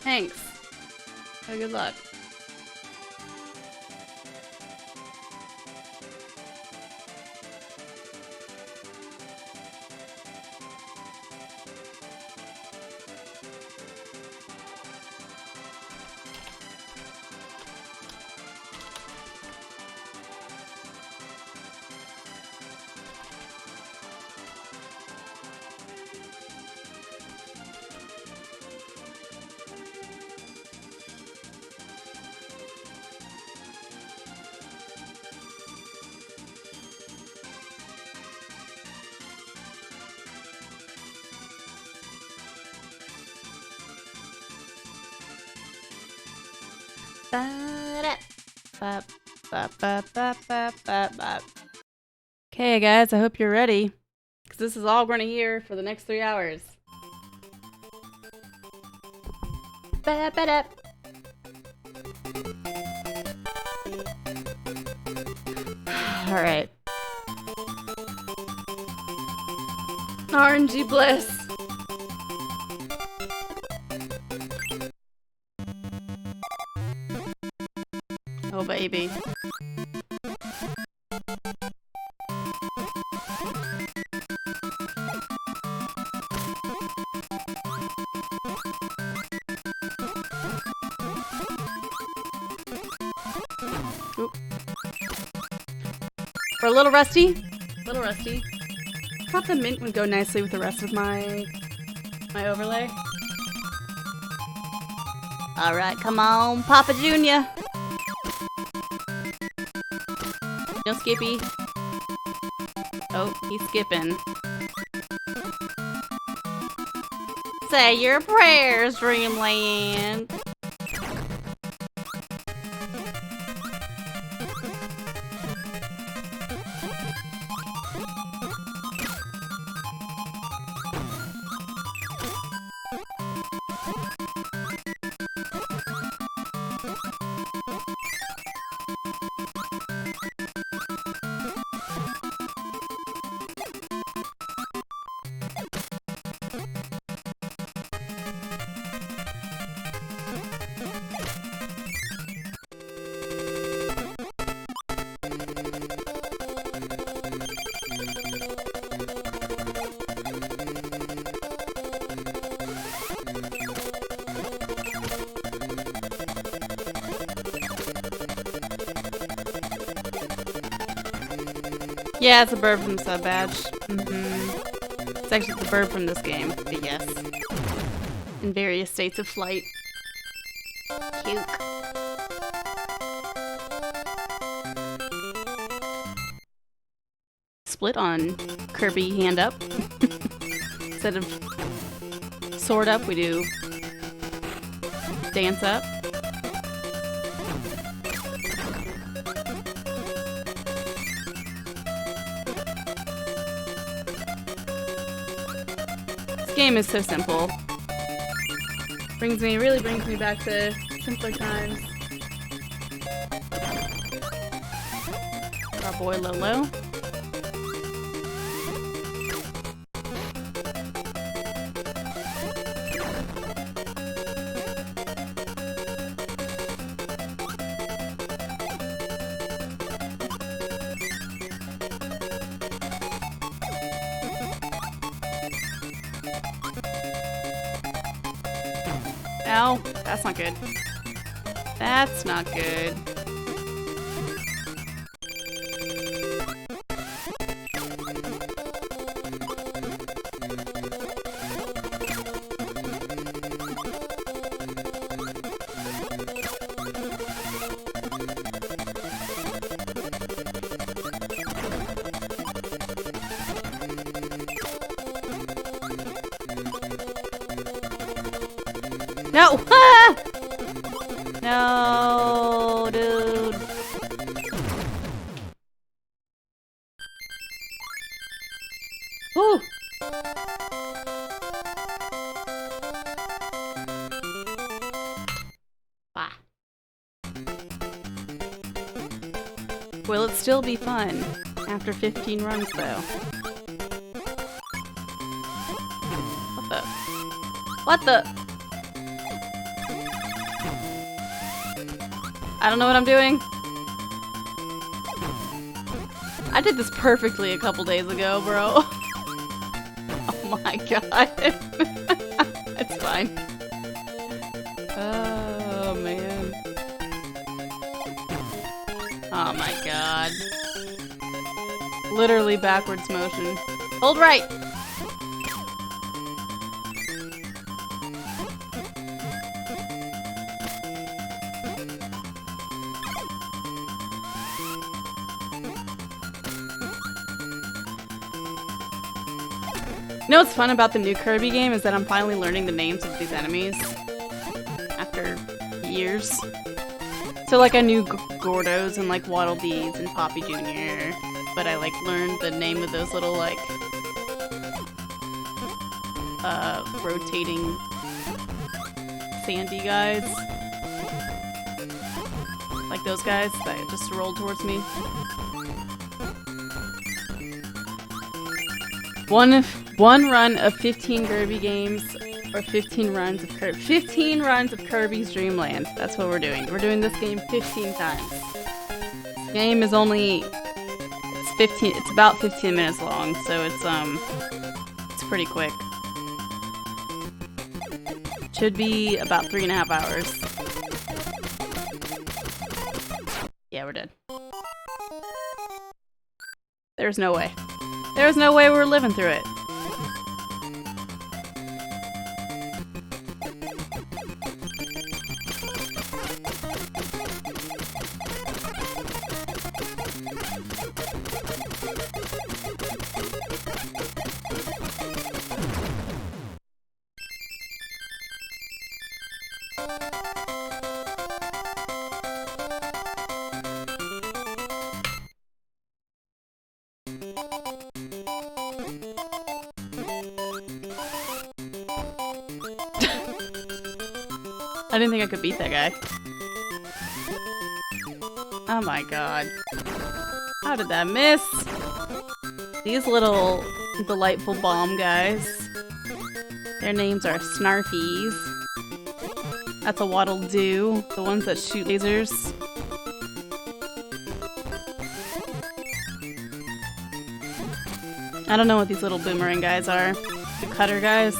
Thanks. Good luck. Okay, guys, I hope you're ready, because this is all we're gonna hear for the next 3 hours. Alright. RNG bliss. Oh, baby. Oop. We're a little rusty. Thought the mint would go nicely with the rest of my overlay. Alright, come on, Papa Jr. No Skippy. Oh, he's skipping. Say your prayers, Dreamland. Yeah, it's a bird from Sub Badge. It's actually the bird from this game, but yes. In various states of flight. Cute. Split on Kirby hand up. Instead of sword up, we do dance up. Game is so simple. Really brings me back to simpler times. Our boy Lolo. Ow, that's not good. That's not good. No! Ah! No, dude. Whew. Bah. Will it still be fun after 15 runs, though? What the? I don't know what I'm doing. I did this perfectly a couple days ago, bro. Oh my god. It's fine. Oh man. Oh my god. Literally backwards motion. Hold right! You know what's fun about the new Kirby game is that I'm finally learning the names of these enemies after years. So like I knew Gordos and like Waddle Dees and Poppy Jr., but I like learned the name of those little like rotating sandy guys. Like those guys that just rolled towards me. One run of 15 Kirby games, or 15 runs of 15 runs of Kirby's Dream Land. That's what we're doing. We're doing this game 15 times. This game is only it's about 15 minutes long, so it's pretty quick. Should be about 3.5 hours. Yeah, we're dead. There's no way. There's no way we're living through it. I didn't think I could beat that guy. Oh my god. How did that miss? These little delightful bomb guys. Their names are Snarfies. That's a Waddle Doo. The ones that shoot lasers. I don't know what these little boomerang guys are. The cutter guys.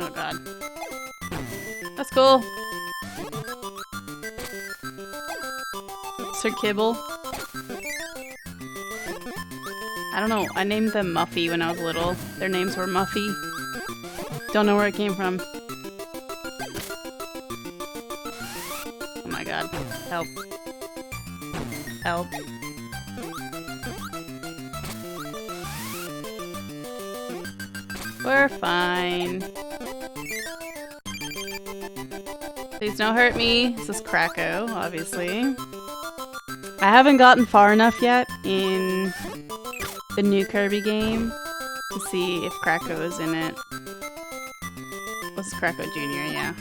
Oh god. That's cool. Sir Kibble. I don't know. I named them Muffy when I was little. Their names were Muffy. Don't know where it came from. Oh my god. Help. Help. We're fine. Please don't hurt me. This is Krakow, obviously. I haven't gotten far enough yet in the new Kirby game to see if Krakow is in it. This is Krakow Jr., yeah.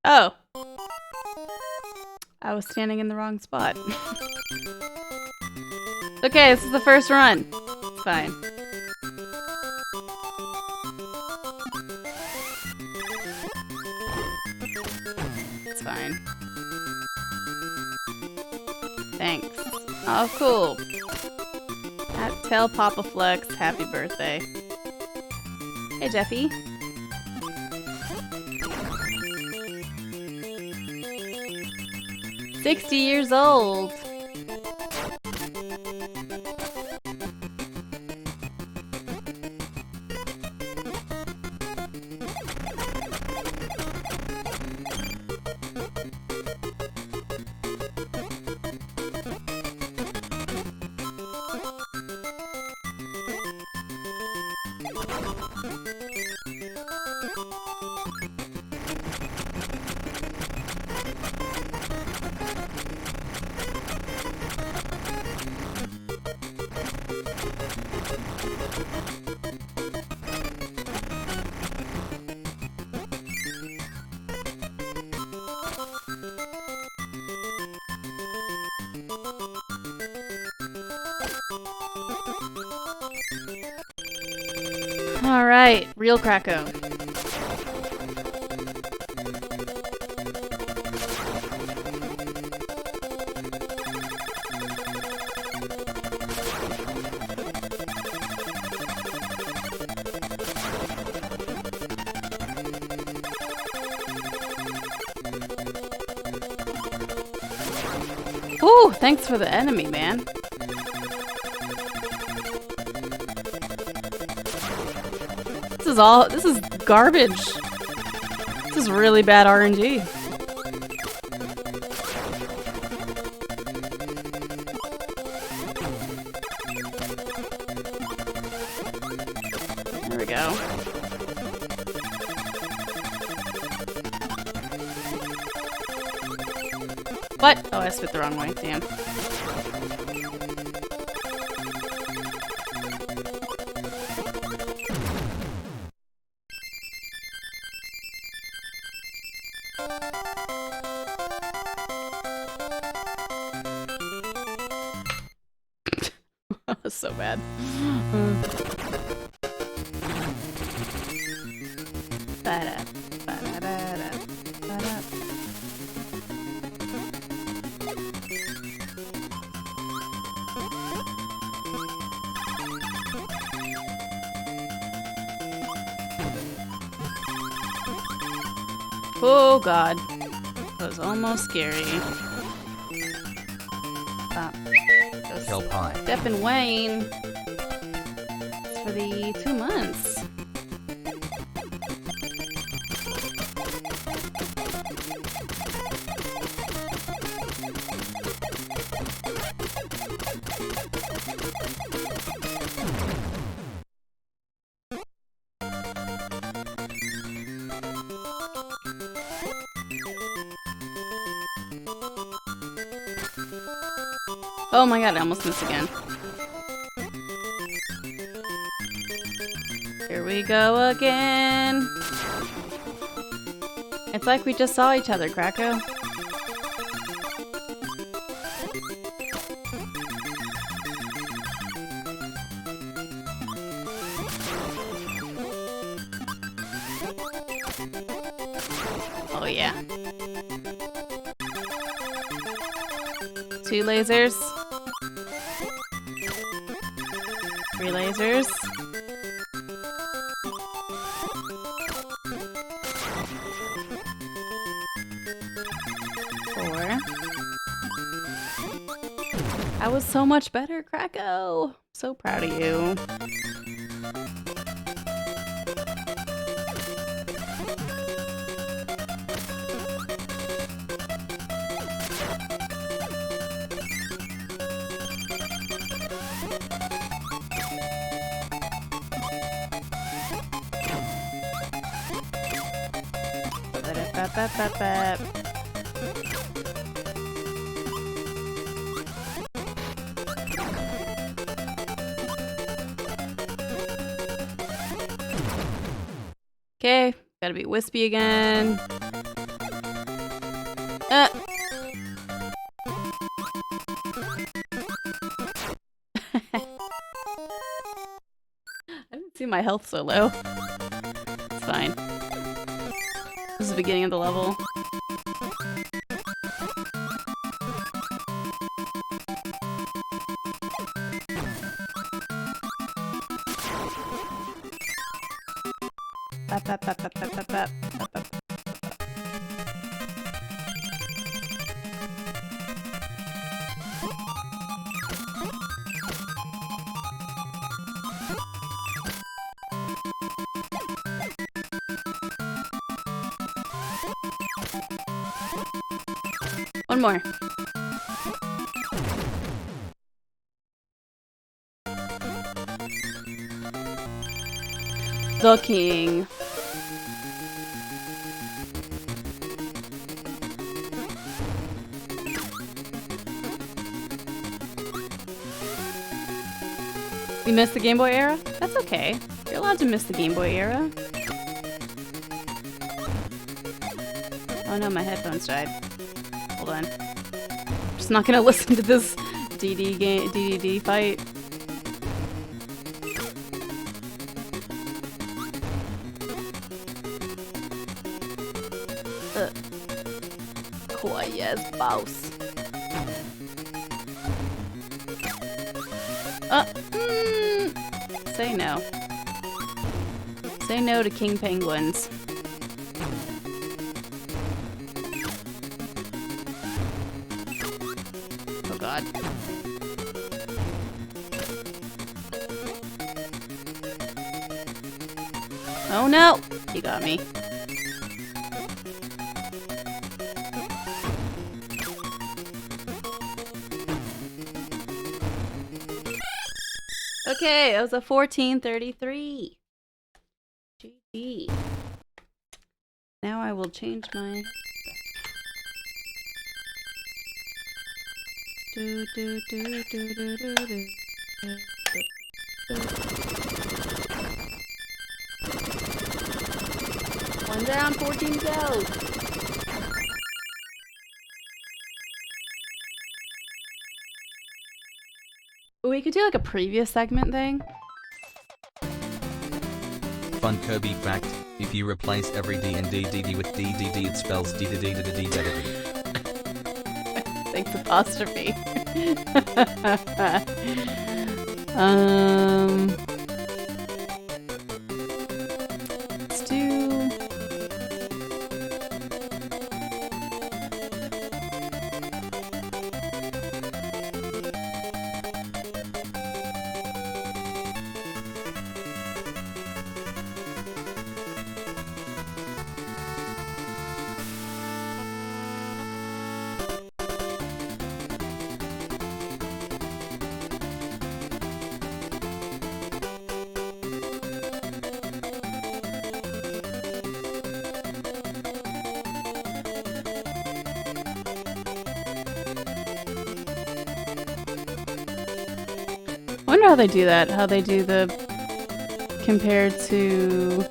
Oh! I was standing in the wrong spot. Okay, this is the first run. It's fine. It's fine. Thanks. Oh, cool. Tell Papa Flex happy birthday. Hey, Jeffy. "60 years old. Alright, real Krakow. Ooh, thanks for the enemy, man. This is garbage. This is really bad RNG. There we go. What? Oh, I spit the wrong way. Damn. That was so bad. Ba-da, ba-da-da-da, ba-da. Oh god. That was almost scary. Stop. Kill pie. Step and Wayne. It's for the 2 months. Oh my god, I almost missed again. Here we go again. It's like we just saw each other, Krakow. Oh yeah. 2 lasers. 3 lasers. 4. That was so much better, Krakow. So proud of you. Okay, gotta be wispy again. I didn't see my health so low. It's fine. This is the beginning of the level. One more. The king. We missed the Game Boy era? That's okay. You're allowed to miss the Game Boy era. Oh no, my headphones died. Hold on. I'm just not gonna listen to this DDD fight. Why, yes, boss. Say no. Say no to king penguins. Oh god. Oh no! He got me. Okay, it was a 1433. GG. Now I will change my... Do, do, do, do, do, do, do, do. One down, 14 to go. We could do like a previous segment thing. Fun Kirby fact, if you replace every D&D DD with DDD it spells DDD. Thanks, apostrophe. Let's do... I wonder how they do that, how they do the compared to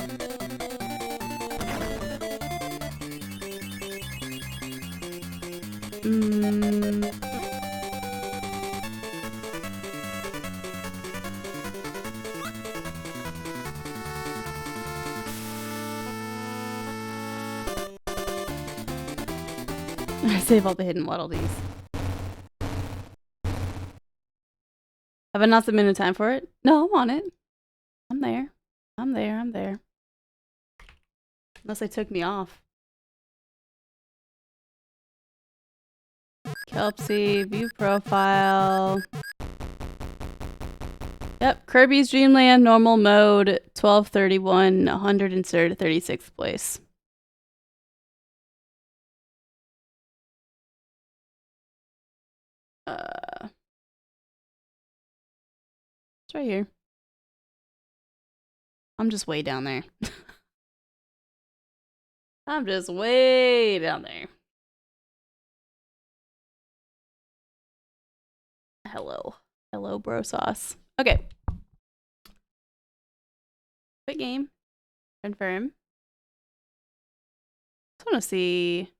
I save all the hidden waddle dees. Have I not submitted time for it? No, I'm on it. I'm there. I'm there. I'm there. Unless they took me off. Kelpsy, view profile. Yep, Kirby's Dream Land, normal mode, 1231, 136th place. It's right here. I'm just way down there. I'm just way down there. Hello. Hello, bro sauce. Okay. Quick game. Confirm. Just want to see.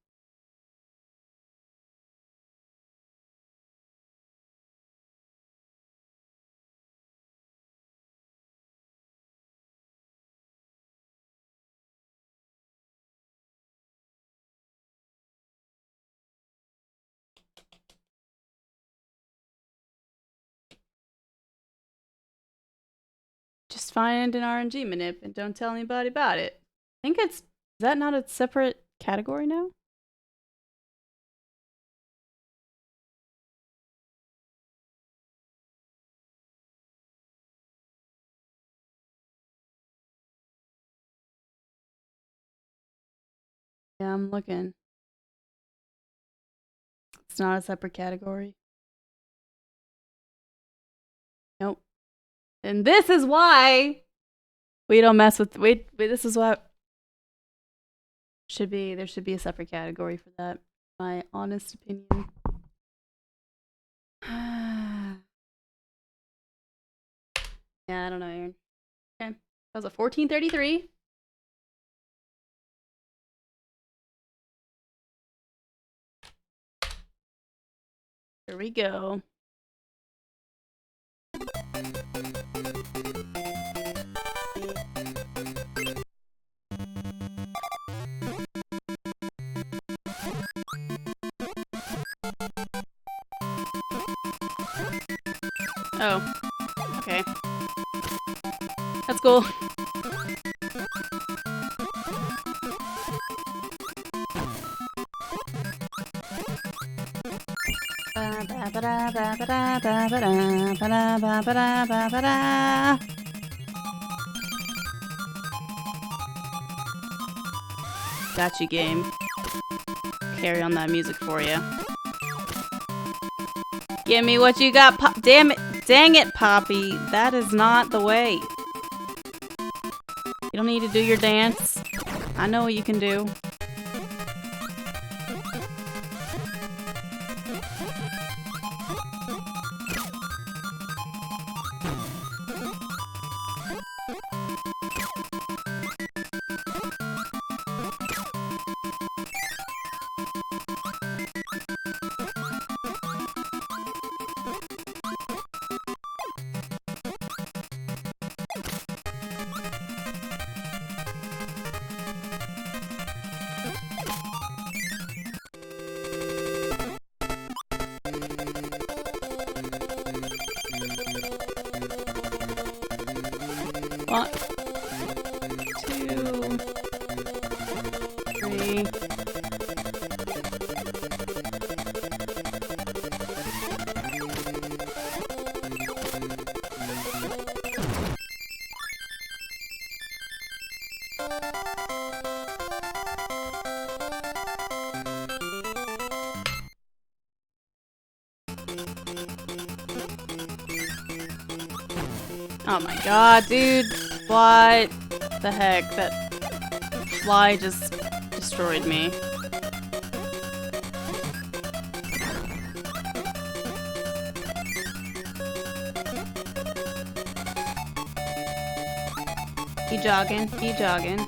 Just find an RNG manip and don't tell anybody about it. I think it's... Is that not a separate category now? Yeah, I'm looking. It's not a separate category. Nope. And this is why we don't mess with... Wait, this is what... There should be a separate category for that. My honest opinion. Yeah, I don't know, Aaron. Okay. That was a 1433. Here we go. Oh. Okay. That's cool. Got you, game. Carry on that music for you. Give me what you got, damn it. Dang it, Poppy. That is not the way. You don't need to do your dance. I know what you can do. One, two, three. Oh my god, dude. What the heck? That fly just destroyed me. Keep jogging, keep jogging.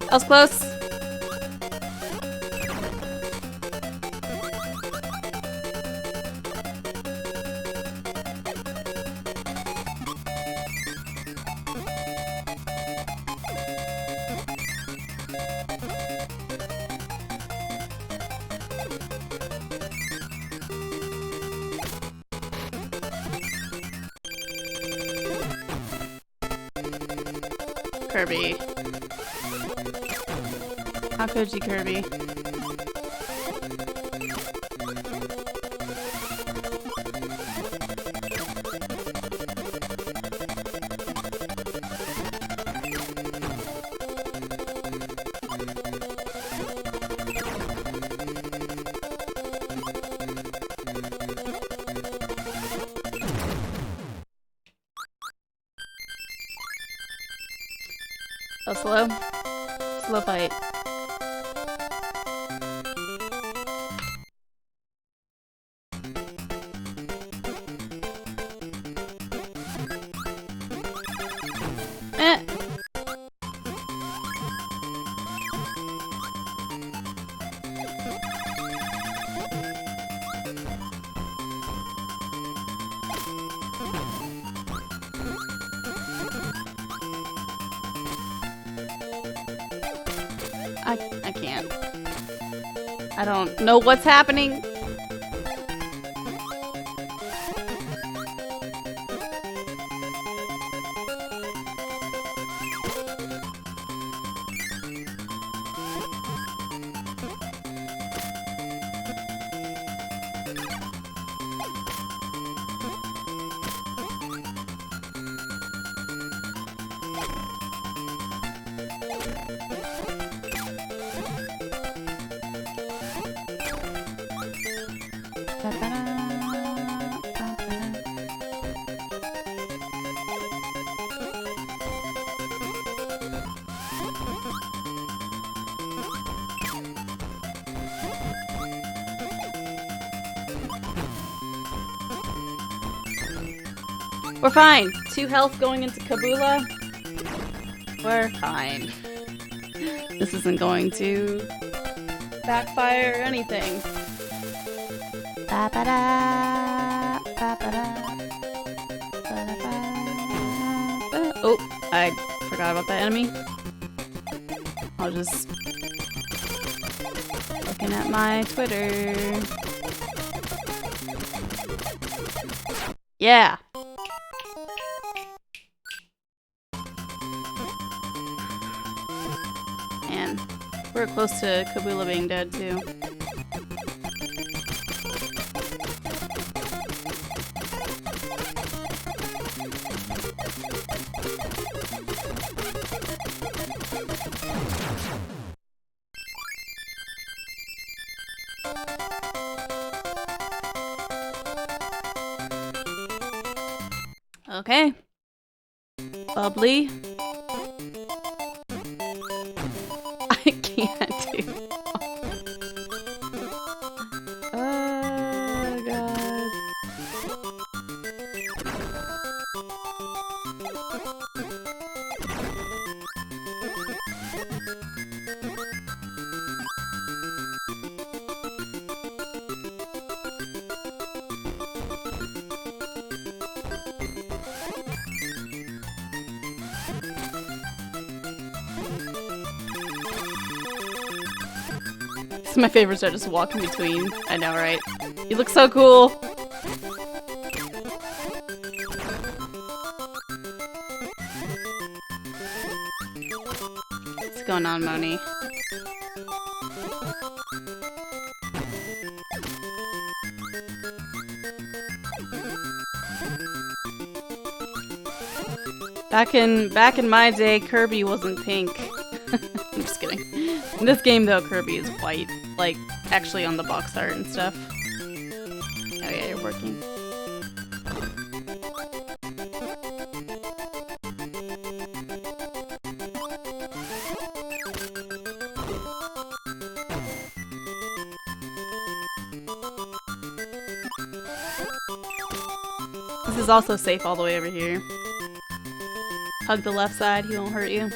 That was close. Kirby. How could you, Kirby? Oh, slow? Slow fight. I can't. I don't know what's happening. We're fine. 2 health going into Kabula. We're fine. This isn't going to backfire or anything. Oh, I forgot about that enemy. I'll just... Looking at my Twitter. Yeah! Man, we're close to Kabula being dead too. Okay. Bubbly. I can't do. Oh god. My favorites are just walking between. I know, right? You look so cool! What's going on, Moni? Back in my day, Kirby wasn't pink. I'm just kidding. In this game, though, Kirby is white. Like, actually on the box art and stuff. Oh yeah, you're working. This is also safe all the way over here. Hug the left side, he won't hurt you.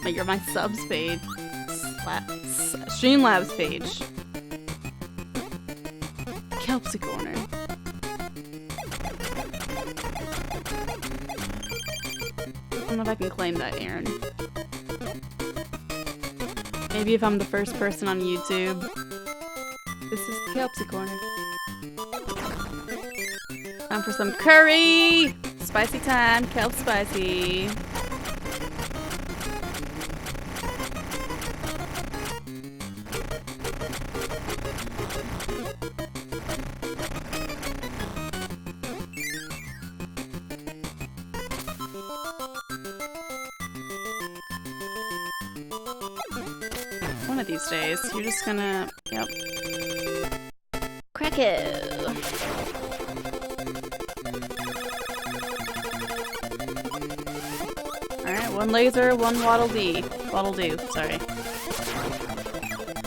But you're my subs page. Streamlabs page. Kelpsy Corner. I don't know if I can claim that, Aaron. Maybe if I'm the first person on YouTube. This is the Kelpsy Corner. Time for some curry! Spicy time, kelp spicy. One of these days, you're just gonna, yep. Crack it! Alright, one laser, one Waddle Dee. Waddle Doo, sorry.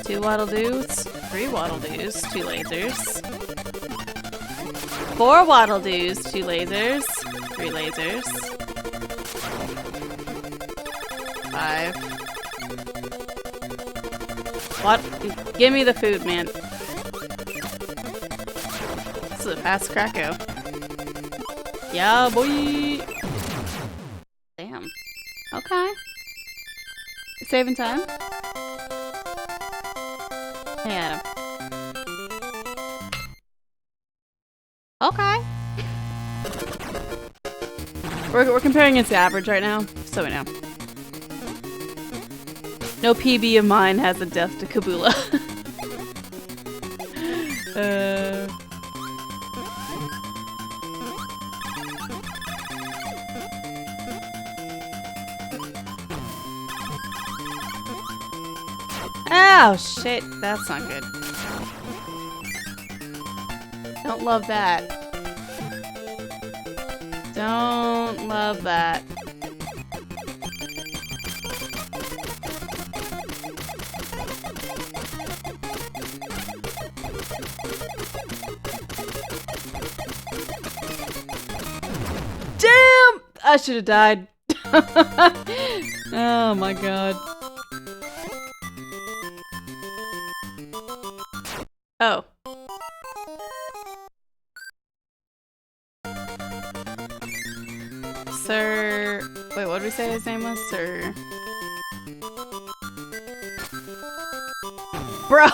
2 Waddle Doos, 3 Waddle Doos, 2 lasers. 4 Waddle Doos, 2 lasers, 3 lasers. 5. What? Give me the food, man. This is a fast Krakow. Yeah, boy! Damn. Okay. Saving time? Hey, Adam. Okay. We're comparing against the average right now, so we know. No PB of mine has a death to Kabula. Oh shit, that's not good. Don't love that. Don't love that. Damn! I should have died. Oh my god. Oh. Sir... Wait, what did we say his name was? Sir... Bro!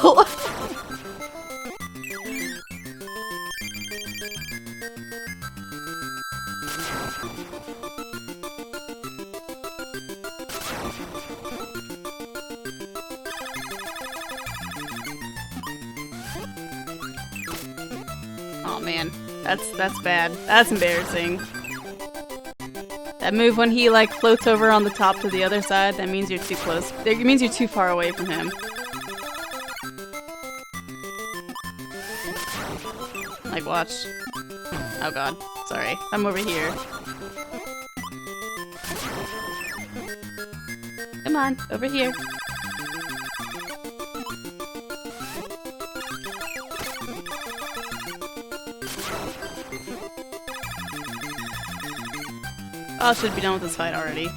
Oh man, that's bad. That's embarrassing. That move when he like floats over on the top to the other side, that means you're too close. It means you're too far away from him. Like, watch. Oh god, sorry. I'm over here. Come on, over here. Oh, I should be done with this fight already.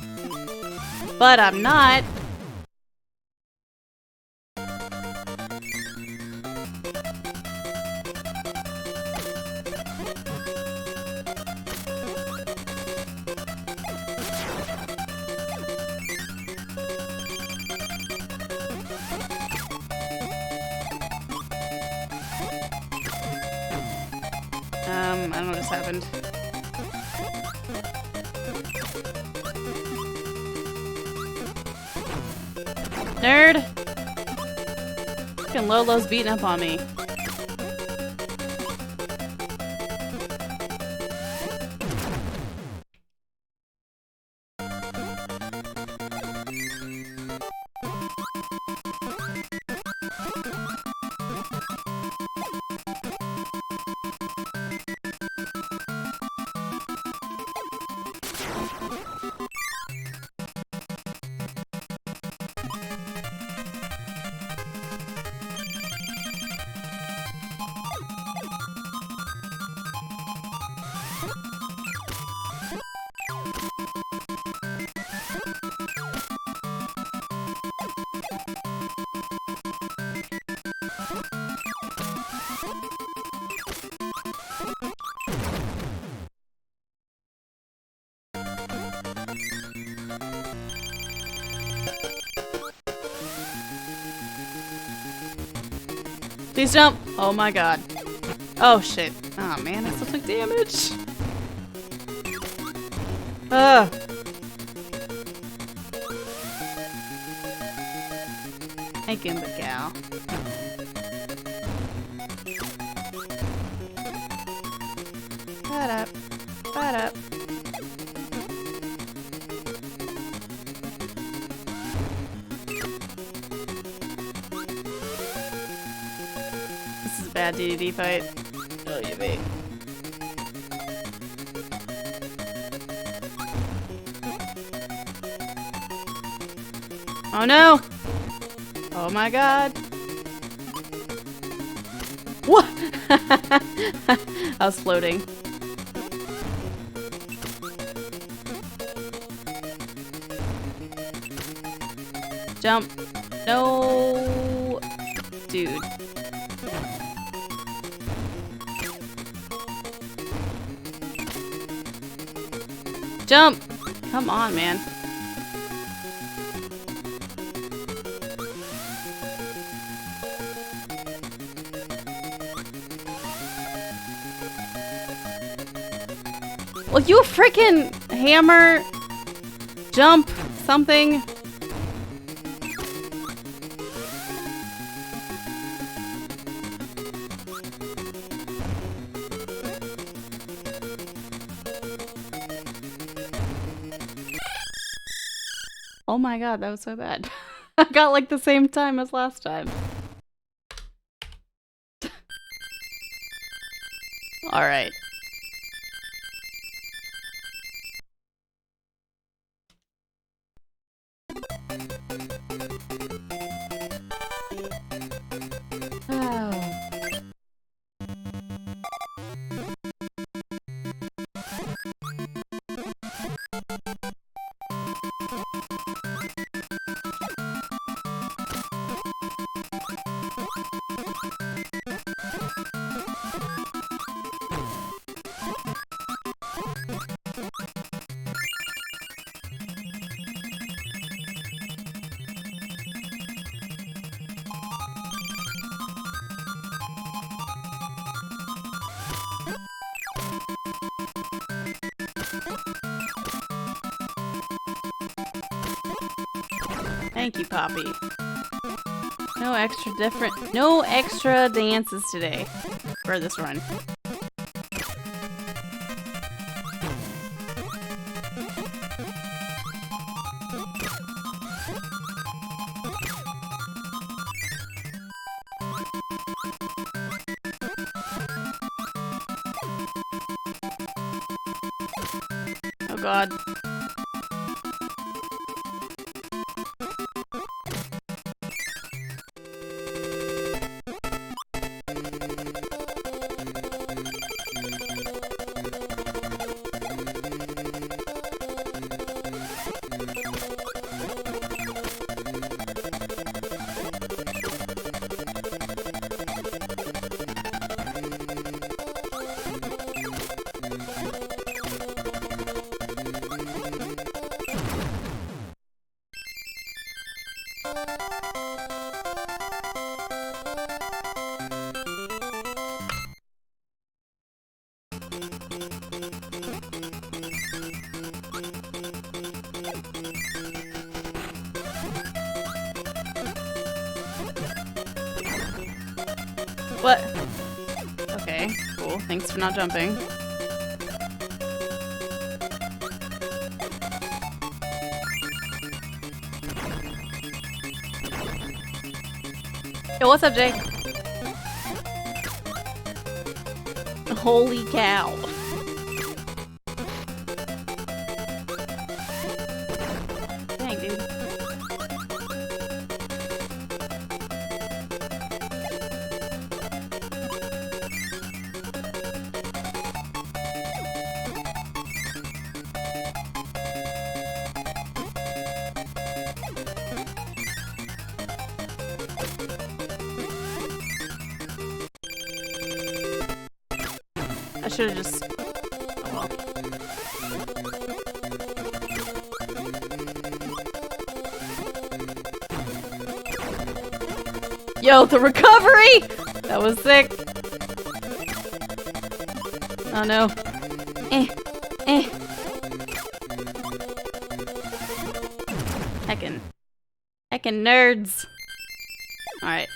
But I'm not! I don't know what just happened. Nerd! Fucking Lolo's beating up on me. Please jump! Oh my god. Oh shit. Oh man, I still took damage. Ugh. Hey, Goomba gal. Shut up. Shut up. This is a bad DDD fight. Oh, you be. Oh no! Oh my god. What? I was floating. Jump. No. Dude. Jump! Come on, man. Will you freaking hammer, jump, something? Oh my god, that was so bad. I got like the same time as last time. Alright. Thank you, Poppy. No extra dances today for this run. Oh god. What? Okay, cool. Thanks for not jumping. Yo, what's up, Jake? Holy cow. Dang, dude. I should have just... Oh well. Yo, the recovery! That was sick. Oh no. Heckin' nerds. Alright.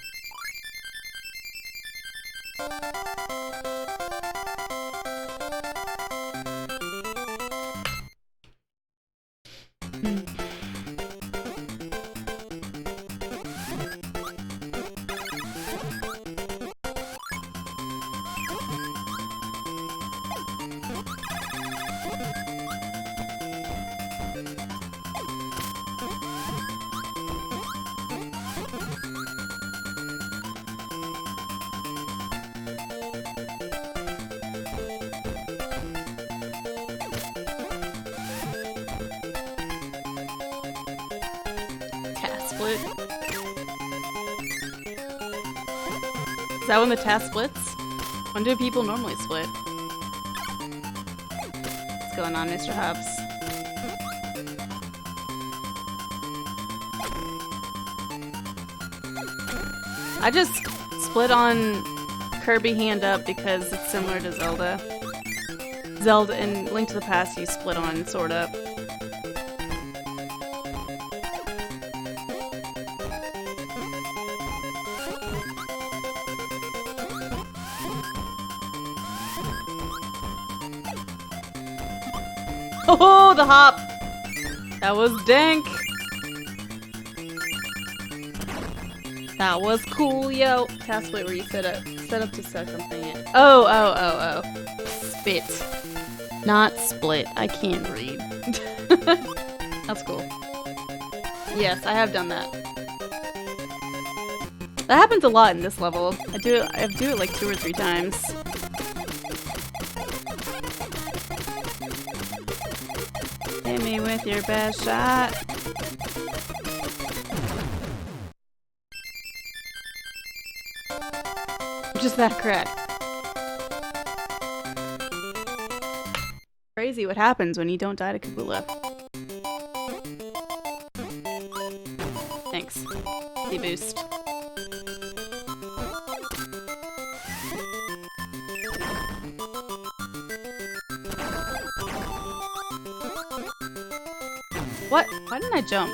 Split. Is that when the task splits? When do people normally split? What's going on, Mr. Hobbs? I just split on Kirby Hand Up because it's similar to Zelda. Zelda and Link to the Past you split on Sword Up. Oh, the hop! That was dank! That was cool, yo! Task split where you set up to set something in. Oh. Spit. Not split. I can't read. That's cool. Yes, I have done that. That happens a lot in this level. I do it like 2 or 3 times. Hit me with your best shot. Just that crack. Crazy what happens when you don't die to Kabula. Thanks. The boost. What? Why didn't I jump?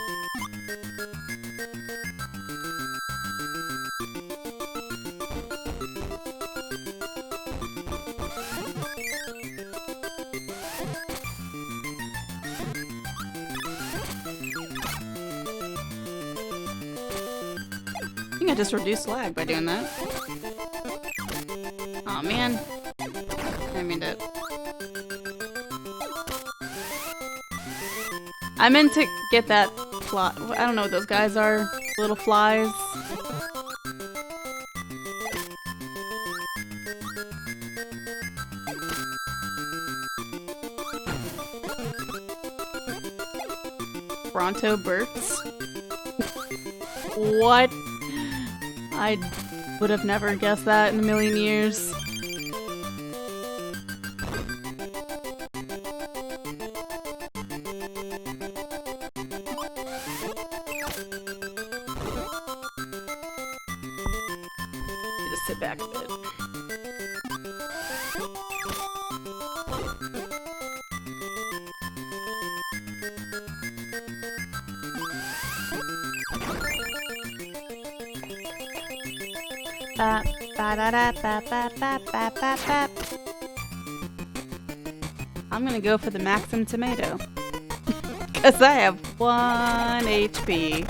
think I just reduced lag by doing that. Aw, man. I mean it. I meant to get that fly. I don't know what those guys are. Little flies. Bronto Burts. What? I would have never guessed that in a million years. Just sit back a bit. I'm gonna go for the Maxim Tomato. Because I have 1 HP.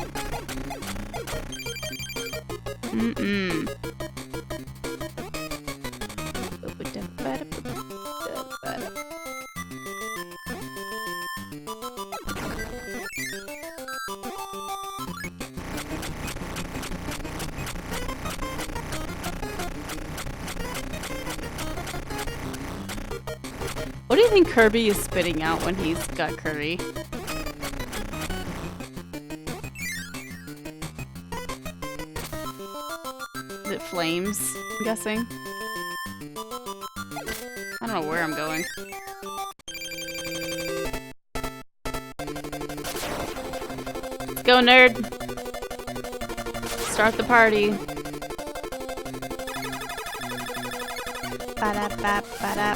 What do you think Kirby is spitting out when he's got curry? Is it flames, I'm guessing? I don't know where I'm going. Let's go, nerd! Start the party. Ba-da-ba, ba-da.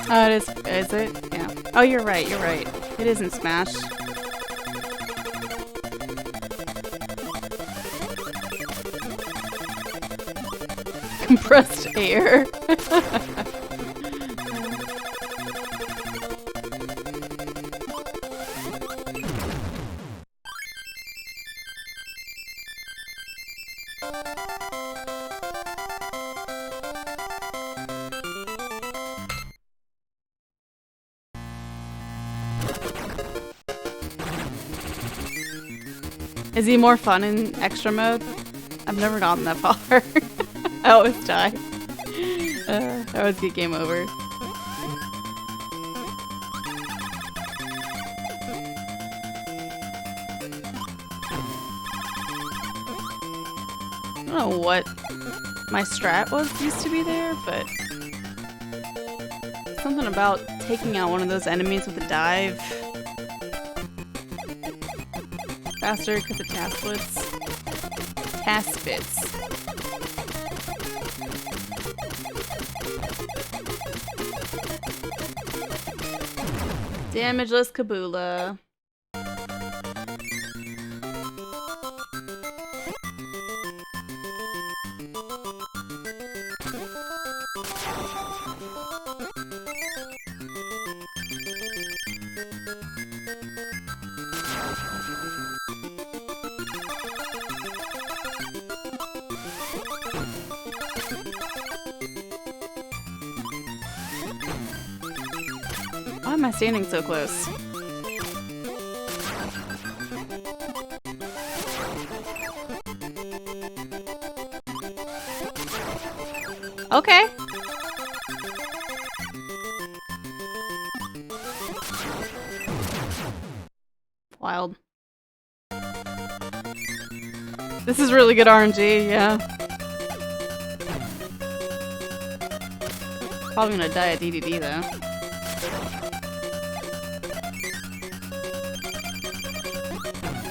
Oh, it is it? Yeah. Oh, you're right, you're right. It isn't Smash. Compressed air. Is he more fun in extra mode? I've never gotten that far. I always die. I always get game over. I don't know what my strat used to be there, but something about taking out one of those enemies with a dive. Faster because of task spits. Damageless Kabula. Why am I standing so close? Okay. Wild. This is really good RNG, yeah. Probably gonna die at DDD though.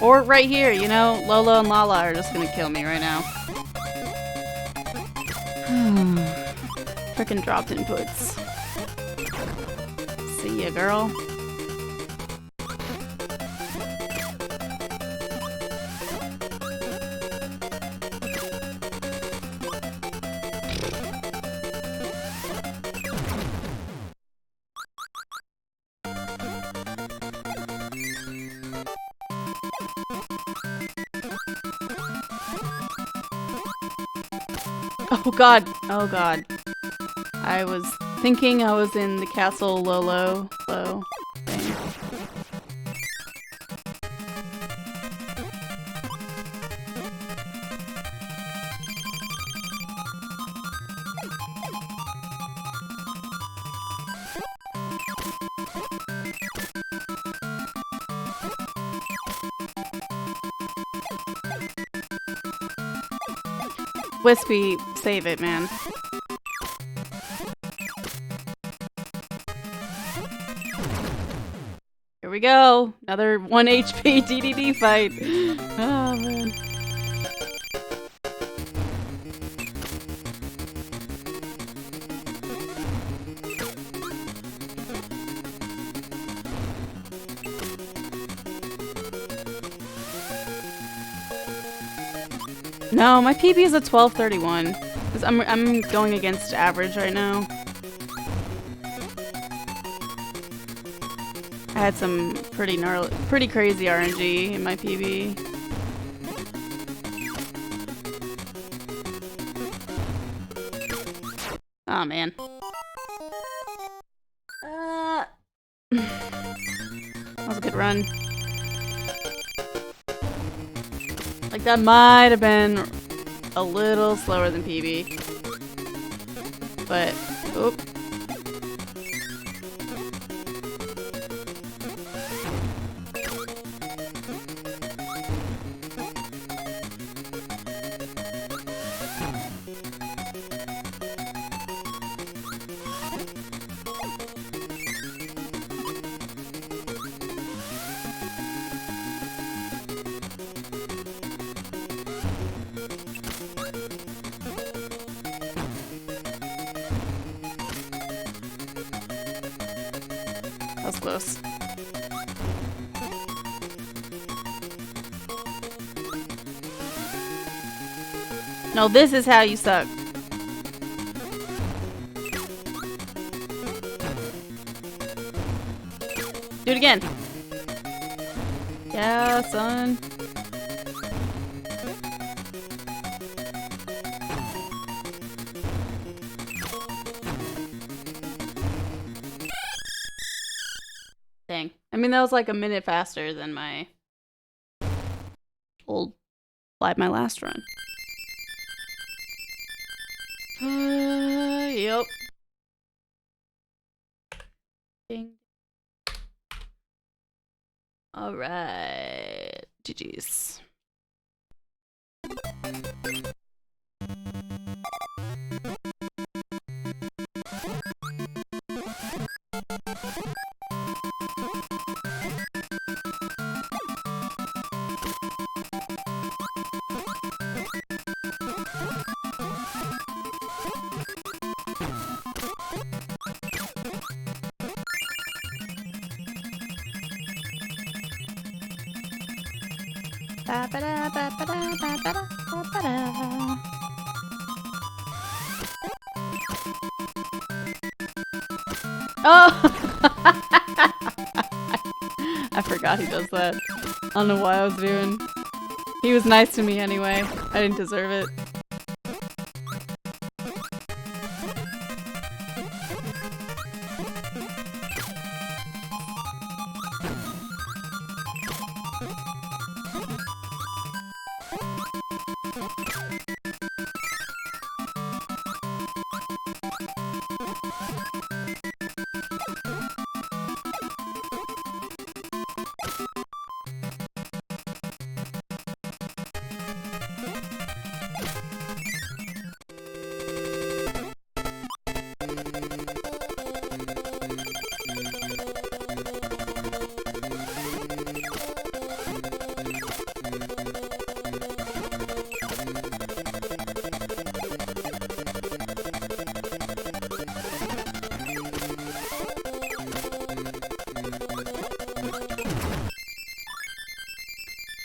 Or right here, you know, Lolo and Lala are just gonna kill me right now. Frickin' dropped inputs. See ya, girl. Oh god. Oh god. I was thinking I was in the castle low thing. Wispy, save it, man. Here we go. Another 1 HP DDD fight. Oh, man. No, my PB is a 1231. Because I'm going against average right now. I had some pretty crazy RNG in my PB. Oh man. That was a good run. Like, that might have been a little slower than PB. But, oop. That was close. No, this is how you suck. Do it again. Yeah, son. Dang. I mean, that was like a minute faster than my my last run. Yep. Ding. All right. GG's. Oh! I forgot he does that. I don't know why I was doing. He was nice to me anyway. I didn't deserve it.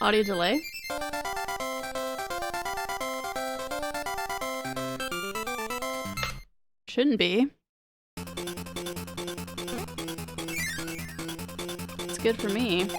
Audio delay? Shouldn't be. It's good for me.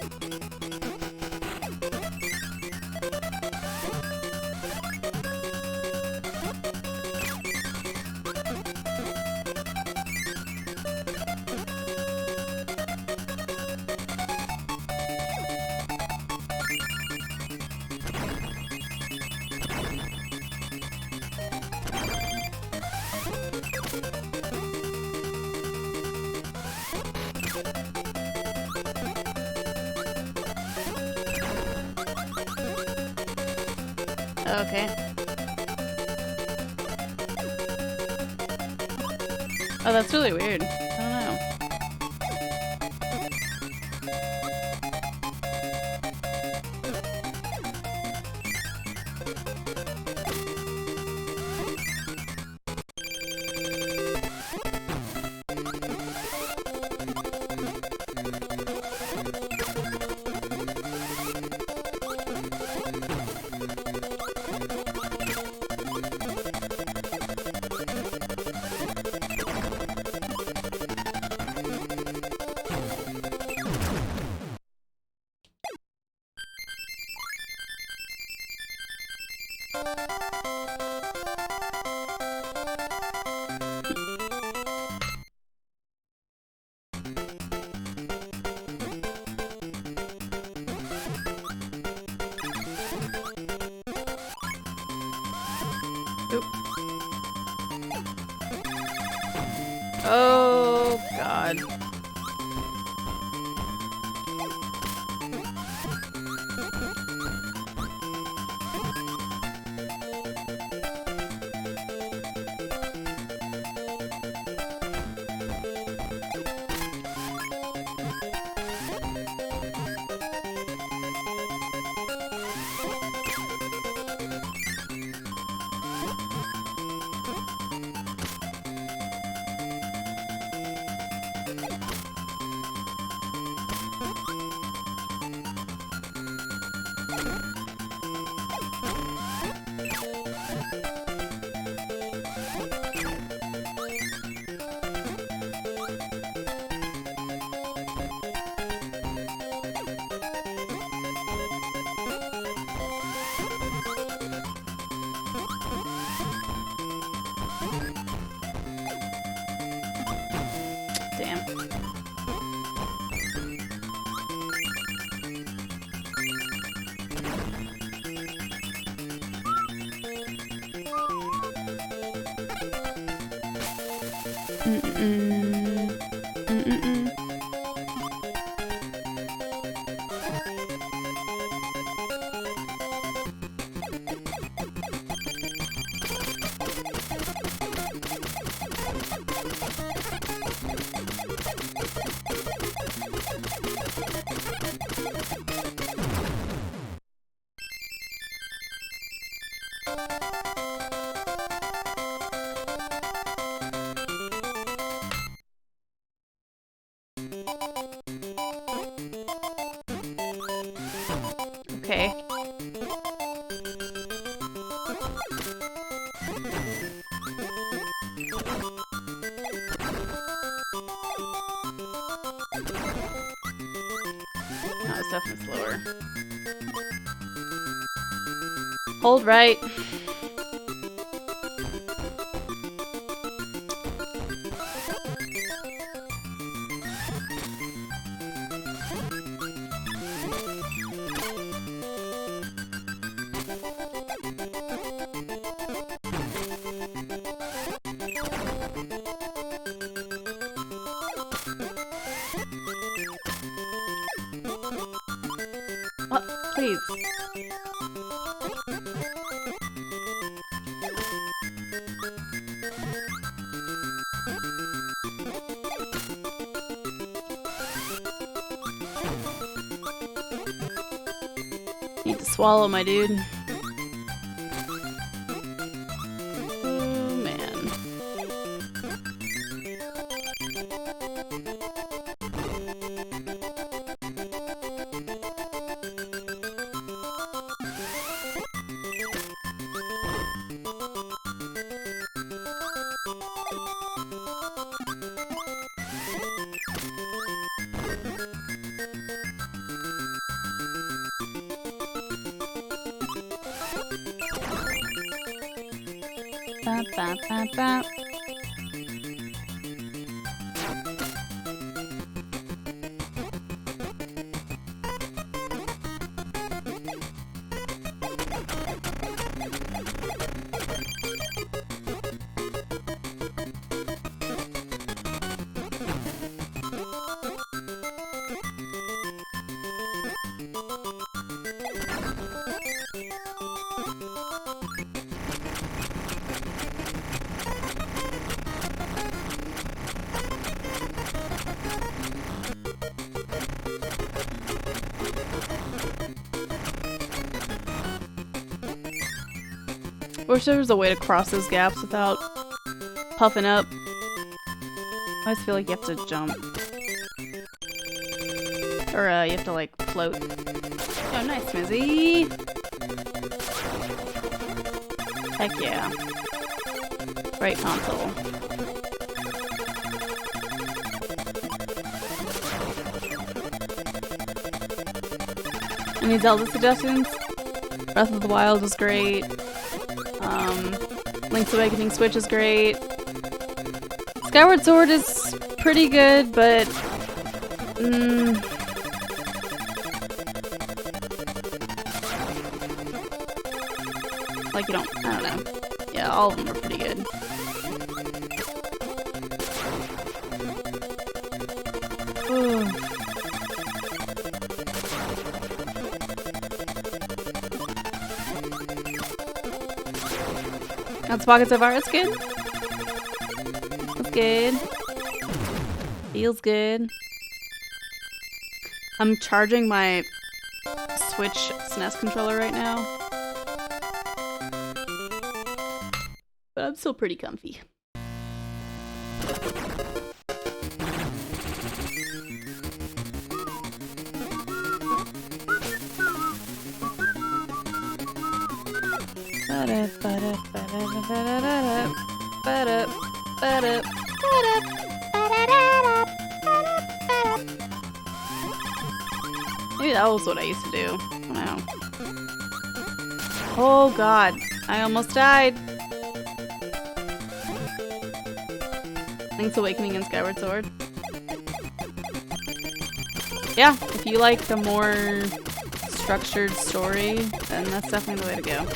Okay. Oh, that's really weird. I don't know. Oop. Oh, God. Damn. Mm-mm. Mm-mm. Okay. That was definitely slower. Hold right. What? Please. Need to swallow, my dude. Oh, man. Ba, ba, ba, ba. Wish there was a way to cross those gaps without puffing up. I always feel like you have to jump. Or you have to like float. Oh, nice, Mizzy! Heck yeah. Right console. Any Zelda suggestions? Breath of the Wild was great. Link's Awakening Switch is great. Skyward Sword is pretty good, but like I don't know. Yeah, all of them are pretty good. Ooh. That's Pocket so far. It's good. It's good. Feels good. I'm charging my Switch SNES controller right now. But I'm still pretty comfy. Maybe that was what I used to do. I don't know. Oh god, I almost died. Link's Awakening and Skyward Sword. Yeah, if you like the more structured story, then that's definitely the way to go.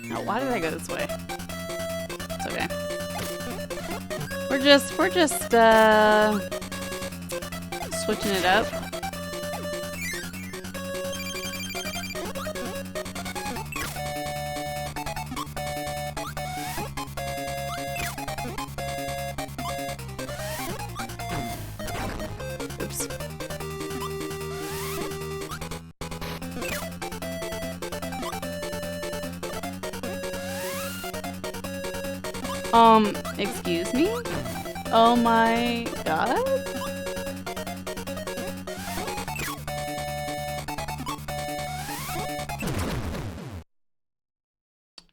Now, why did I go this way? It's okay. We're just switching it up. Oops. Excuse me? Oh my god?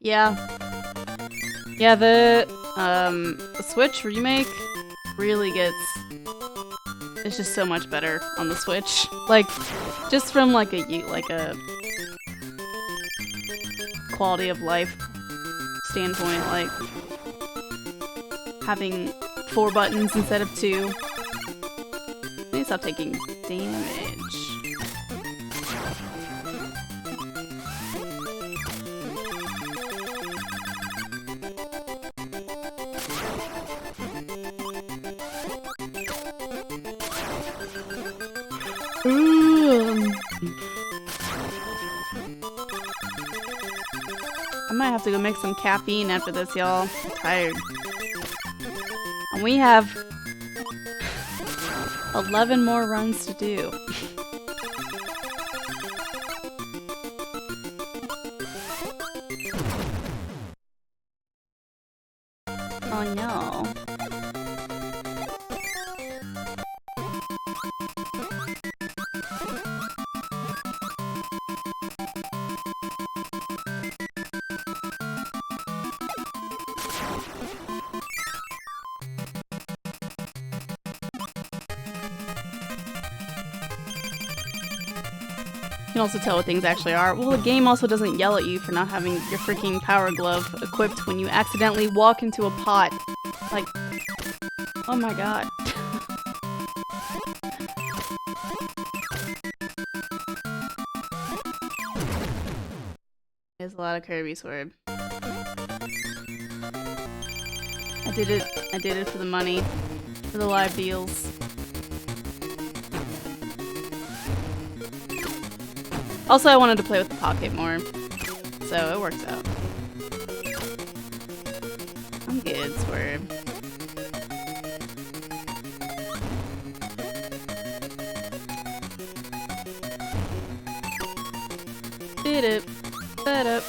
Yeah. Yeah, the Switch remake really gets... It's just so much better on the Switch. Like, just from like a quality of life standpoint, like having 4 buttons instead of 2. I need to stop taking damage. I might have to go make some caffeine after this, y'all. I'm tired. And we have 11 more runs to do. Oh no. You can also tell what things actually are. Well, the game also doesn't yell at you for not having your freaking power glove equipped when you accidentally walk into a pot. Like, oh my god. There's a lot of Kirby Sword. I did it for the money, for the live deals. Also, I wanted to play with the pocket more, so it works out. I'm good, Swerve. Did it. Set up.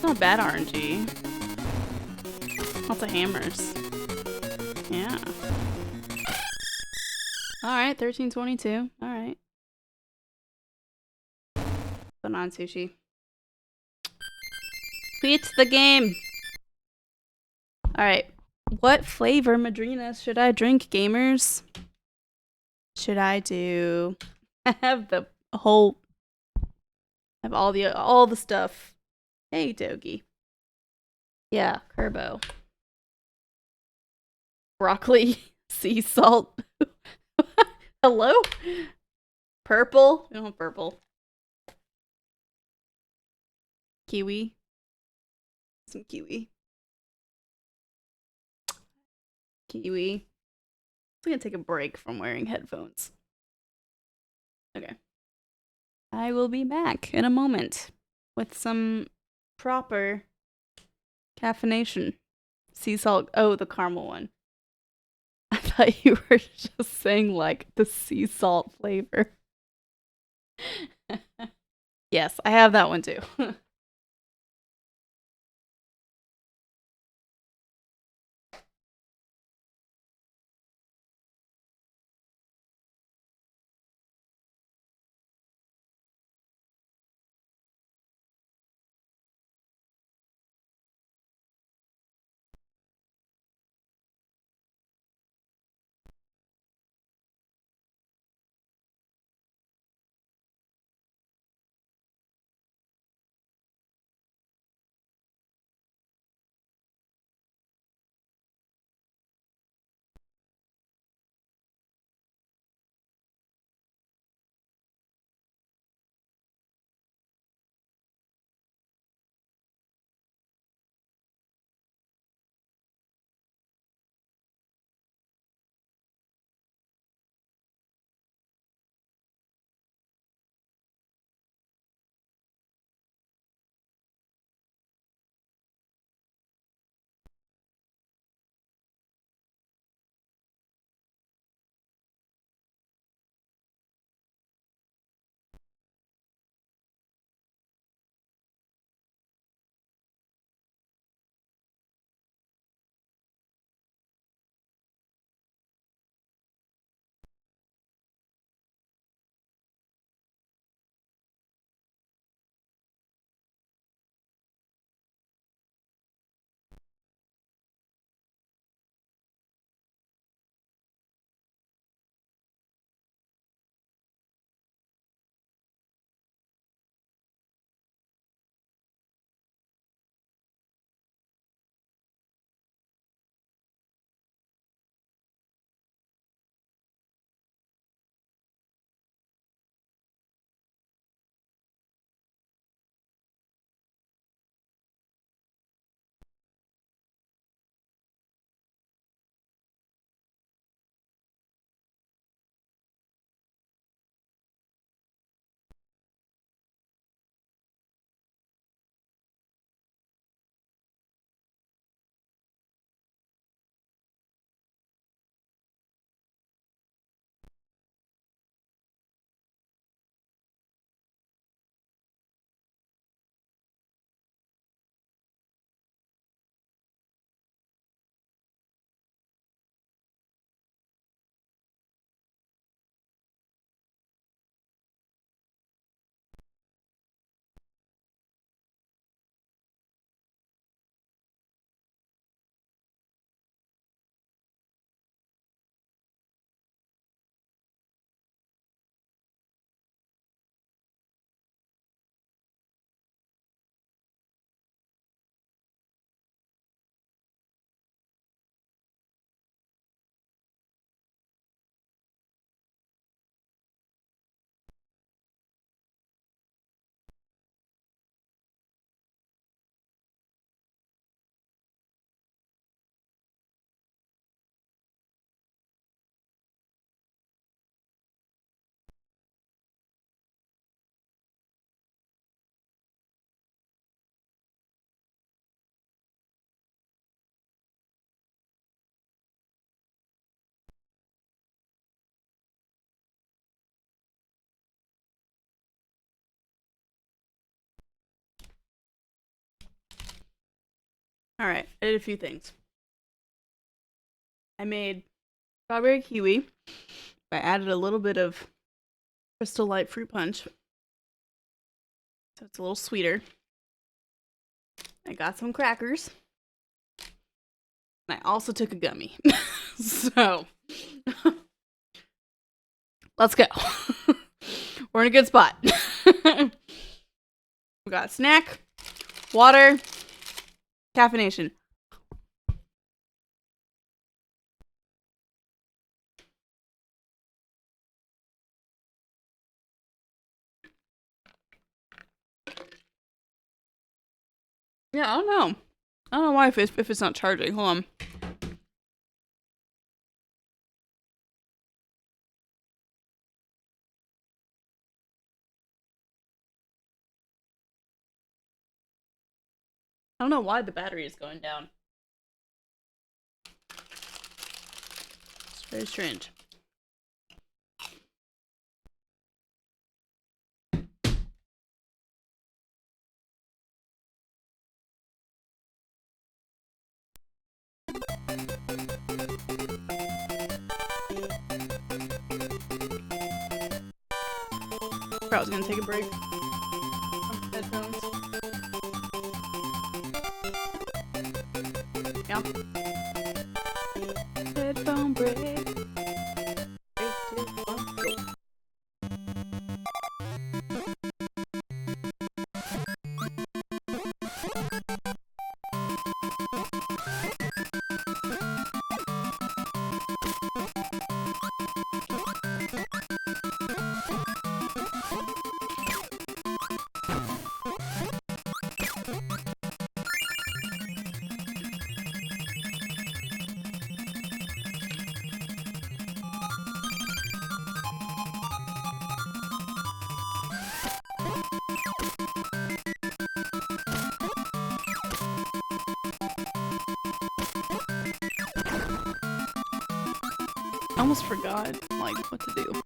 Not bad RNG. Lots of hammers. Yeah. Alright, 1322. Alright. Banan sushi. Quit the game! Alright. What flavor Madrina should I drink, gamers? Should I do... I have the whole... I have all the stuff. Hey, Dogi. Yeah, Kerbo. Broccoli, sea salt. Hello? Purple? We don't have purple. Kiwi. Some kiwi. Kiwi. I'm gonna take a break from wearing headphones. Okay. I will be back in a moment with some proper caffeination. Sea salt. Oh, the caramel one. I thought you were just saying like the sea salt flavor. Yes, I have that one too. Alright, I did a few things. I made strawberry kiwi. I added a little bit of Crystal Light fruit punch, so it's a little sweeter. I got some crackers. And I also took a gummy. So, let's go. We're in a good spot. We got snack, water, caffeination. Yeah, I don't know. I don't know why if it's not charging. Hold on. I don't know why the battery is going down. It's very strange. I was gonna take a break. Headphones. Yeah. Headphone break. 3, 2, 1, go. I almost forgot, like, what to do.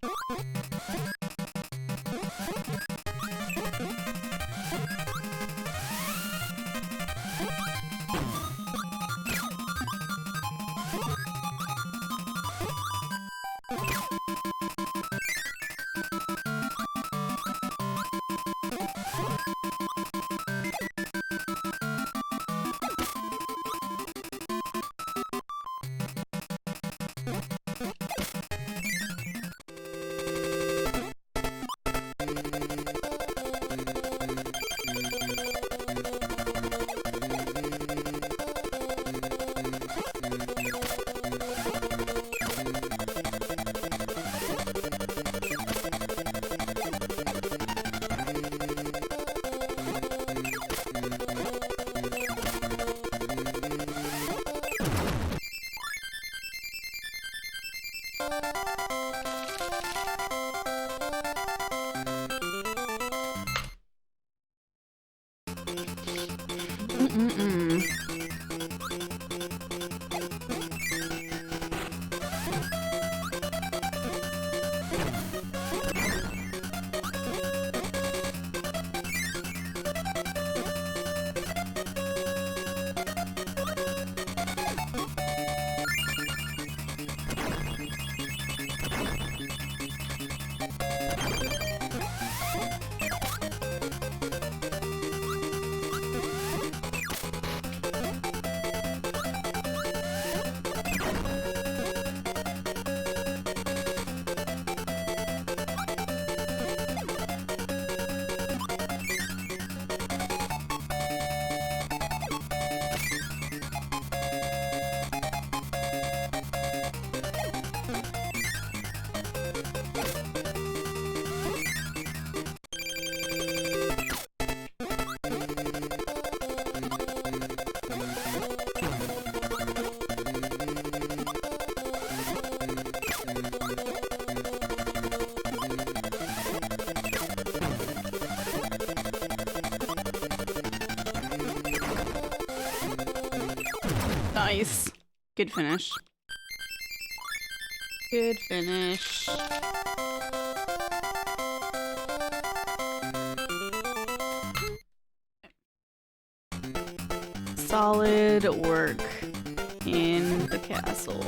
Nice. Good finish. Good finish. solid work in the castle.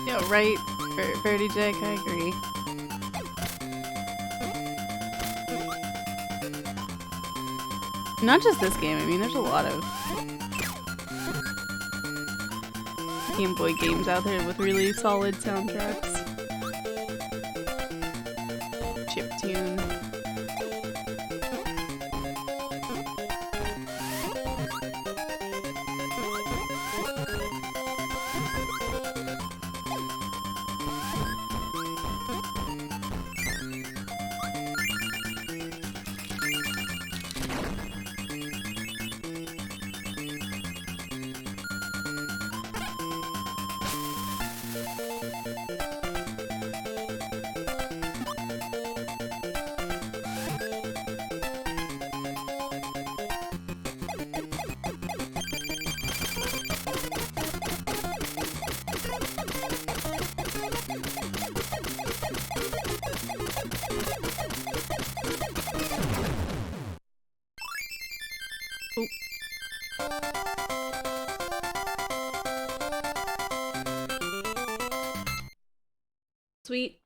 Yeah, right, Verdi Jake, I agree. Not just this game, I mean, there's a lot of Game Boy games out there with really solid soundtracks. Chiptune. Sweet.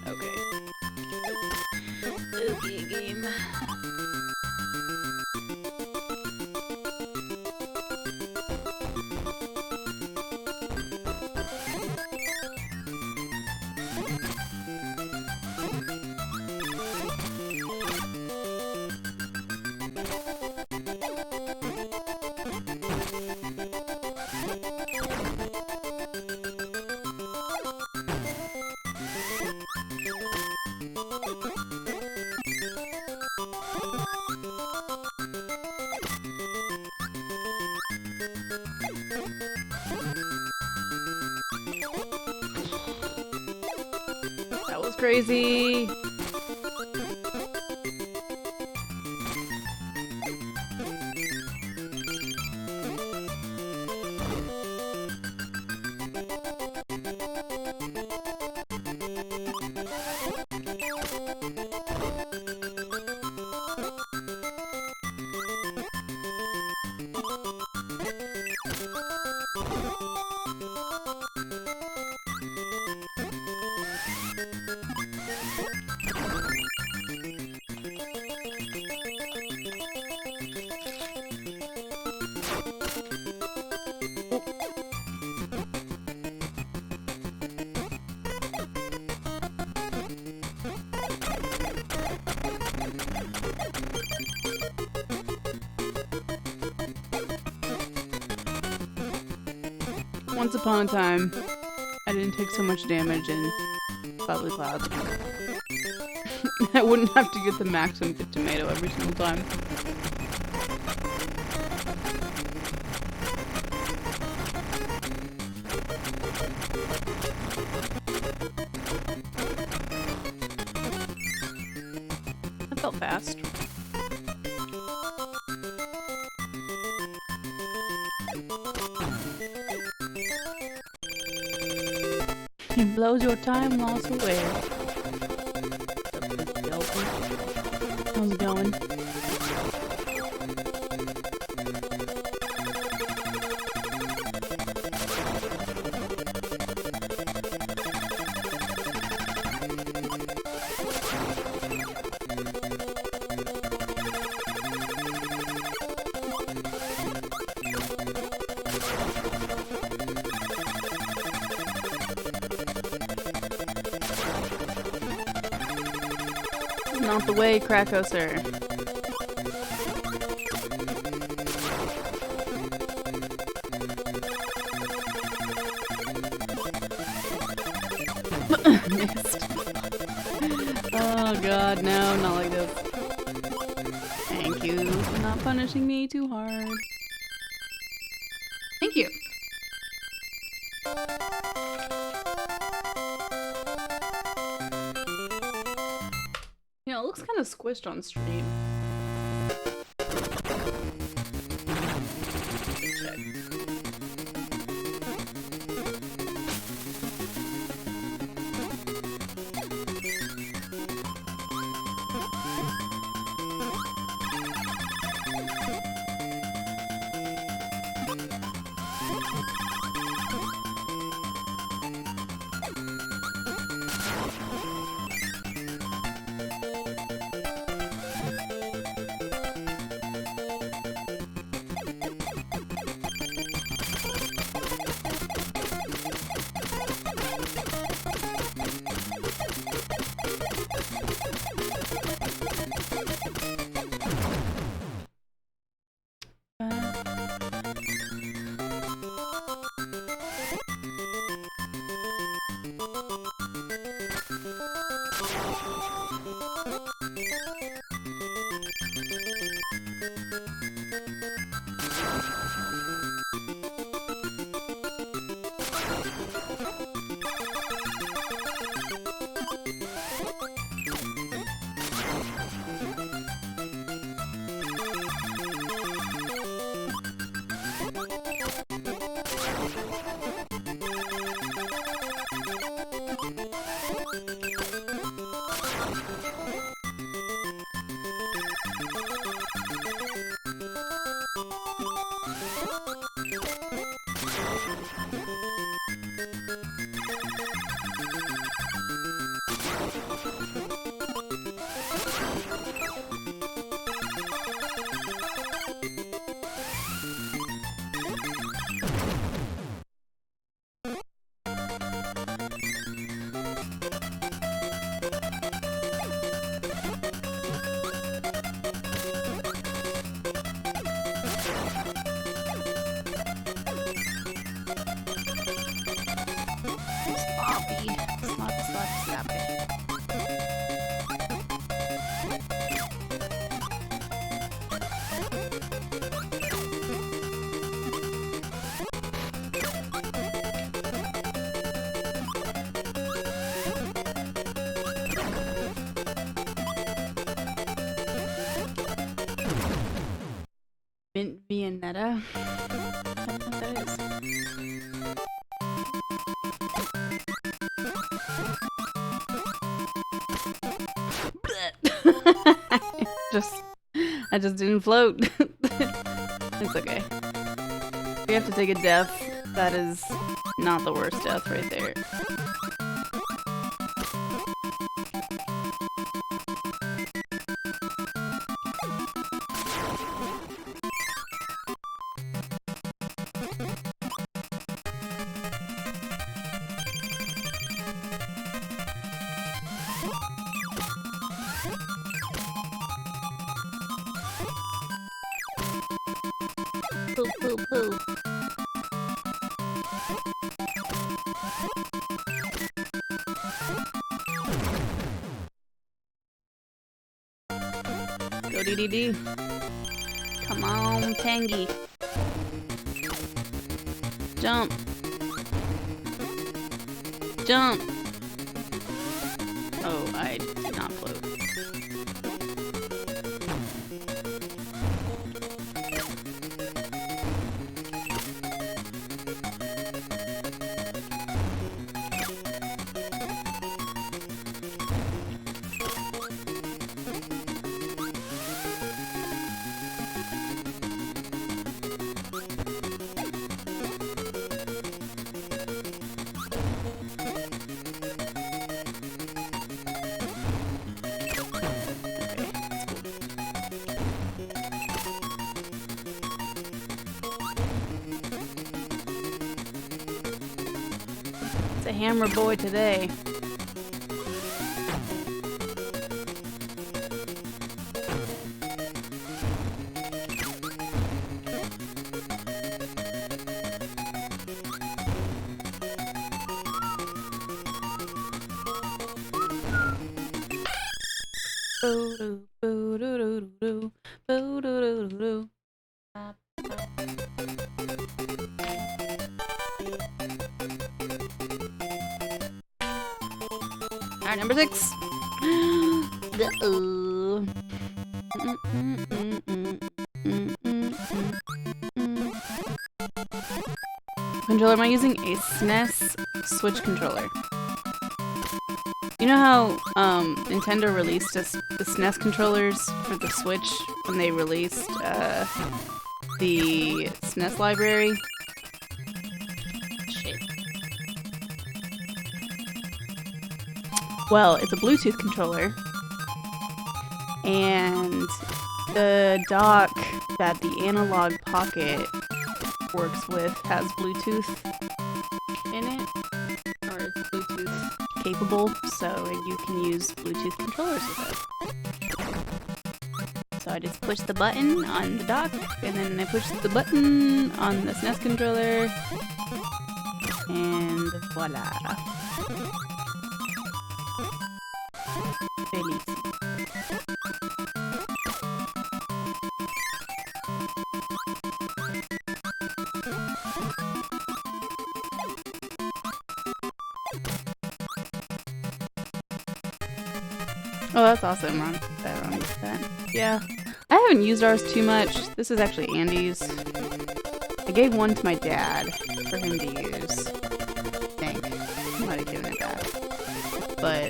Okay. Okay, game. That was crazy. Once upon a time, I didn't take so much damage in Bubbly Clouds. I wouldn't have to get the maximum hit tomato every single time. That felt fast. It blows your time loss away. How's it going? Not the way, Krakow, sir. god, no, not like this. Thank you for not punishing me too hard. Thank you. You know, it looks kind of squished on stream. Check. Mint Viennetta? I don't know what that is. I just didn't float. It's okay. We have to take a death. That is not the worst death right there. Poo poo poo. Go DDD. Come on, Tangy. Jump. Jump. Oh, I did not float. It's a hammer boy today. Alright, number 6. Uh-oh. Controller, am I using a SNES Switch controller? You know how Nintendo released the SNES controllers for the Switch when they released the SNES library? Shit. Well, it's a Bluetooth controller, and the dock that the Analog Pocket works with has Bluetooth in it, or it's Bluetooth capable, so you can use Bluetooth controllers with it. So I just push the button on the dock, and then I push the button on the SNES controller, and voila. Feliz. Oh, that's awesome, Ron. That. Yeah. I haven't used ours too much. This is actually Andy's. I gave one to my dad for him to use. I think. I might have given it back. But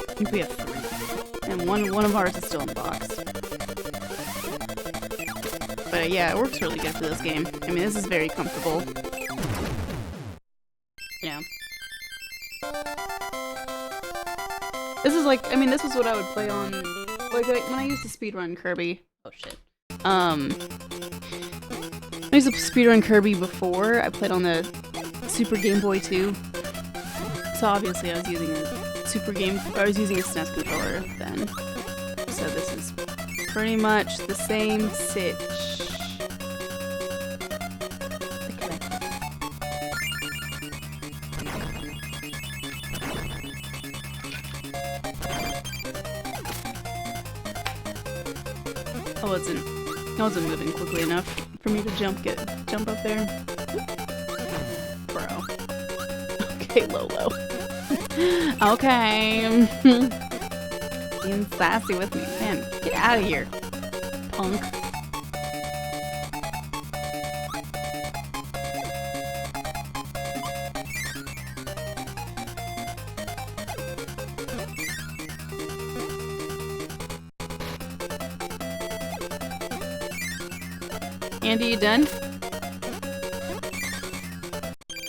I think we have 3. And one of ours is still in the box. But yeah, it works really good for this game. I mean, this is very comfortable. Yeah. This is like, I mean, this is what I would play on, like, when I used to speedrun Kirby. Oh shit. I used to speedrun Kirby before. I played on the Super Game Boy 2. So obviously I was using a SNES controller then. So this is pretty much the same sitch. I wasn't moving quickly enough for me to jump up there. Bro. Okay, Lolo. Okay. Being sassy with me. Man, get out of here, punk. Andy, you done?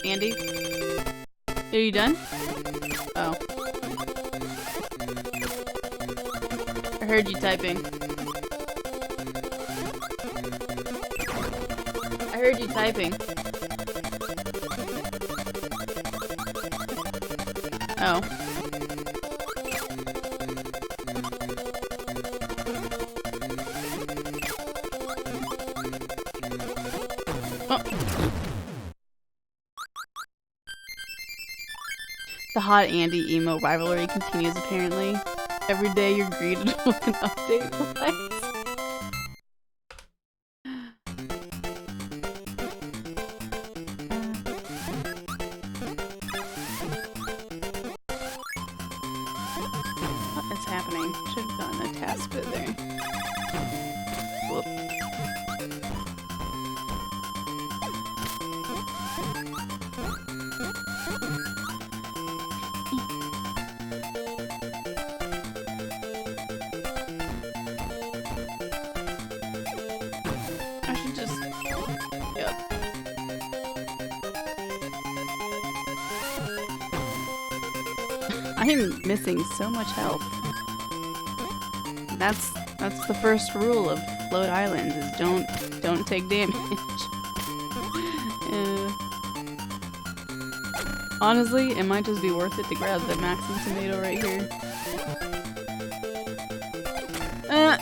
Andy? Are you done? Oh. I heard you typing. I heard you typing. Oh. The hot Andy emo rivalry continues apparently. Every day you're greeted with an update. What? What is happening? Should have done a task bit there. Whoop. I am missing so much health. That's the first rule of Float Islands is don't take damage. Honestly, it might just be worth it to grab the Maxim tomato right here. God.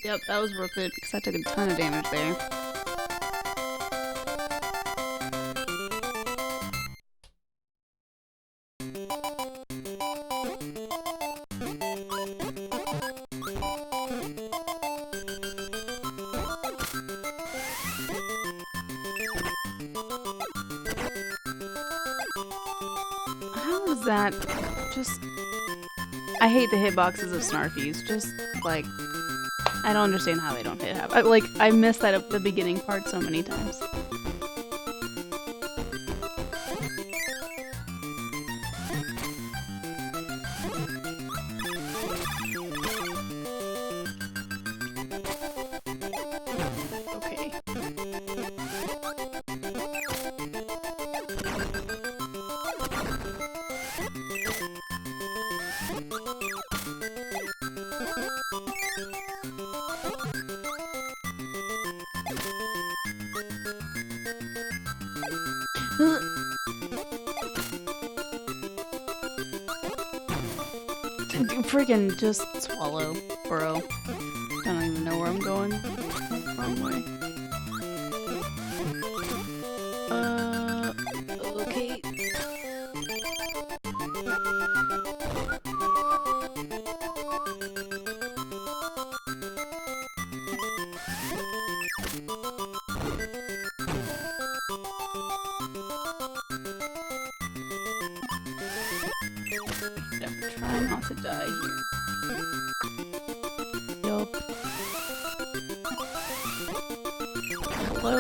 Yep, that was worth it because I took a ton of damage there. How is that? Just... I hate the hitboxes of Snarfies. Just, like... I don't understand how they don't hit half. I missed that at the beginning part so many times. Okay. Freaking just swallow, bro. I don't even know where I'm going. Wrong way. Okay. Try not to die here. Yup. Hello.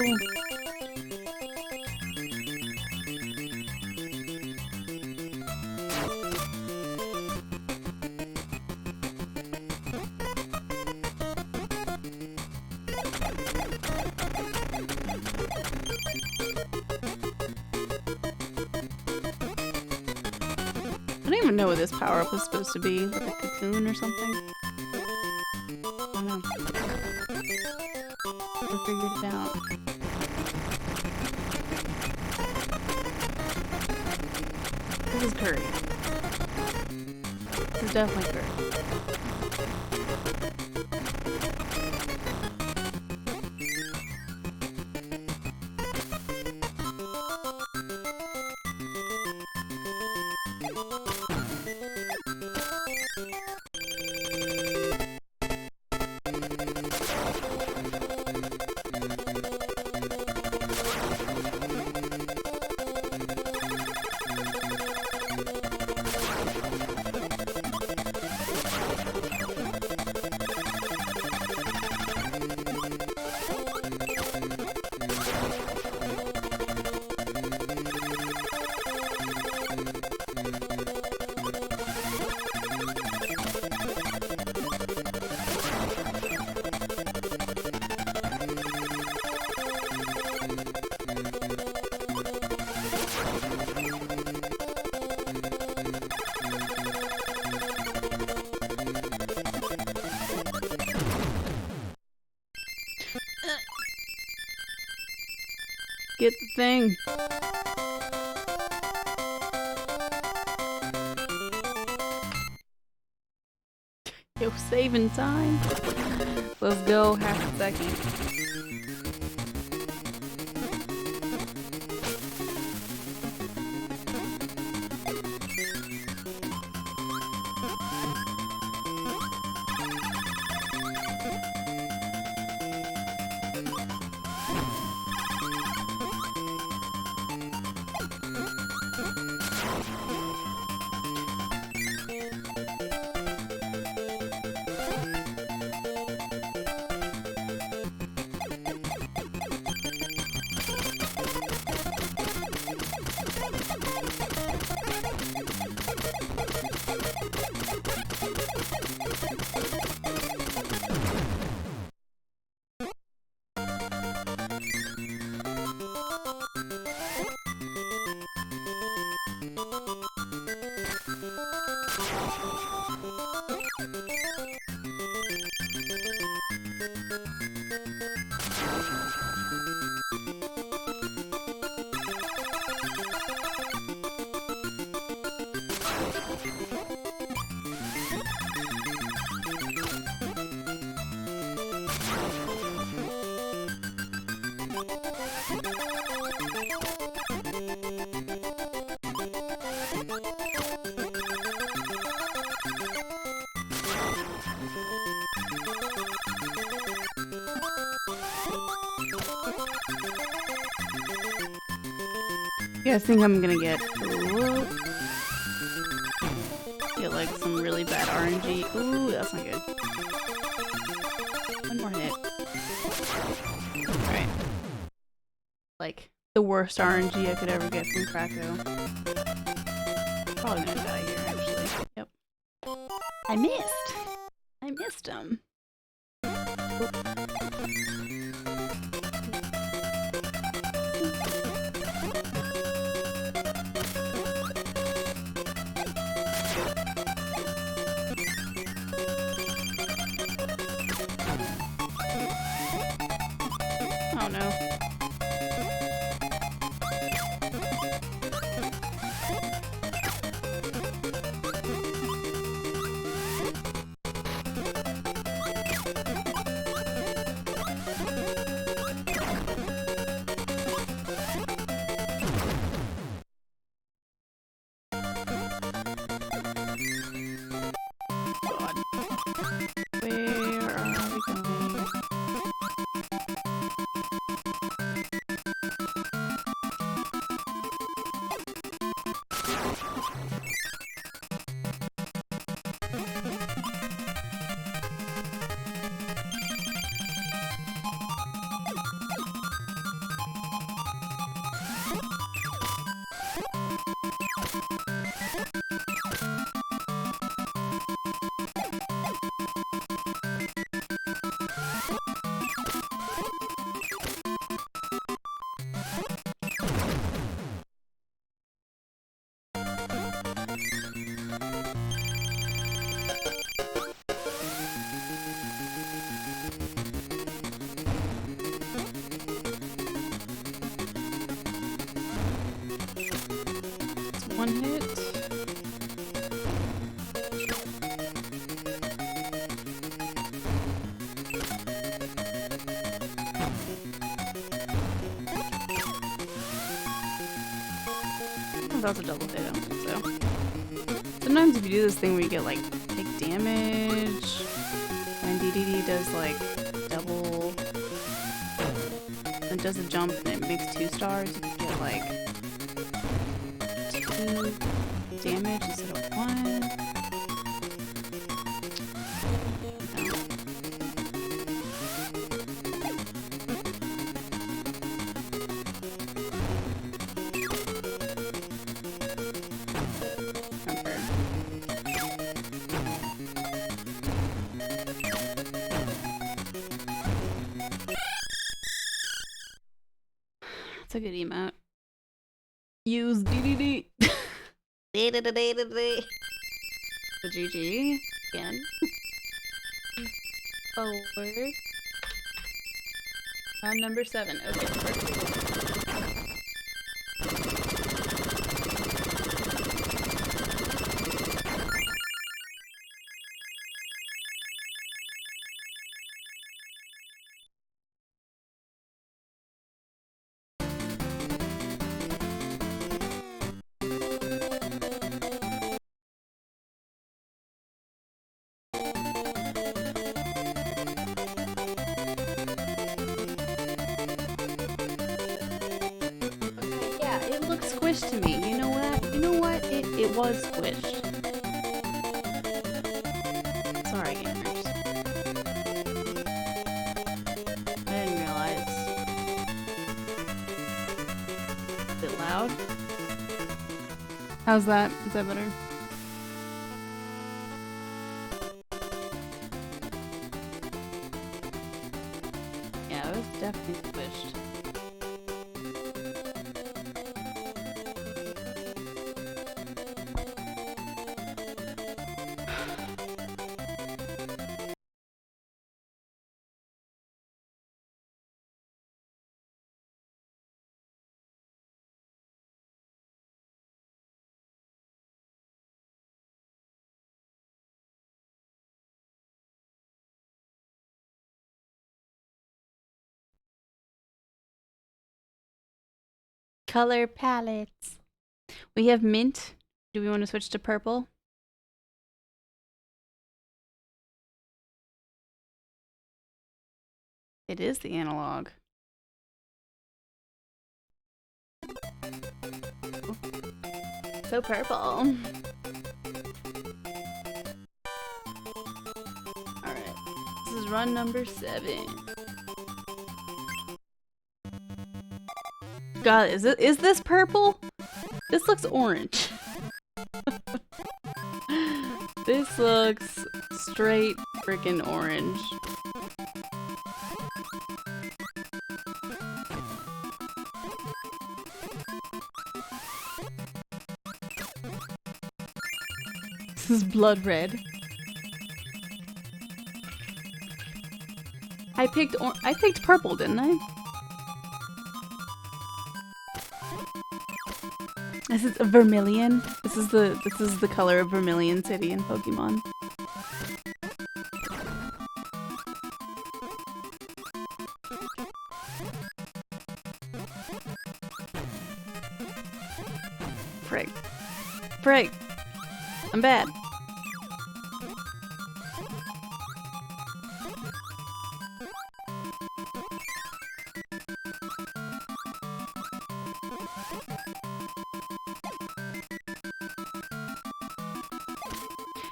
I don't even know what this power-up was supposed to be. Like a cocoon or something? I don't know. Never figured it out. This is Kirby. This is definitely Kirby. Get the thing. Yo, saving time. Let's go, half a second. You guys think I'm gonna get like some really bad RNG? Ooh, that's not good. One more hit. Alright. Like the worst RNG I could ever get from Krakow. Probably gonna die here actually. Yep. I missed! I missed him. Oh no. God. Where are we going? One hit. Oh, that was a double hit, I don't think so. Sometimes if you do this thing where you get like take damage, and DDD does like double, and does a jump and it makes 2 stars, you can get like 2 damage instead of 1. That's a good emote. Use DDD. The GG again. Forward. Round number 7. Okay, perfect. Squished to me. You know what? You know what? It was squished. Sorry, gamers. I didn't realize. Is it loud? How's that? Is that better? Yeah, it was definitely squished. Color palettes. We have mint. Do we want to switch to purple? It is the analog. So purple. Alright. This is run number 7. God, is this purple? This looks orange. This looks straight freaking orange. This is blood red. I picked purple, didn't I? This is a vermilion. This is the color of Vermilion City in Pokemon. Frick. Frick. I'm bad.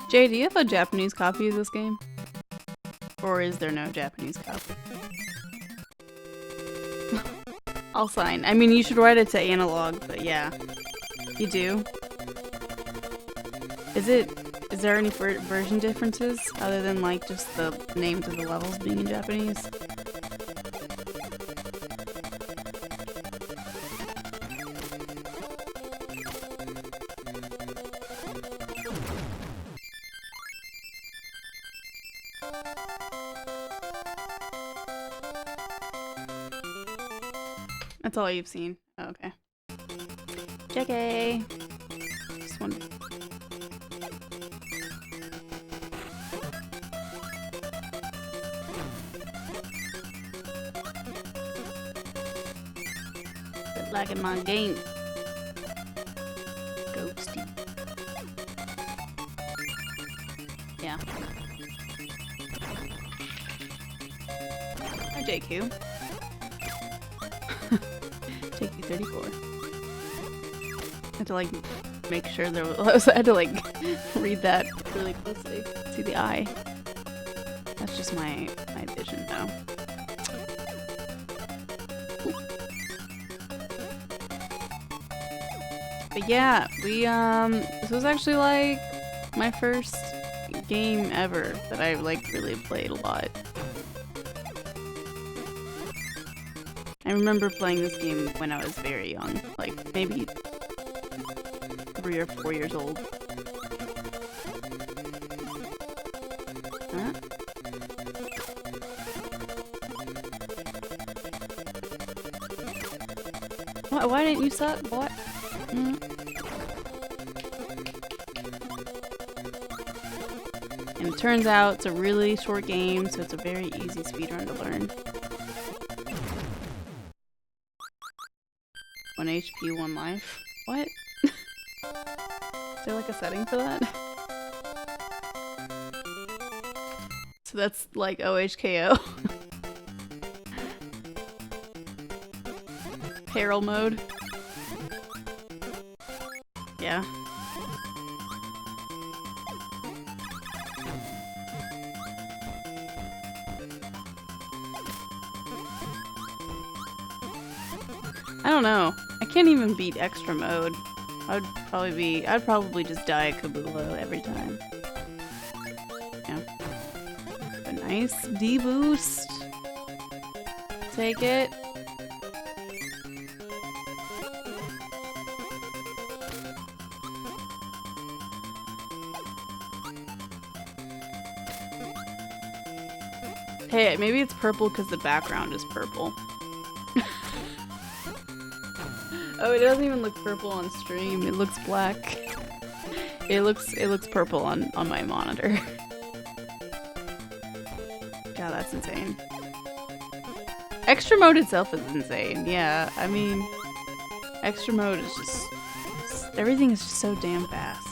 Jay, do you have a Japanese copy of this game? Or is there no Japanese copy? I'll sign. I mean, you should write it to analog, but yeah. You do? Is there any version differences other than like just the names of the levels being in Japanese? That's all you've seen. Oh, okay. JK. Just one. Quit lagging my game. Ghosty. Yeah. Hi, JQ. JQ34. I had to like make sure there was. I had to like read that really closely. See the eye. That's just my vision though. But yeah, this was actually like my first game ever that I like really played a lot. I remember playing this game when I was very young, like maybe 3 or 4 years old. Huh? What? Why didn't you suck? What? Mm. And it turns out it's a really short game, so it's a very easy speedrun to learn. 1 HP, 1 life. What? Is there like a setting for that? So that's like OHKO. Peril mode. Yeah. I don't know. I can't even beat extra mode. I'd probably just die at Kabulo every time. Yeah. A nice D-boost. Take it. Hey, maybe it's purple because the background is purple. Oh, it doesn't even look purple on stream. It looks black. It looks purple on my monitor. God, that's insane. Extra mode itself is insane. Yeah, I mean, extra mode is just everything is just so damn fast.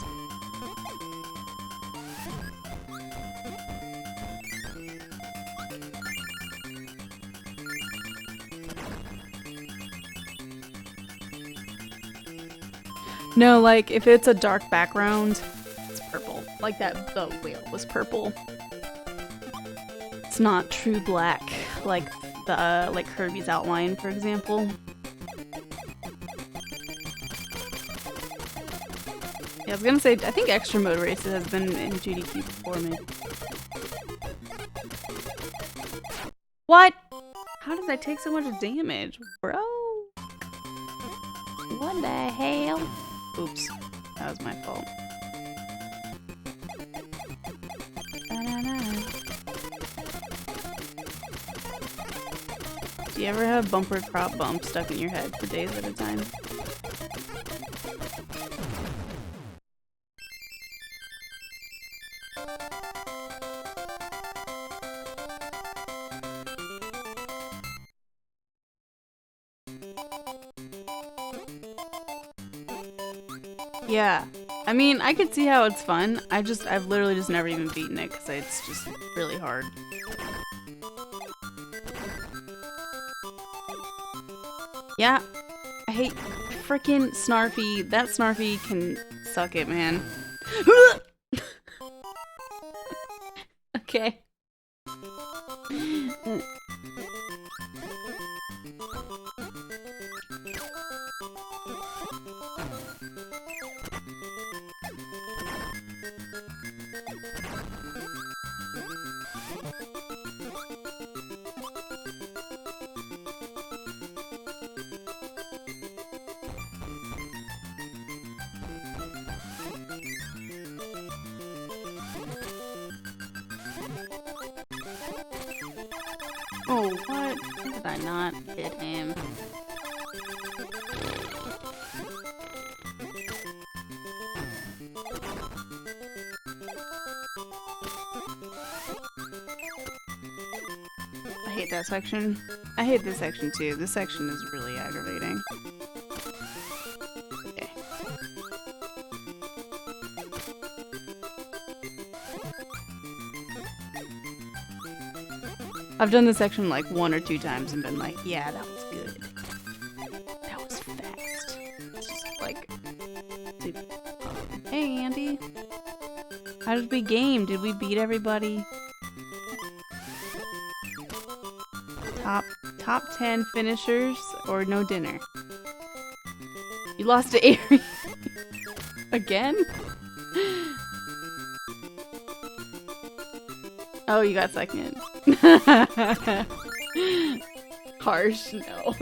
No, like if it's a dark background, it's purple. Like that the whale was purple. It's not true black, like the like Kirby's outline, for example. Yeah, I was gonna say, I think extra mode races has been in GDQ before, maybe. What? How did I take so much damage, bro? What the hell? Oops, that was my fault. Do you ever have bumper crop bumps stuck in your head for days at a time? Yeah, I mean, I could see how it's fun. I've literally just never even beaten it because it's just really hard. Yeah, I hate frickin' Snarfy. That Snarfy can suck it, man. Okay. Oh, what? How did I not hit him? I hate that section. I hate this section too. This section is really aggravating. Okay. I've done this section like 1 or 2 times and been like, yeah, that was good. That was fast. It's just like... Hey, Andy. How did we game? Did we beat everybody? Top 10 finishers or no dinner? You lost to Aerie. Again? Oh, you got second. Harsh, no.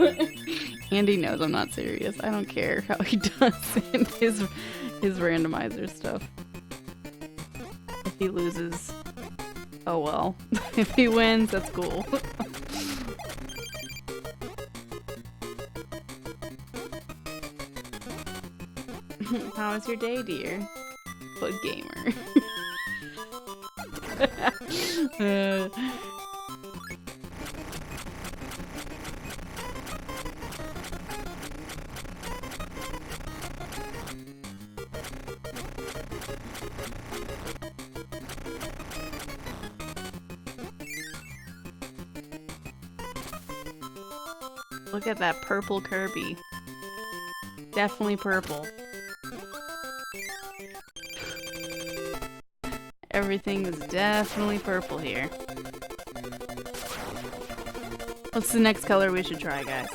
Andy knows I'm not serious. I don't care how he does in his randomizer stuff. If he loses, oh well. If he wins, that's cool. How was your day, dear? Foot gamer. Look at that purple Kirby. Definitely purple. Everything is definitely purple here. What's the next color we should try, guys?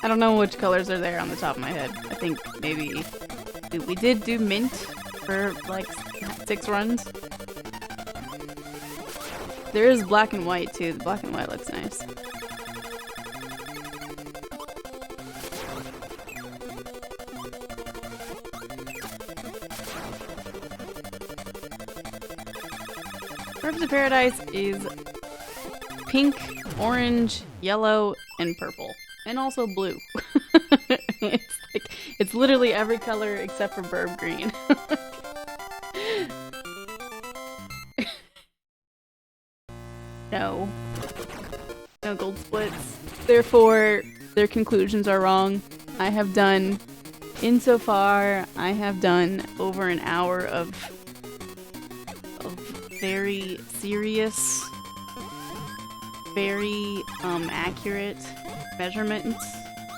I don't know which colors are there on the top of my head. I think maybe we did do mint for like 6 runs. There is black and white too. The black and white looks nice. Herbs of Paradise is pink, orange, yellow, and purple. And also blue. It's literally every color except for burb green. No. No gold splits. Therefore, their conclusions are wrong. I have done, insofar, I have done over an hour of very serious, very accurate measurements,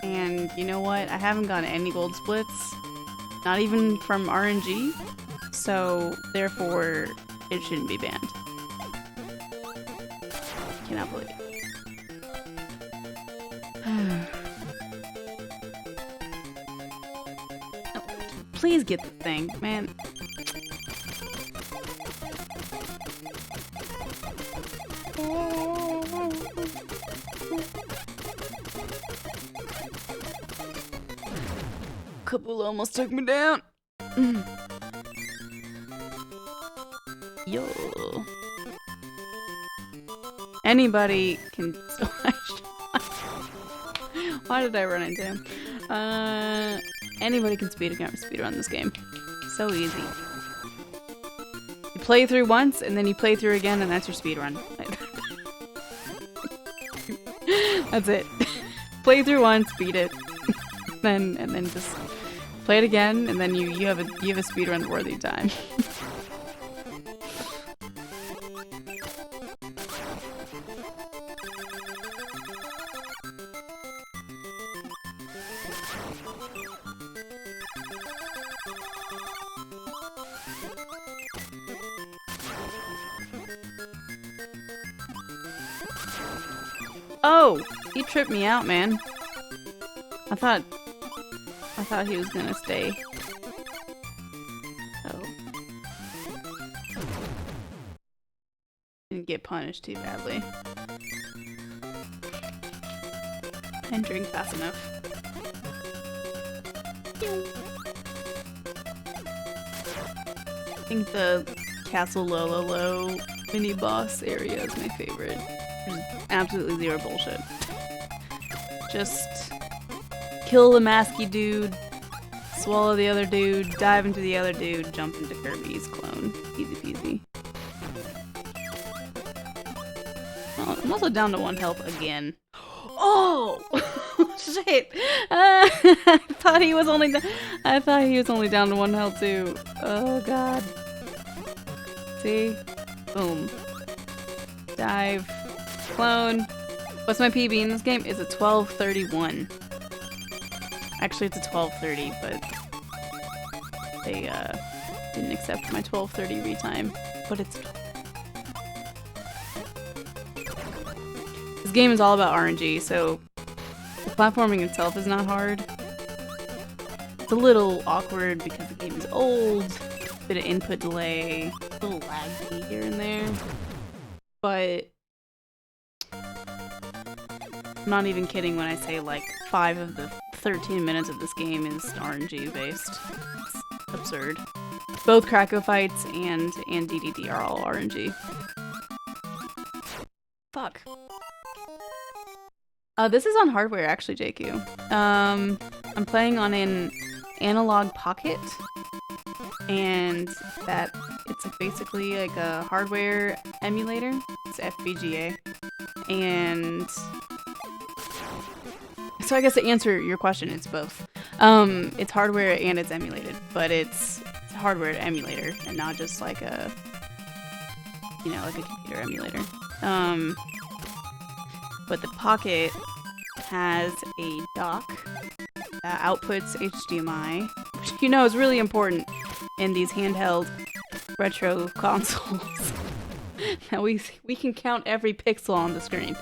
and you know what? I haven't gotten any gold splits, not even from RNG, so therefore it shouldn't be banned. Cannot believe it. Oh, please get the thing, man. Kabula almost took me down. Yo. Anybody can. Why did I run into him? Anybody can speedrun this game. So easy. You play through once, and then you play through again, and that's your speedrun. That's it. Play through once, beat it, and then just play it again, and then you have a speedrun worthy time. Oh, he tripped me out, man. I thought he was gonna stay. Oh. Didn't get punished too badly. And drink fast enough. I think the Castle Lololo mini boss area is my favorite. There's absolutely zero bullshit. Just kill the masky dude, swallow the other dude, dive into the other dude, jump into Kirby's clone. Easy peasy. Oh, I'm also down to 1 health again. Oh! Shit! I thought he was only down to 1 health too. Oh god. See? Boom. Dive. Clone. What's my PB in this game? It's a 12:31. Actually, it's a 12:30, but they didn't accept my 12:30 retime. But it's 12. This game is all about RNG, so the platforming itself is not hard. It's a little awkward because the game is old, bit of input delay, a little laggy here and there, but I'm not even kidding when I say like 5 of the 13 minutes of this game is RNG based. It's absurd. Both Krakow fights and DDD are all RNG. Fuck. This is on hardware actually, JQ. I'm playing on an analog pocket, and it's like basically like a hardware emulator. It's FPGA, and so I guess to answer your question, it's both. It's hardware and it's emulated, but it's a hardware emulator and not just like a, like a computer emulator. But the Pocket has a dock that outputs HDMI, which is really important in these handheld retro consoles. Now we can count every pixel on the screen.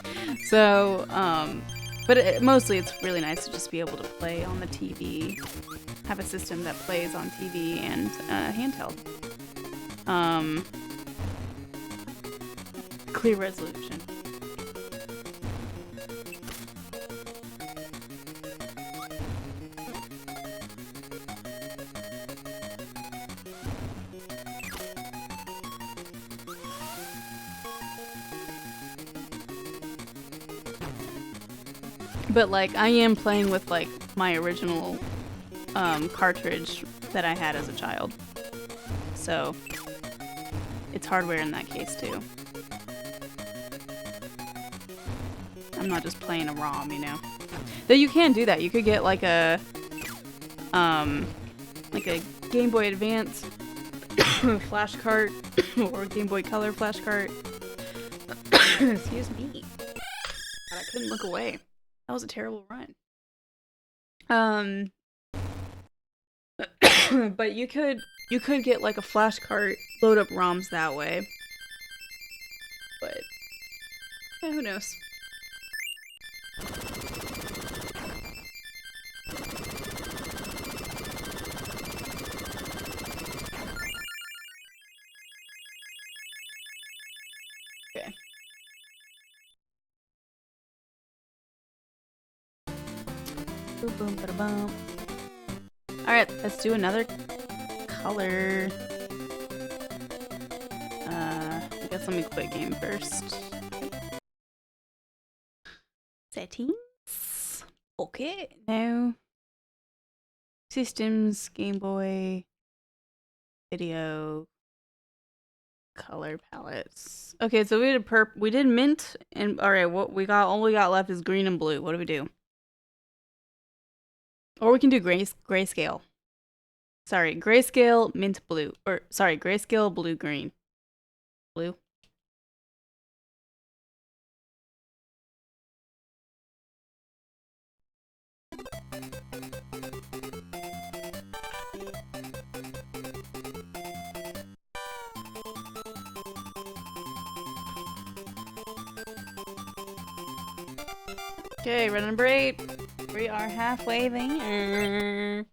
So, but mostly it's really nice to just be able to play on the TV, have a system that plays on TV and handheld. Clear resolution. But like, I am playing with like my original cartridge that I had as a child, so it's hardware in that case too. I'm not just playing a ROM, Though you can do that. You could get like a Game Boy Advance flash cart or Game Boy Color flash cart. Excuse me. God, I couldn't look away. That was a terrible run. But you could get like a flash cart, load up ROMs that way. But yeah, who knows? Okay. Boom, boom, bada, boom. All right, let's do another color. I guess let me quit game first. Settings. Okay, now systems, Game Boy, video, color palettes. Okay, so we did mint, and all right, what all we got left is green and blue. What do we do? Or we can do grayscale. Sorry, grayscale, mint, blue. Or sorry, grayscale, blue, green. Blue. Okay, run number 8. We are halfway there.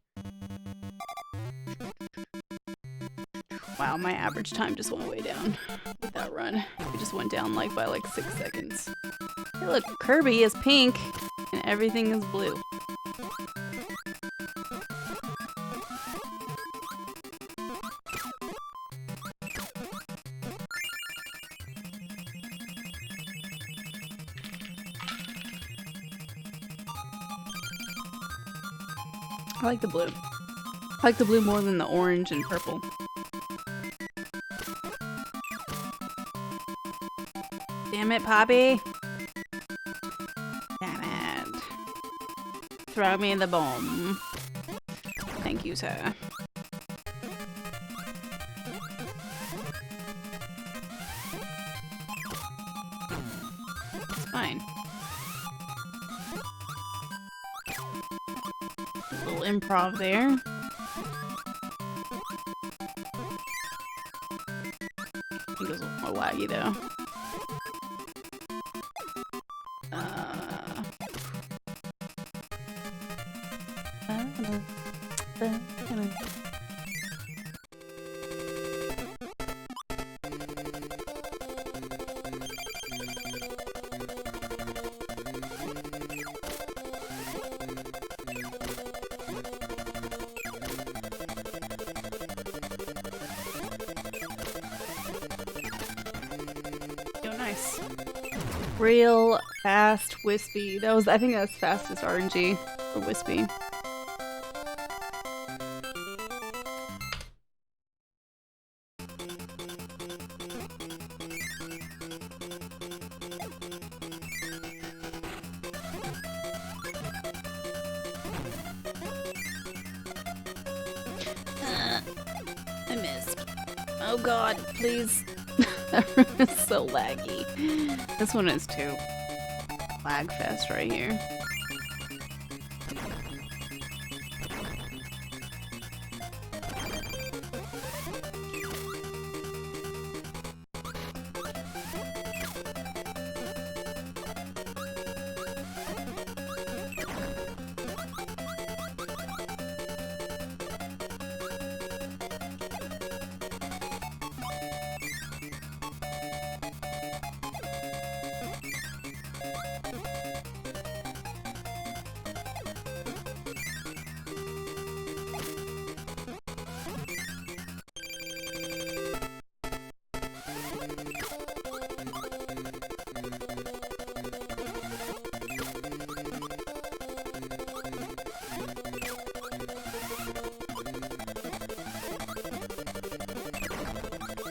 Wow, my average time just went way down with that run. It just went down like by like 6 seconds. Hey, look, Kirby is pink and everything is blue. I like the blue. I like the blue more than the orange and purple. Damn it, Poppy! Damn it. Throw me the bomb. Thank you, sir. It's fine. A little improv there. I think it was a little more laggy though. Nice. Real fast wispy. I think that's fastest RNG for wispy. I missed. Oh god, please. It's so laggy. This one is too. Lag fest right here.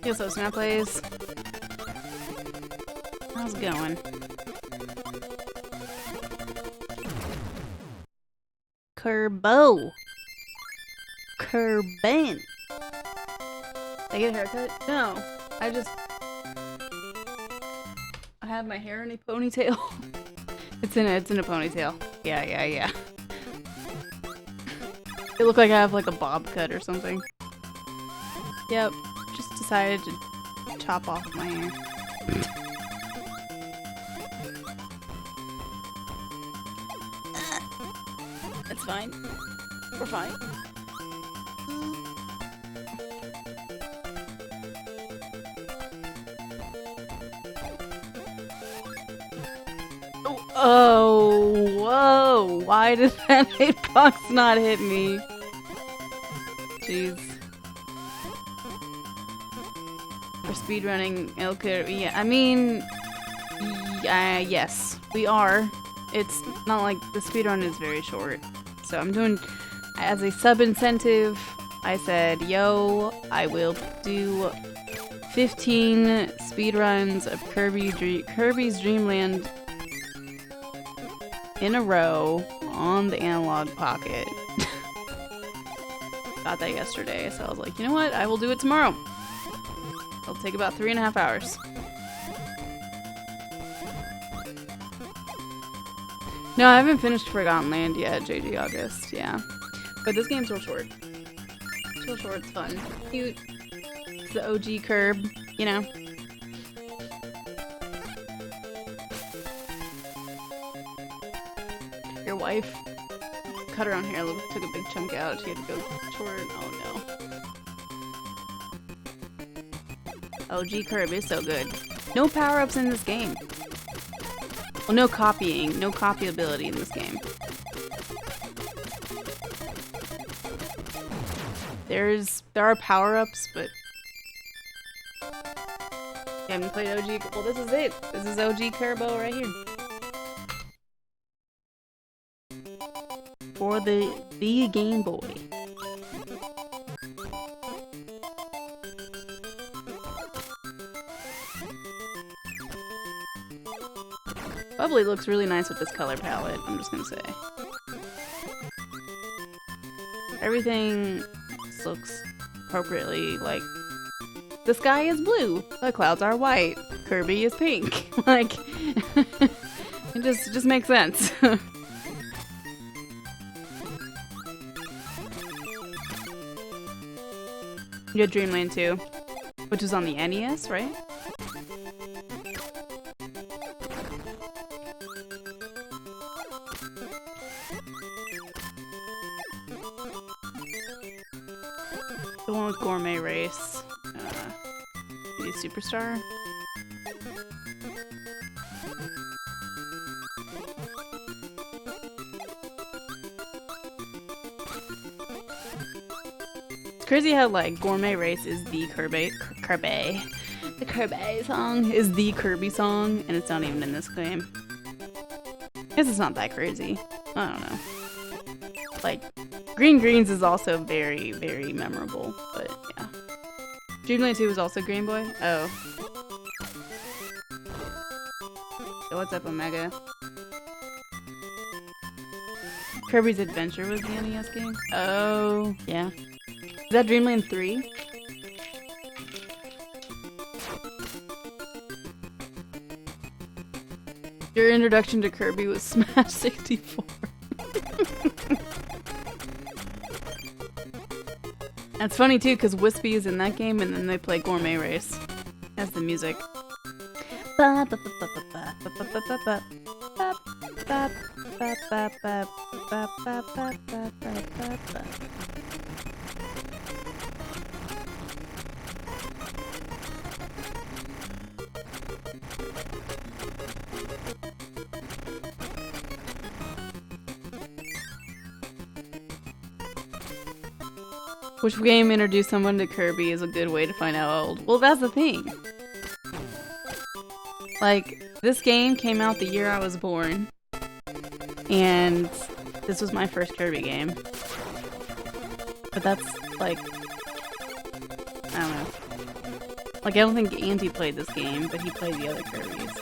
Here's those snap plays. How's it going? Kerbo. Kerbin. Did I get a haircut? No. I have my hair in a ponytail. It's in a ponytail. Yeah. It looked like I have like a bob cut or something. Yep, just decided to chop off my hair. It's fine. We're fine. Oh, whoa! Why did that hitbox not hit me? Jeez. We're speedrunning El Kirby. Yeah, I mean, yes, we are. It's not like the speedrun is very short. So I'm doing, as a sub incentive, I said, yo, I will do 15 speedruns of Kirby's Dream Land in a row on the Analog Pocket. Got that yesterday, so I was like, you know what? I will do it tomorrow. It'll take about 3.5 hours. No, I haven't finished Forgotten Land yet, JG August, yeah. But this game's real short. It's real short, it's fun. Cute. It's the OG Curb, you know. Your wife cut her own hair, took a big chunk out. She had to go short. Oh no. OG Curb is so good. No power-ups in this game. Well, no copying, no copyability in this game. There are power-ups, but you haven't played OG. Well, this is it. This is OG Curbo right here. For the Game Boy. Bubbly looks really nice with this color palette, I'm just gonna say. Everything looks appropriately, like, the sky is blue, the clouds are white, Kirby is pink. Like, it just makes sense. You had Dreamland 2, which is on the NES, right? The one with Gourmet Race. Maybe Superstar? It's crazy how, like, Gourmet Race is the Kirby. The Kirby song is the Kirby song, and it's not even in this game. I guess it's not that crazy. I don't know. Like, Green Greens is also very, very memorable, but yeah. Dreamland 2 was also Game Boy? Oh. So what's up, Omega? Kirby's Adventure was the NES game? Oh, yeah. Is that Dreamland 3? Your introduction to Kirby was Smash 64. That's funny too, because Wispy is in that game, and then they play Gourmet Race as the music. Which game introduced someone to Kirby is a good way to find out how old? Well, that's the thing. Like, this game came out the year I was born. And this was my first Kirby game. But that's, like, I don't know. Like, I don't think Andy played this game, but he played the other Kirbys.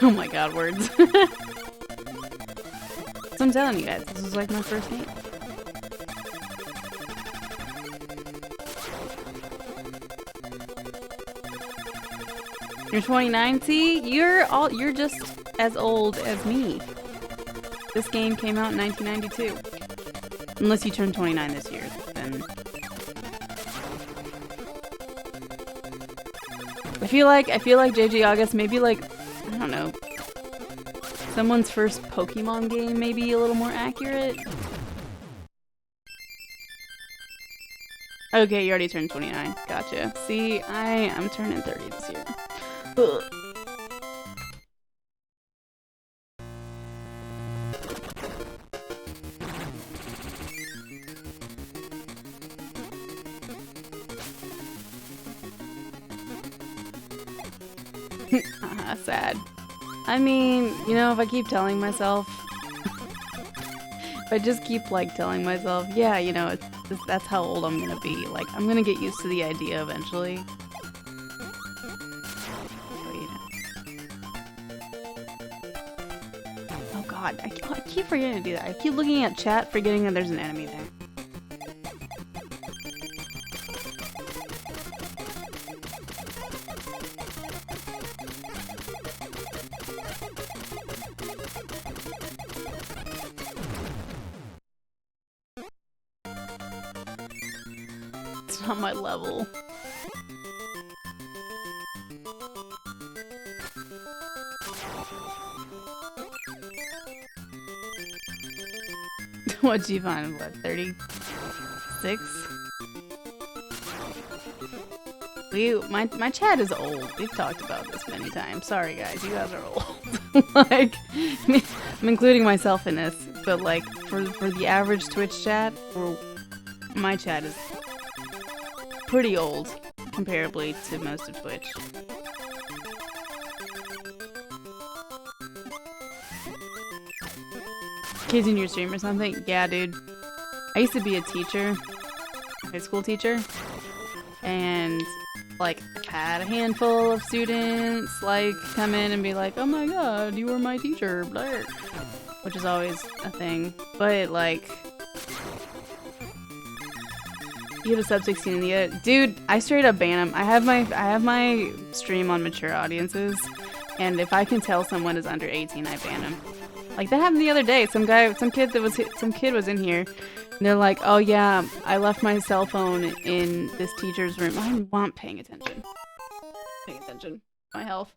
Oh my god, words. So I'm telling you guys, this was like my first game. You're 29. See, you're just as old as me. This game came out in 1992. Unless you turn 29 this year, then I feel like JJ August maybe like, I don't know, someone's first Pokemon game may be a little more accurate. Okay, you already turned 29. Gotcha. See, I'm turning 30 this year. Ugh. Sad. I mean, you know, if I keep telling myself, if I just keep like telling myself, yeah, you know, that's how old I'm gonna be. Like, I'm gonna get used to the idea eventually. Oh god, I keep forgetting to do that. I keep looking at chat, forgetting that there's an enemy there. On my level. What'd you find? What, 36? My chat is old. We've talked about this many times. Sorry guys, you guys are old. Like, I'm including myself in this, but like, for the average Twitch chat, my chat is pretty old, comparably to most of Twitch. Kids in your stream or something? Yeah, dude. I used to be a teacher, high school teacher, and like had a handful of students like come in and be like, "Oh my god, you were my teacher," blah, which is always a thing. But like, you have a sub 16 in the edit. Dude, I straight up ban him. I have my stream on mature audiences, and if I can tell someone is under 18, I ban him. Like that happened the other day. Some kid was in here, and they're like, "Oh yeah, I left my cell phone in this teacher's room." I'm not paying attention. Paying attention. My health.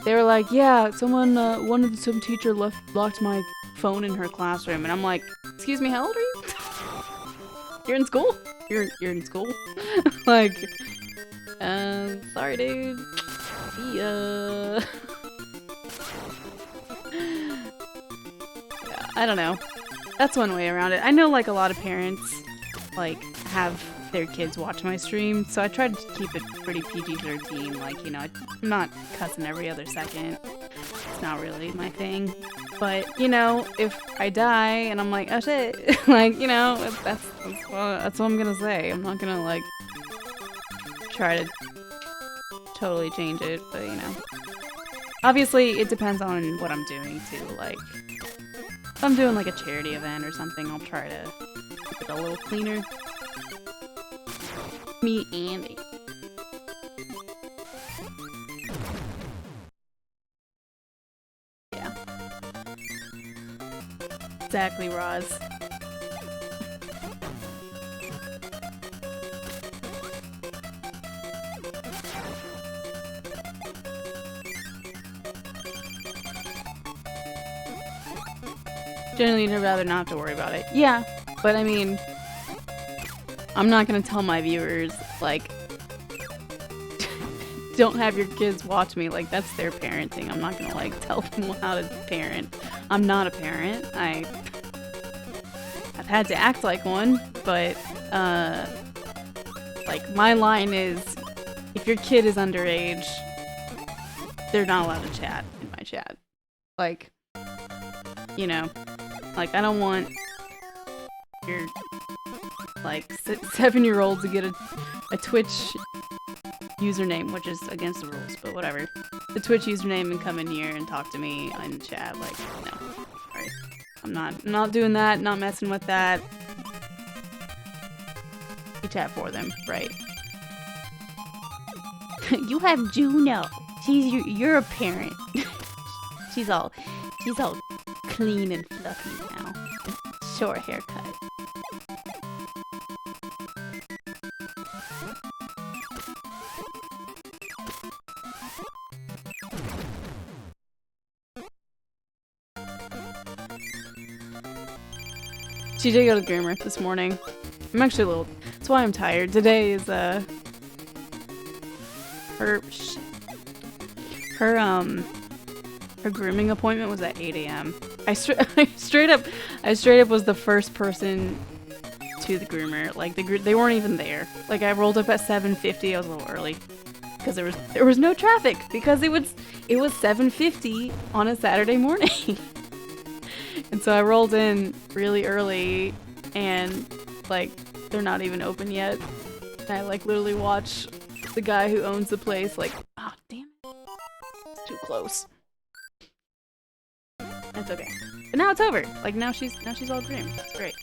They were like, "Yeah, some teacher locked my phone in her classroom," and I'm like, "Excuse me, how old are you? You're in school? You're in school?" Like, sorry, dude. See ya. Yeah, I don't know. That's one way around it. I know, like, a lot of parents, like, have their kids watch my stream, so I tried to keep it pretty PG-13. Like, you know, I'm not cussing every other second. It's not really my thing. But, you know, if I die and I'm like, oh shit, like, you know, that's what I'm gonna say. I'm not gonna, like, try to totally change it, but, you know. Obviously, it depends on what I'm doing, too. Like, if I'm doing, like, a charity event or something, I'll try to keep it a little cleaner. Me and it. Yeah. Exactly, Roz. Generally, I'd rather not have to worry about it. Yeah, but I mean, I'm not gonna tell my viewers, like, don't have your kids watch me. Like, that's their parenting. I'm not gonna, like, tell them how to parent. I'm not a parent. I've had to act like one, but, like, my line is, if your kid is underage, they're not allowed to chat in my chat. Like, you know, like, I don't want your, like, 7-year-old to get a Twitch username, which is against the rules, but whatever. The Twitch username and come in here and talk to me in chat, like, no. Alright. I'm not doing that, not messing with that. You chat for them, right. You have Juno. You're a parent. she's all clean and fluffy now. Short haircut. She did go to the groomer this morning. I'm actually a little. That's why I'm tired. Today is her grooming appointment was at 8 a.m. I straight up was the first person to the groomer. Like they weren't even there. Like I rolled up at 7:50. I was a little early because there was no traffic because it was 7:50 on a Saturday morning. And so I rolled in really early and like they're not even open yet. And I like literally watch the guy who owns the place like, oh damn it. It's too close. That's okay. But now it's over. Like now she's all groomed. That's great.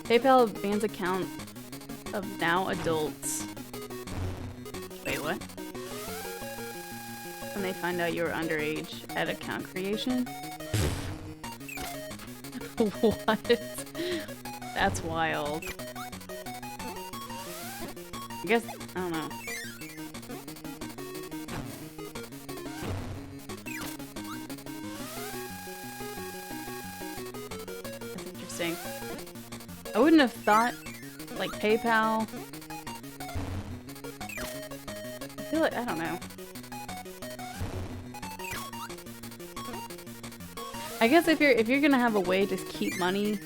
PayPal bans account of now adults. Wait, what? When they find out you were underage at account creation? What? That's wild. I guess, I don't know. That's interesting. I wouldn't have thought, like, PayPal. I feel like, I don't know. I guess if you're gonna have a way to keep money,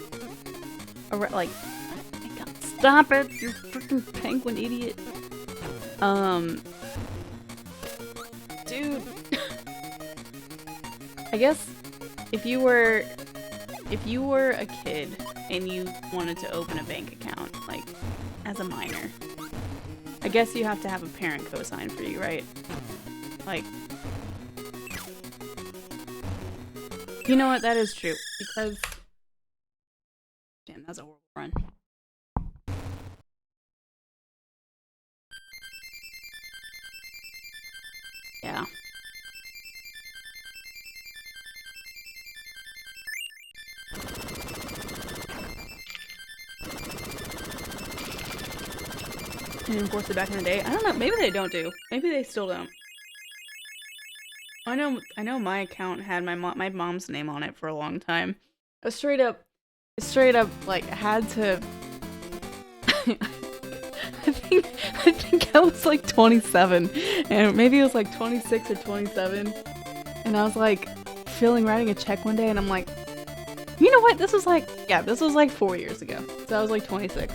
like, oh my God, stop it, you freaking penguin idiot. Dude. I guess if you were a kid and you wanted to open a bank account, like, as a minor, I guess you have to have a parent co-sign for you, right? Like, you know what? That is true. Because... Damn, that's a horrible run. Yeah. They enforced it back in the day. I don't know. Maybe they don't do. Maybe they still don't. I know my account had my mom's name on it for a long time. I straight up like had to. I think I was like 27, and maybe it was like 26 or 27, and I was like writing a check one day, and I'm like, you know what? This was like 4 years ago. So I was like 26,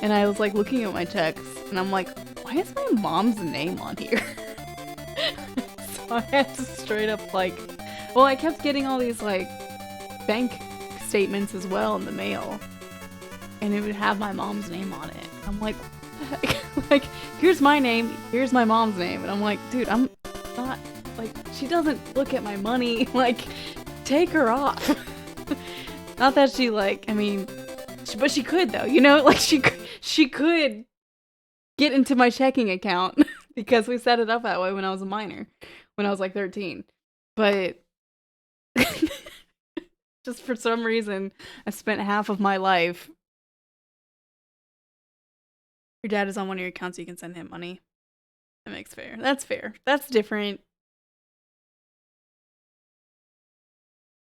and I was like looking at my checks, and I'm like, why is my mom's name on here? I had to straight up like, well, I kept getting all these like bank statements as well in the mail, and it would have my mom's name on it. I'm like, what the heck? Like, here's my name, here's my mom's name, and I'm like, dude, I'm not, like, she doesn't look at my money, like, take her off. Not that she, like, I mean, but she could though, you know, like she could get into my checking account because we set it up that way when I was a minor. When I was like 13. But just for some reason, I spent half of my life. Your dad is on one of your accounts, so you can send him money. That makes fair. That's fair. That's different.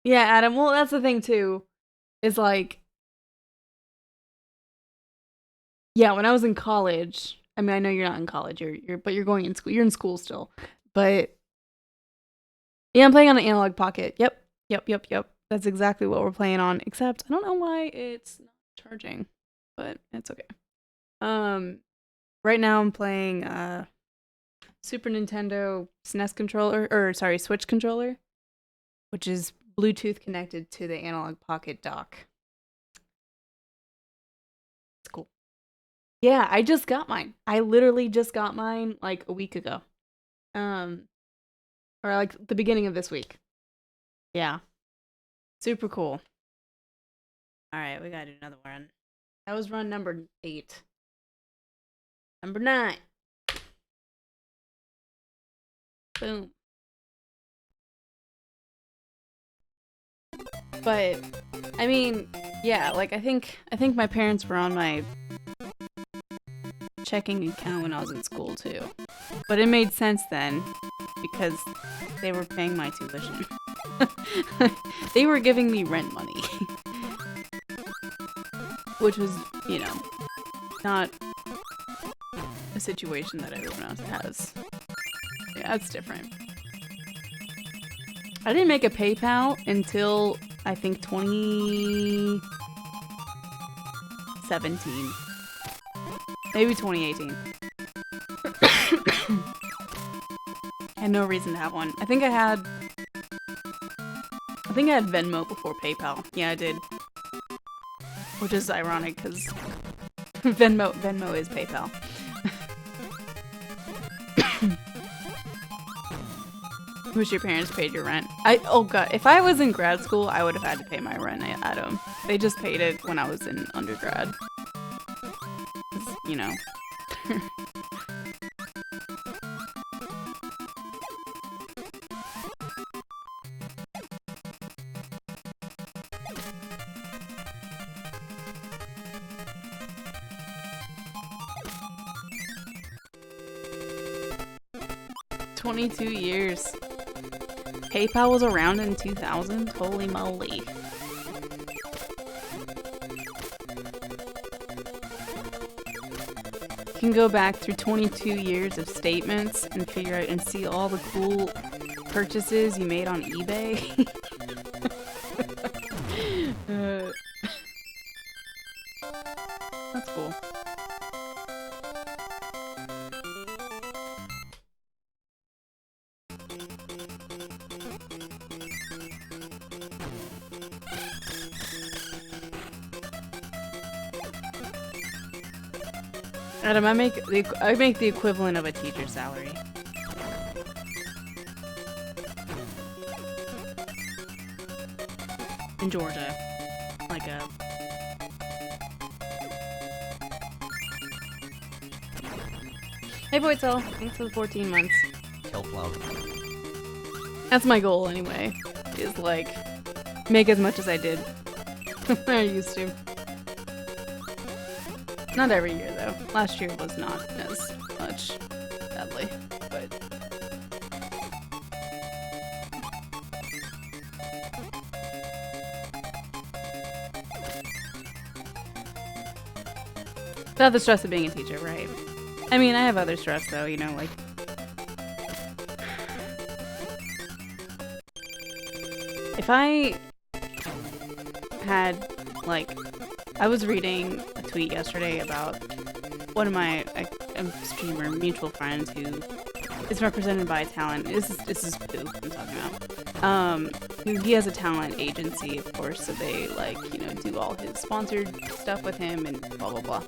Yeah, Adam. Well, that's the thing too. Is like, yeah, when I was in college. I mean, I know you're not in college. But you're going in school. You're in school still. But yeah, I'm playing on the analog pocket. Yep. That's exactly what we're playing on. Except I don't know why it's not charging, but it's okay. Right now I'm playing Super Nintendo SNES controller, or sorry, Switch controller, which is Bluetooth connected to the analog pocket dock. It's cool. Yeah, I just got mine. I literally just got mine like a week ago. Or like the beginning of this week. Yeah. Super cool. Alright, we gotta do another one. That was run number 8. Number 9. Boom. But I mean, yeah, like I think my parents were on my checking account when I was in school too. But it made sense then because they were paying my tuition. They were giving me rent money. Which was, you know, not a situation that everyone else has. Yeah, it's different. I didn't make a PayPal until I think 2017. Maybe 2018. I had no reason to have one. I think I had Venmo before PayPal. Yeah, I did. Which is ironic because Venmo is PayPal. Wish your parents paid your rent. Oh god, if I was in grad school, I would have had to pay my rent at them. They just paid it when I was in undergrad. You know. 22 years. PayPal was around in 2000? Holy moly. You can go back through 22 years of statements and figure out and see all the cool purchases you made on eBay. That's cool. Adam, I make the equivalent of a teacher's salary. In Georgia. Like a... Hey Boytel, thanks for the 14 months. Kelp love. That's my goal anyway. Is like, make as much as I did. I used to. Not every year though. Last year was not as much, sadly, but... Without the stress of being a teacher, right? I mean, I have other stress though, you know, like... If I had, like... I was reading a tweet yesterday about one of my streamer mutual friends who is represented by a talent. This is Pooh I'm talking about. He has a talent agency, of course, so they like, you know, do all his sponsored stuff with him and blah blah blah.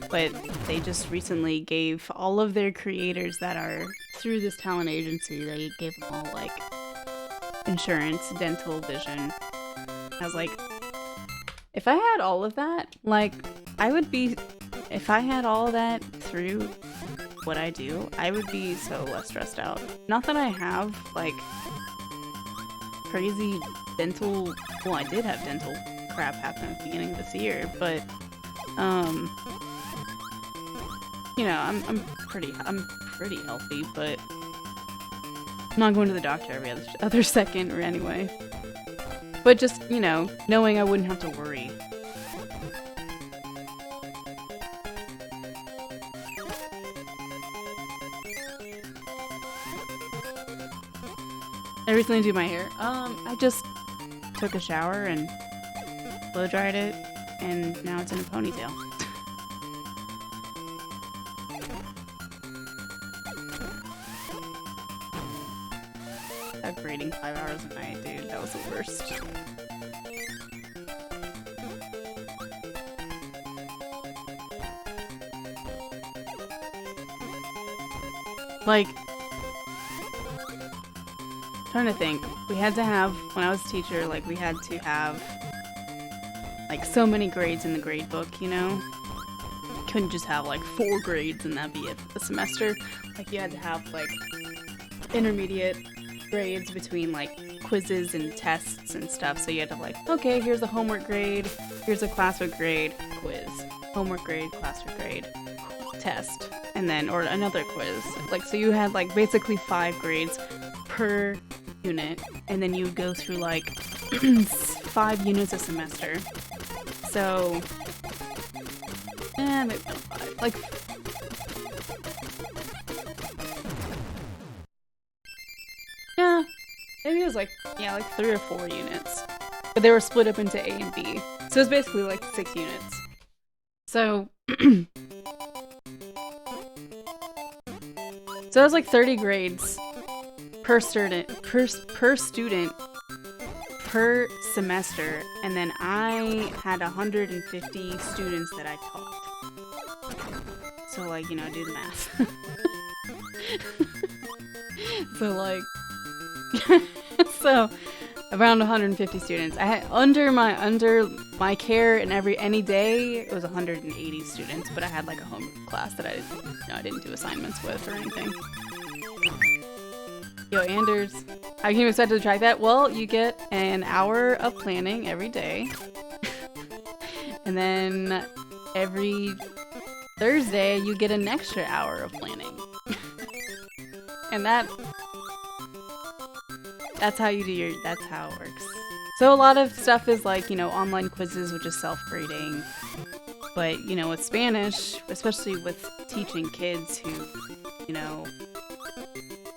But they just recently gave all of their creators that are through this talent agency, they gave them all like insurance, dental, vision. I was like, if I had all of that, like, I would be, if I had all of that through what I do, I would be so less stressed out. Not that I have, like, crazy dental, well, I did have dental crap happen at the beginning of this year, but, you know, I'm pretty healthy, but I'm not going to the doctor every other second or anyway. But just, you know, knowing I wouldn't have to worry. I recently do my hair. I just took a shower and blow dried it, and now it's in a ponytail. I've reading 5 hours a night, dude. That was the worst. Like, trying to think. We had to have, when I was a teacher, like, we had to have like so many grades in the grade book, you know? You couldn't just have like 4 grades and that'd be it for the semester. Like you had to have like intermediate grades between like quizzes and tests and stuff. So you had to like, okay, here's a homework grade, here's a classwork grade, quiz, homework grade, classwork grade, test, and then or another quiz. Like so you had like basically 5 grades per unit, and then you would go through like 5 units a semester. So maybe not 5. Like yeah, maybe it was like 3 or 4 units. But they were split up into A and B. So it was basically like 6 units. So so it was like 30 grades per student per semester, and then I had 150 students that I taught. So like, you know, do the math. So like so around 150 students. I had under my care and any day it was 180 students, but I had like a home class that I didn't do assignments with or anything. Yo, Anders, how can you excited to try that? Well, you get an hour of planning every day. And then every Thursday you get an extra hour of planning. And that's how you do that's how it works. So a lot of stuff is like, you know, online quizzes, which is self-grading. But, you know, with Spanish, especially with teaching kids who, you know,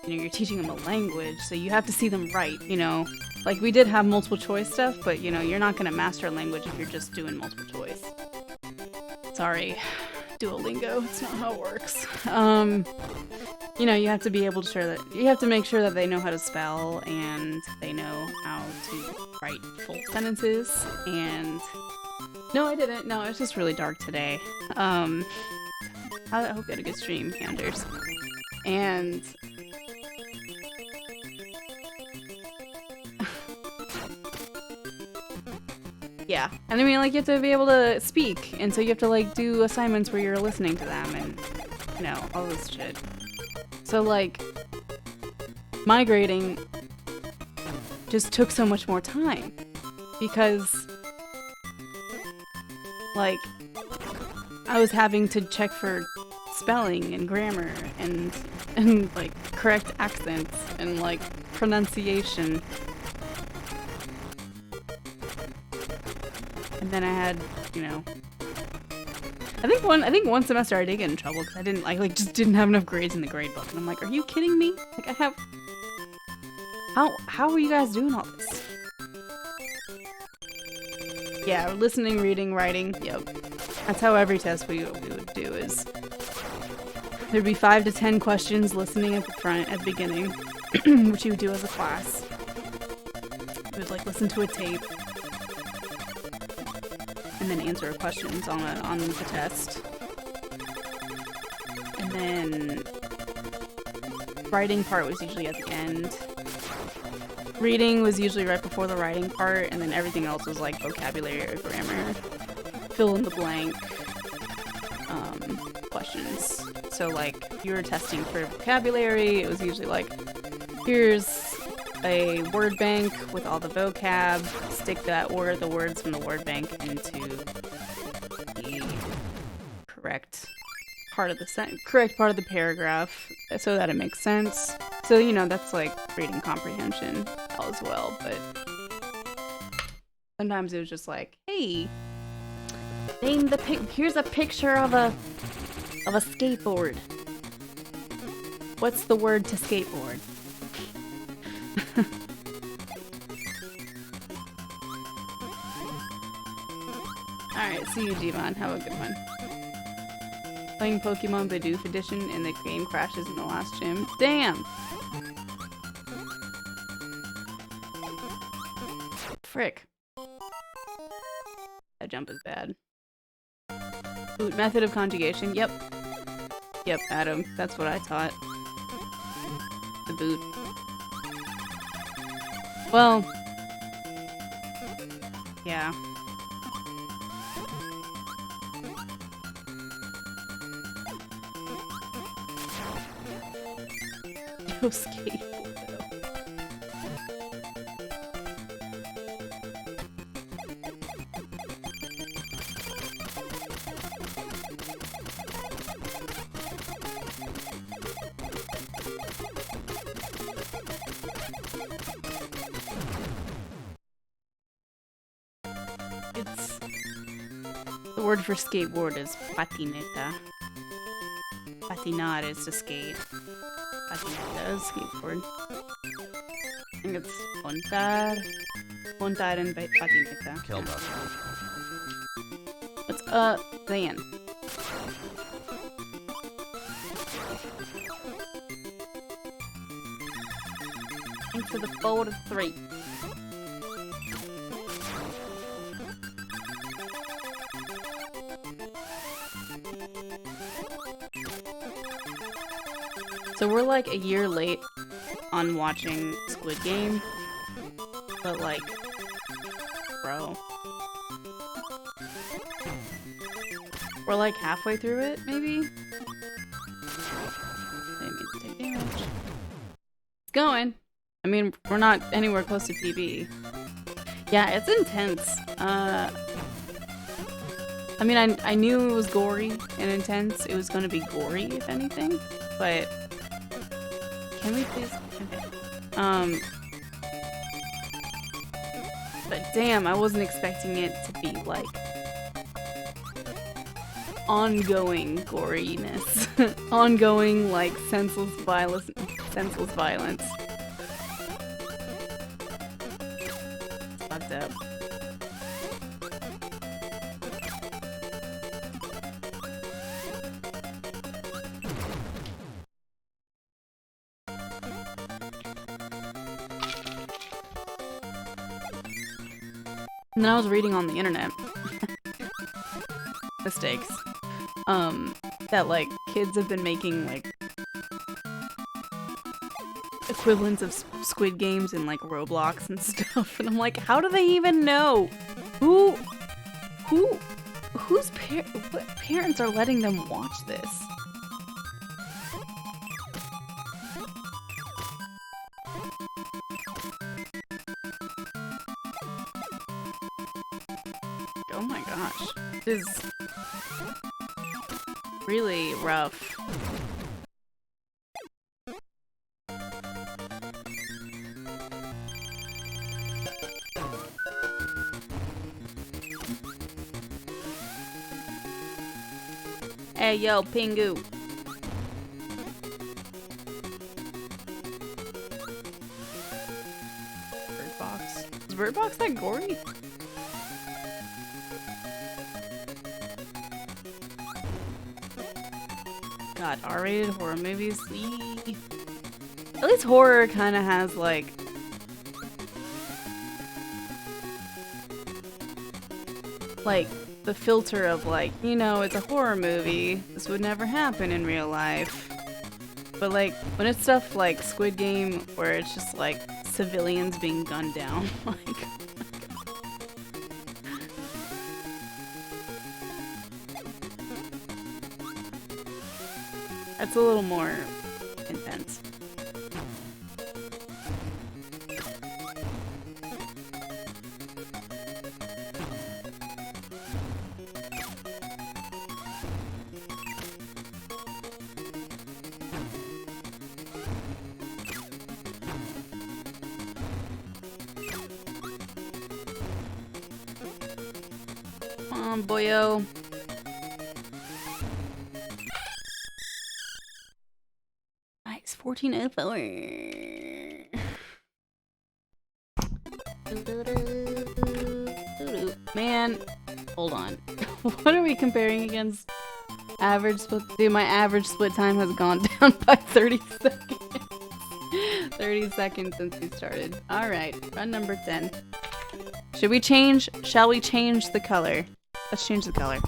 you're teaching them a language, so you have to see them write, you know. Like, we did have multiple choice stuff, but, you know, you're not going to master a language if you're just doing multiple choice. Sorry, Duolingo, it's not how it works. You know, you have to be able to make sure that they know how to spell, and they know how to write full sentences, and... No, I didn't. No, it's just really dark today. I hope you had a good stream, Anders. And... yeah. And I mean, like, you have to be able to speak, and so you have to, like, do assignments where you're listening to them, and, you know, all this shit. So, like, my grading just took so much more time, because, like, I was having to check for spelling and grammar and like, correct accents and, like, pronunciation. And then I had, you know, I think one semester I did get in trouble because I just didn't have enough grades in the grade book, and I'm like, are you kidding me? Like, I have, how are you guys doing all this? Yeah, listening, reading, writing, yep. That's how every test we would do is, there'd be 5 to 10 questions listening at the front, at the beginning, which you would do as a class. You would, like, listen to a tape, and then answer questions on the test. And then writing part was usually at the end. Reading was usually right before the writing part, and then everything else was like vocabulary or grammar. Fill in the blank questions. So like, if you were testing for vocabulary, it was usually like, here's a word bank with all the vocab, stick the words from the word bank into the correct part of the paragraph so that it makes sense. So, you know, that's like reading comprehension as well, but sometimes it was just like, hey, name here's a picture of a skateboard. What's the word to skateboard? Alright, see you, Devon. Have a good one. Playing Pokemon Bidoof Edition and the game crashes in the last gym. Damn! Frick. That jump is bad. Boot method of conjugation. Yep. Yep, Adam. That's what I taught. The boot. Well, yeah. so skateboard though. It's the word for skateboard is patineta. Patinar is to skate. Patineta is skateboard. I think it's montar. Montar and patineta. Kelba. What's up, Zan? Thanks for the 4 to 3. So we're like a year late on watching Squid Game, but like, bro. We're like halfway through it, maybe? Didn't mean to take damage. It's going. I mean, we're not anywhere close to PB. Yeah, it's intense. I mean, I knew it was gory and intense. It was gonna be gory, if anything, but can we please? Okay. But damn, I wasn't expecting it to be like ongoing goriness, ongoing like senseless violence. It's fucked up. And then I was reading on the internet mistakes that like kids have been making like equivalents of Squid Games in like Roblox and stuff, and I'm like, how do they even know? Whose what parents are letting them watch this? Oh my gosh, this is really rough. Hey yo, Pingu. Bird Box. Is Bird Box that gory? God, R-rated horror movies. Eee. At least horror kind of has like the filter of like, you know, it's a horror movie. This would never happen in real life. But like when it's stuff like Squid Game where it's just like civilians being gunned down, like that's a little more intense. Come on, boyo. Nice, 1404. Man, hold on. What are we comparing against? Average split. Dude, my average split time has gone down by 30 seconds. 30 seconds since we started. Alright, run number 10. Should we change? Shall we change the color? Let's change the color.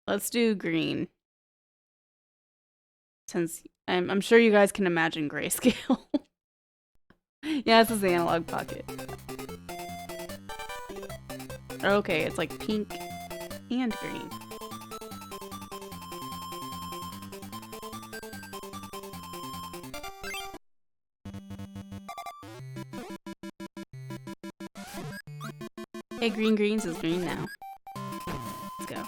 Let's do green. Since I'm sure you guys can imagine grayscale. Yeah, this is the analog pocket. Okay, it's like pink and green. Hey, green greens is green now. Let's go.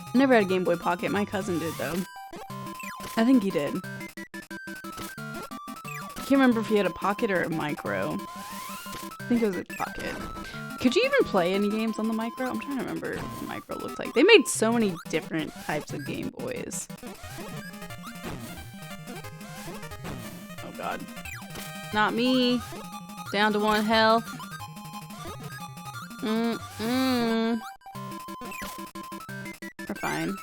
I never had a Game Boy Pocket. My cousin did, though. I think he did. I can't remember if he had a Pocket or a Micro. I think it was a Pocket. Could you even play any games on the Micro? I'm trying to remember what the Micro looked like. They made so many different types of Game Boys. Oh god. Not me. Down to 1 health. We're fine.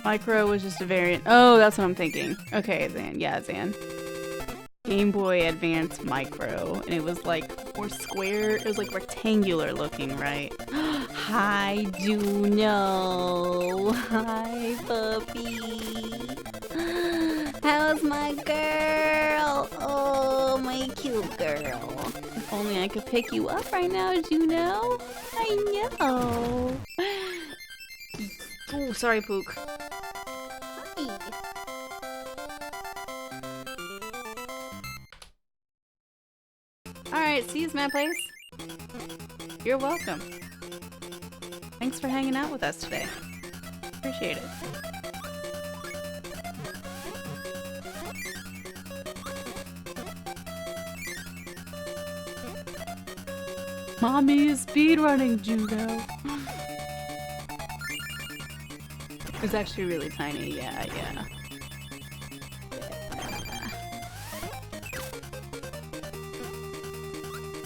Micro was just a variant. Oh, that's what I'm thinking. Okay, Zan. Yeah, Zan. Game Boy Advance Micro. And it was like more square. It was like rectangular looking, right? Hi, Juno. Hi, puppy. How's my girl? Oh, my cute girl. If only I could pick you up right now, Juno. I know. Oh, sorry, Pook. Alright, see you, Matt Place. You're welcome. Thanks for hanging out with us today. Appreciate it. Mommy is speedrunning, Judo. It's actually really tiny, yeah.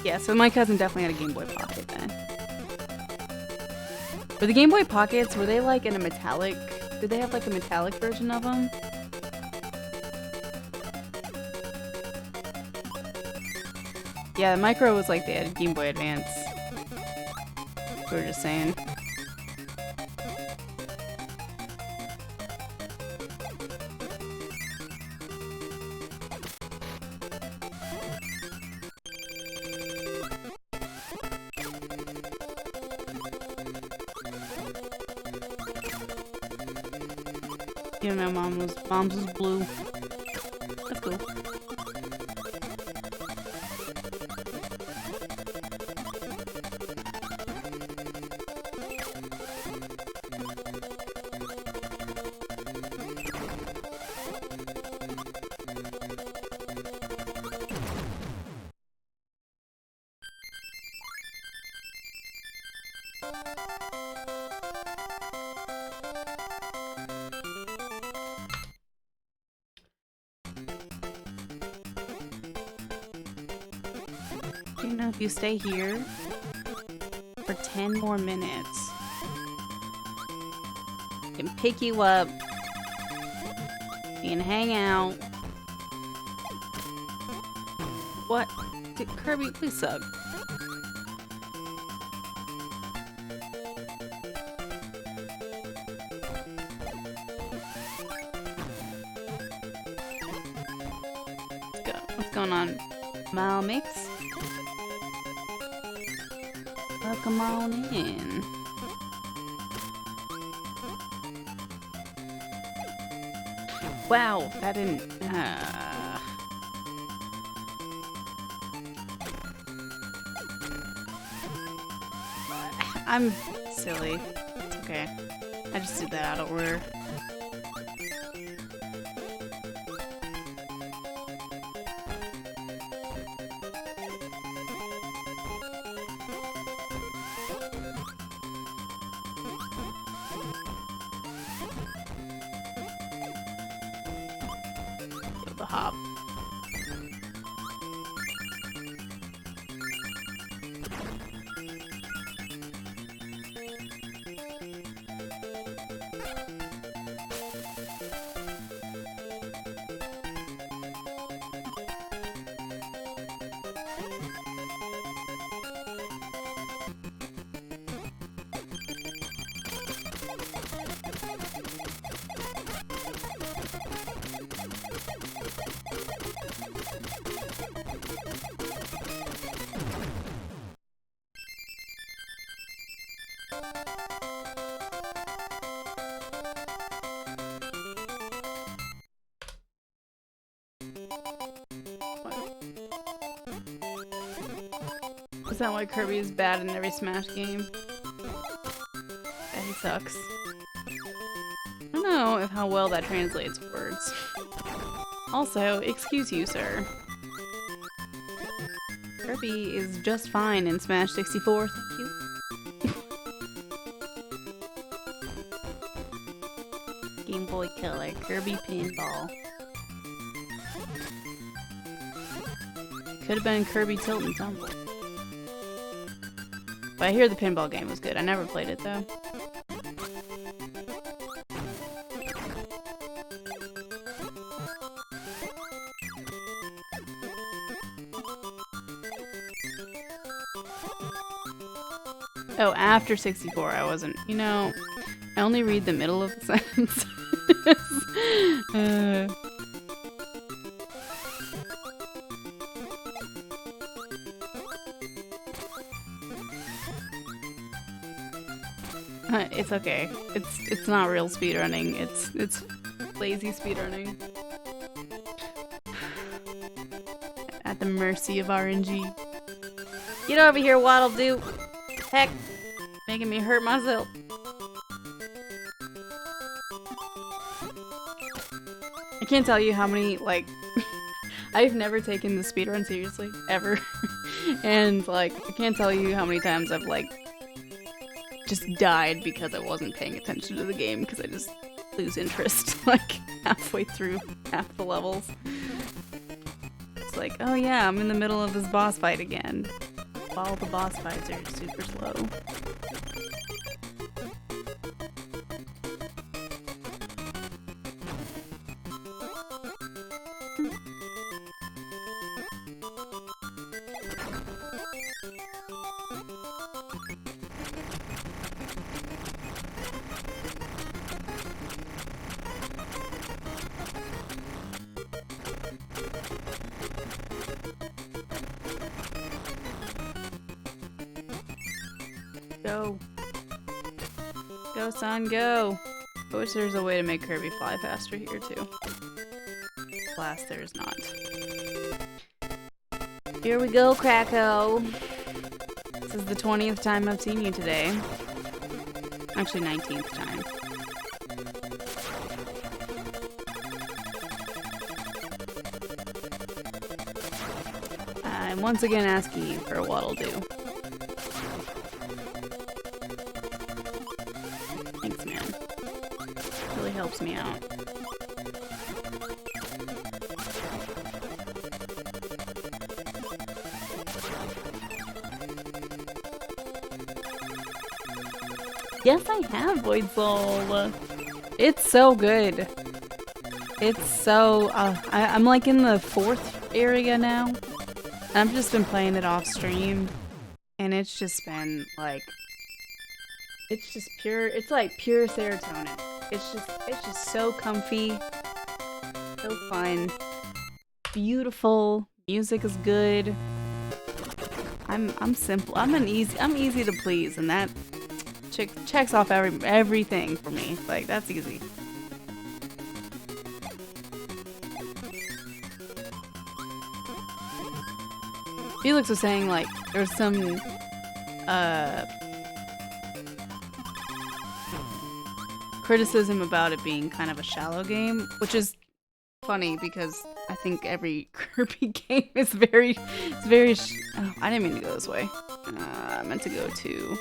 Yeah, so my cousin definitely had a Game Boy Pocket then. Were the Game Boy Pockets, were they like in a metallic... Did they have like a metallic version of them? Yeah, the Micro was like they had Game Boy Advance. We were just saying. You know, mom's was blue. That's cool. You know, if you stay here for 10 more minutes, I can pick you up. You can hang out. What? Kirby, please sub. Let's go. What's going on? Mix? Come on in. Wow, that didn't... I'm silly. It's okay. I just did that out of order. hop. Is that why Kirby is bad in every Smash game? Yeah, he sucks. I don't know if how well that translates words. Also, excuse you, sir. Kirby is just fine in Smash 64, thank you. Game Boy Color, Kirby Pinball. Could have been Kirby Tilt and Tumble. But I hear the pinball game was good. I never played it though. Oh, after 64 I wasn't, you know, I only read the middle of the sentence. It's okay. It's not real speedrunning. It's lazy speedrunning. At the mercy of RNG. Get over here, Waddle Doo. Heck, making me hurt myself. I can't tell you how many, like, I've never taken the speedrun seriously, ever. And, like, I can't tell you how many times I've, like, just died because I wasn't paying attention to the game because I just lose interest, like, halfway through half the levels. It's like, oh yeah, I'm in the middle of this boss fight again. All the boss fights are super slow. Go. Go, son, go. I wish there was a way to make Kirby fly faster here, too. Alas, there is not. Here we go, Krakow. This is the 20th time I've seen you today. Actually, 19th time. I'm once again asking you for a Waddle Doo. Thanks, man. Really helps me out. Yes, I have Void Soul. It's so good. It's so... I'm like in the 4th area now. I've just been playing it off stream. And it's just been like... It's just pure... It's like pure serotonin. It's just so comfy. So fun. Beautiful. Music is good. I'm simple. I'm easy to please, and that checks off everything for me. Like, that's easy. Felix was saying, like, there's some criticism about it being kind of a shallow game, which is funny because I think every Kirby game is very oh, I didn't mean to go this way. I meant to go to...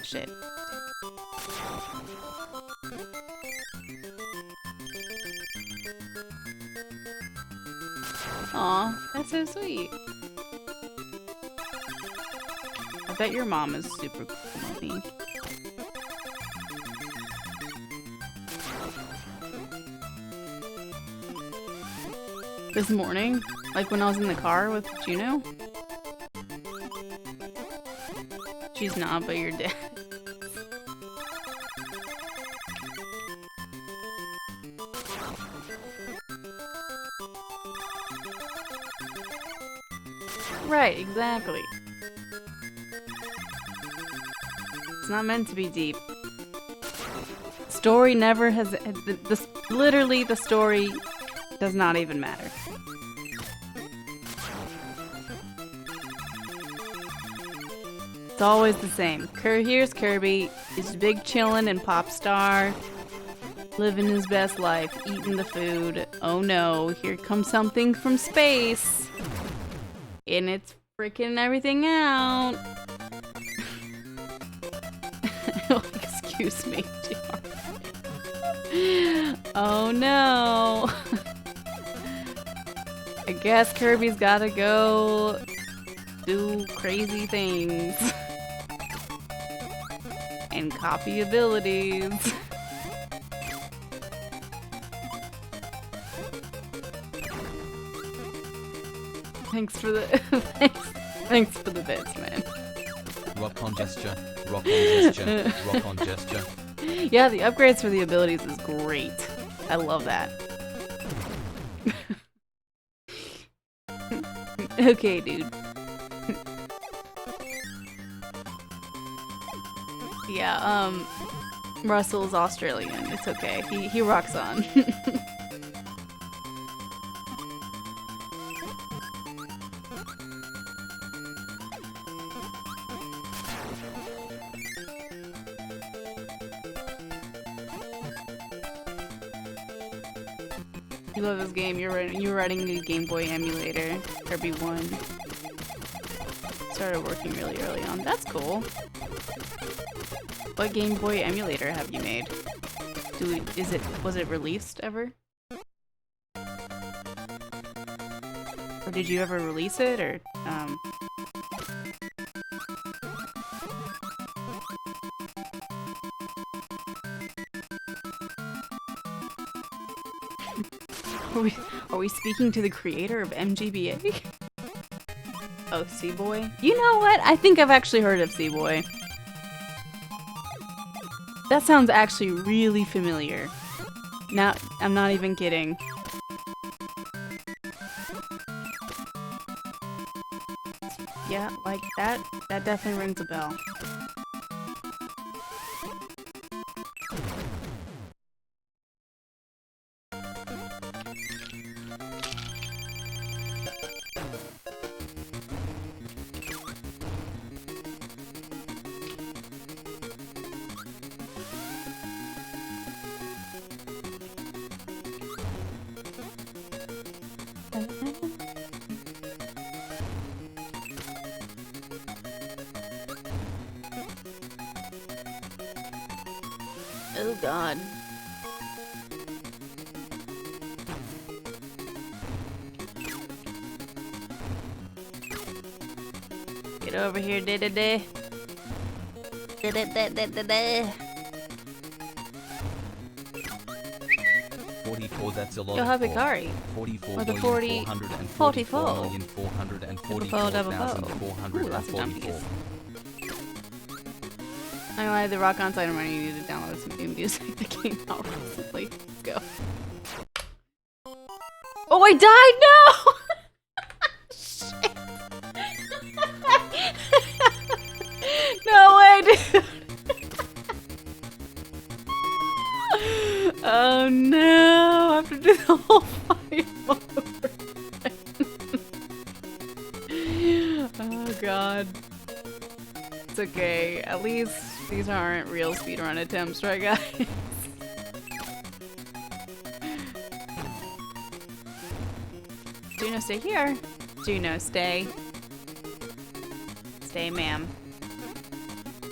Shit. Aw, that's so sweet. I bet your mom is super cool, Mommy. This morning? Like when I was in the car with Juno? She's not, but your dad. Right, exactly. It's not meant to be deep. Story never has. Literally, the story does not even matter. It's always the same. Here's Kirby. He's big chillin' and pop star. Living his best life, eating the food. Oh no, here comes something from space. And it's freaking everything out. Excuse me. Oh no. I guess Kirby's gotta go do crazy things. And copy abilities. Thanks for the thanks for the bits, man. Rock on gesture, rock on gesture, rock on gesture. Yeah, the upgrades for the abilities is great. I love that. Okay, dude. Yeah, Russell's Australian. It's okay. He rocks on. You love this game. You're writing the Game Boy emulator. Kirby 1. Started working really early on. That's cool. What Game Boy emulator have you made? Was it released ever? Or did you ever release it, or Are we speaking to the creator of MGBA? Oh, C-Boy? You know what? I think I've actually heard of C-Boy. That sounds actually really familiar. Now, I'm not even kidding. Yeah, like that definitely rings a bell. Oh god. Get over here, da-da-da. Da-da-da-da-da-da. 44, that's a lot. You'll have Hikari. 44 or the 44,444,444. That's I'm glad the Rock On site I'm running. You need to download some new music that came out recently. Let's go. Oh, I died! No! Shit. No way, dude! Oh no! I have to do the whole fight over again. Oh god. It's okay. At least these aren't real speedrun attempts, right guys? Juno, stay here. Juno, stay. Stay, ma'am.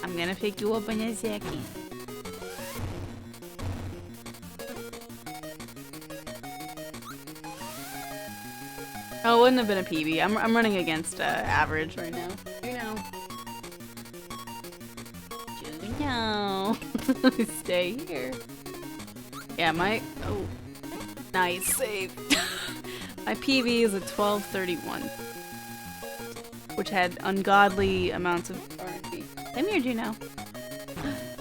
I'm gonna pick you up in a second. Oh, it wouldn't have been a PB. I'm running against average right now. Juno. Stay here. Yeah, oh, nice save. My PB is a 1231, which had ungodly amounts of RNG. Come here, Juno.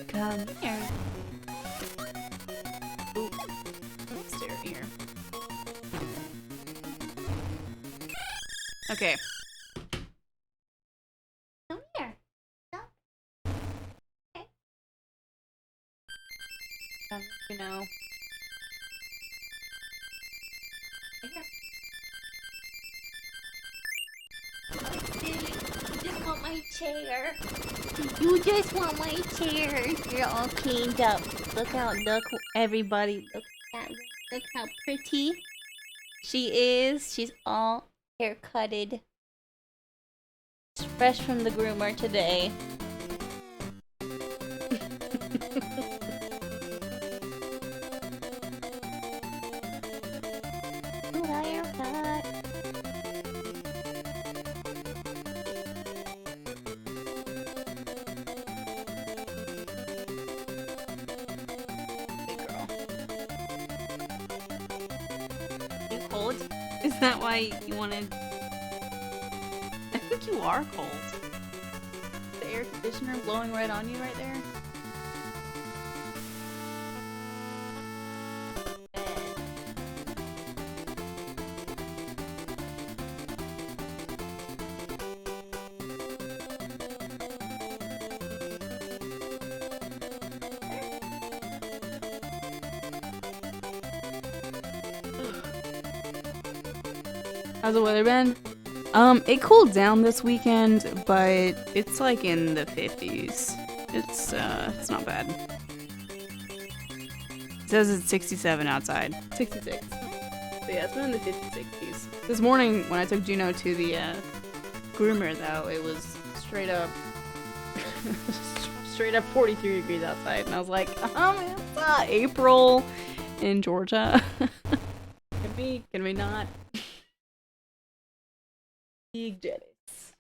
Come here. Ooh. Stare here. Okay. Come here. Come. Okay. Juno. Just want my chair. You just want my chair. You're all cleaned up. Look everybody. Look how pretty she is. She's all hair cutted. She's fresh from the groomer today. Is that why you wanted... I think you are cold. The air conditioner blowing right on you right there. How's the weather been? It cooled down this weekend, but it's like in the 50s. It's not bad. It says it's 67 outside. 66. But yeah, it's been in the 50s, 60s. This morning, when I took Juno to the groomer, though, it was straight up 43 degrees outside, and I was like, it's April in Georgia. Can we not? Big jealous.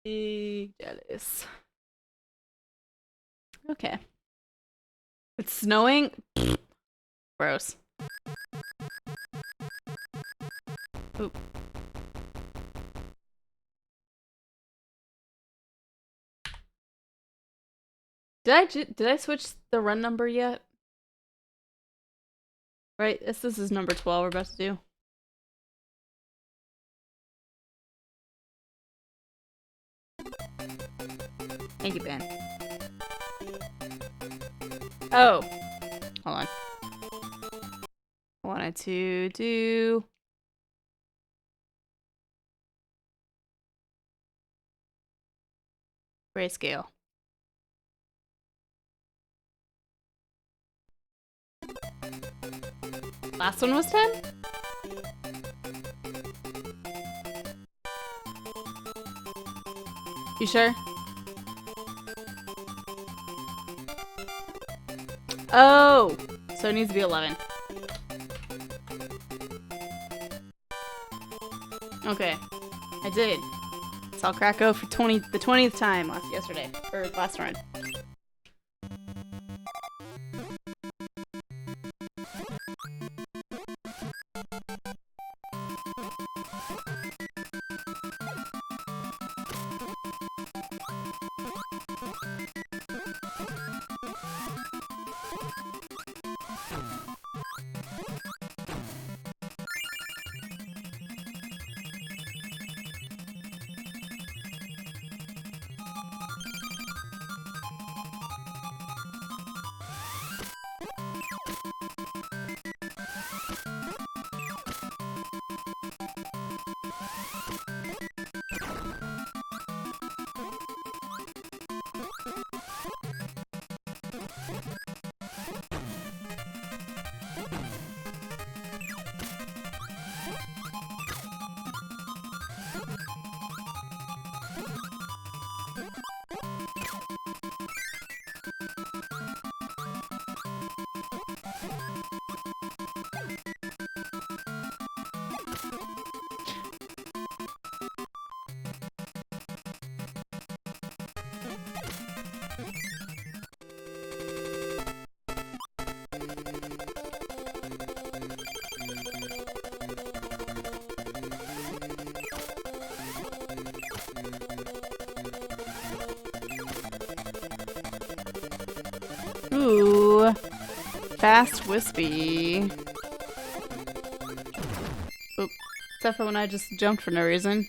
Big jealous. Okay. It's snowing? Gross. Oop. Did I switch the run number yet? Right, this is number 12 we're about to do. Thank you, Ben. Oh. Hold on. I wanted to do... grayscale. Last one was 10? You sure? Oh! So it needs to be 11. Okay. I did. Saw Krakow for the 20th time yesterday. Or last run. fast wispy. Oop. Except for when I just jumped for no reason.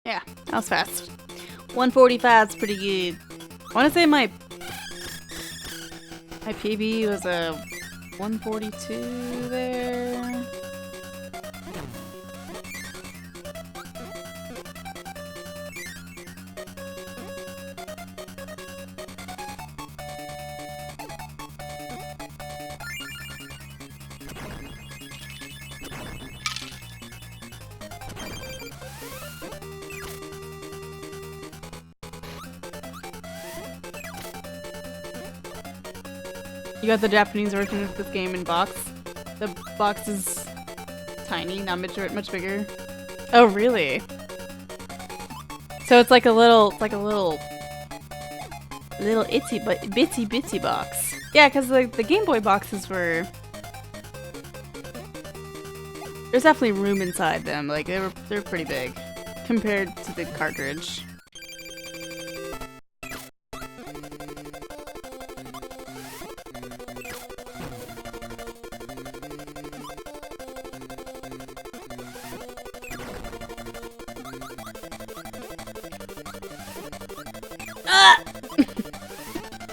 Yeah, that was fast. 145 is pretty good. I want to say my PB was a 142 there. You got the Japanese version of this game in box. The box is tiny, not much bigger. Oh, really? So it's like a little bitsy box. Yeah, because the Game Boy boxes were. There's definitely room inside them. Like they're pretty big compared to the cartridge.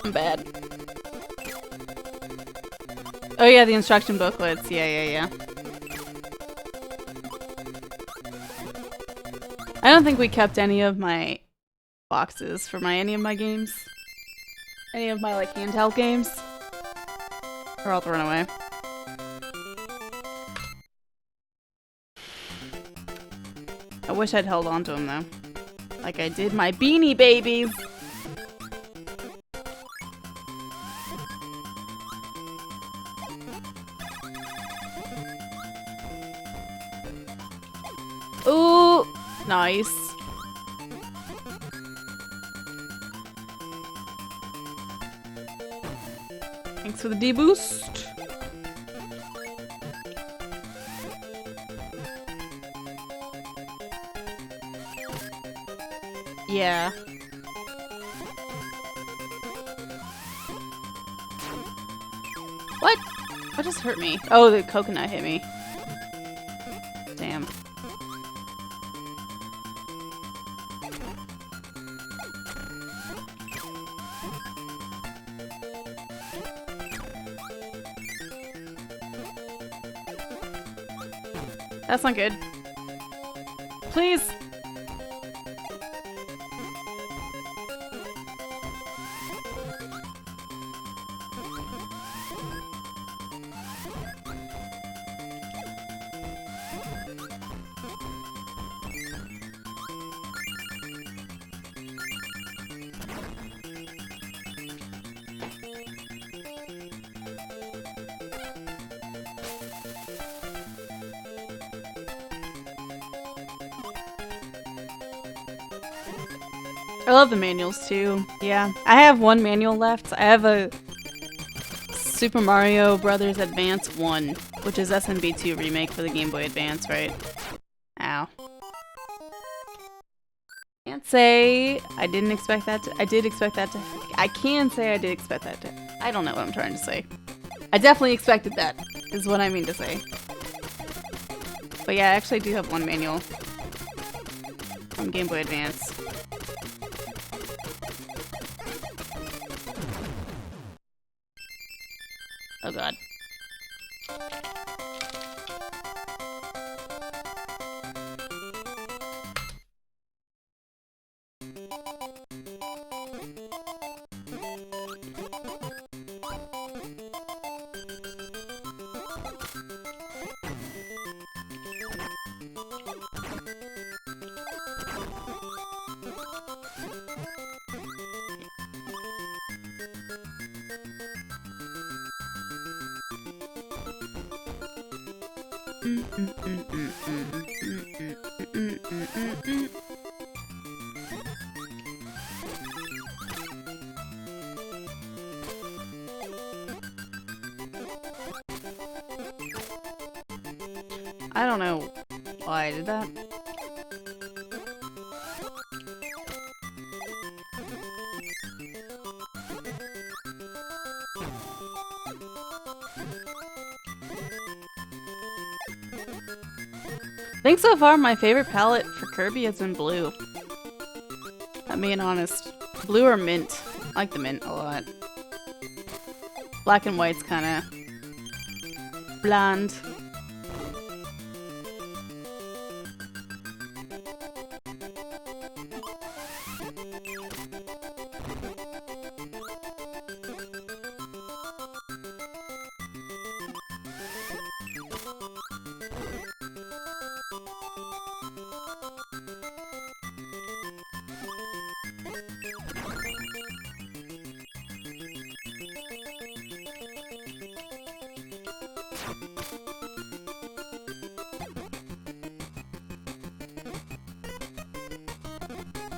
I'm bad. Oh yeah, the instruction booklets. Yeah. I don't think we kept any of my boxes for any of my games. Any of my like handheld games. They're all thrown away. I wish I'd held on to them though. Like I did my Beanie Babies. Ooh, nice. Thanks for the D-boost. Yeah. What? What just hurt me? Oh, the coconut hit me. Damn. That's not good. Please! I love the manuals too. Yeah, I have one manual left. I have a Super Mario Brothers Advance 1, which is SMB2 remake for the Game Boy Advance, right? Ow. Can't say I didn't expect that to. I did expect that to. I can say I did expect that to. I don't know what I'm trying to say. I definitely expected that, is what I mean to say. But yeah, I actually do have one manual from Game Boy Advance. Oh god. I don't know why I did that. think so far my favorite palette for Kirby has been blue. I'm being honest. Blue or mint. I like the mint a lot. Black and white's kinda bland.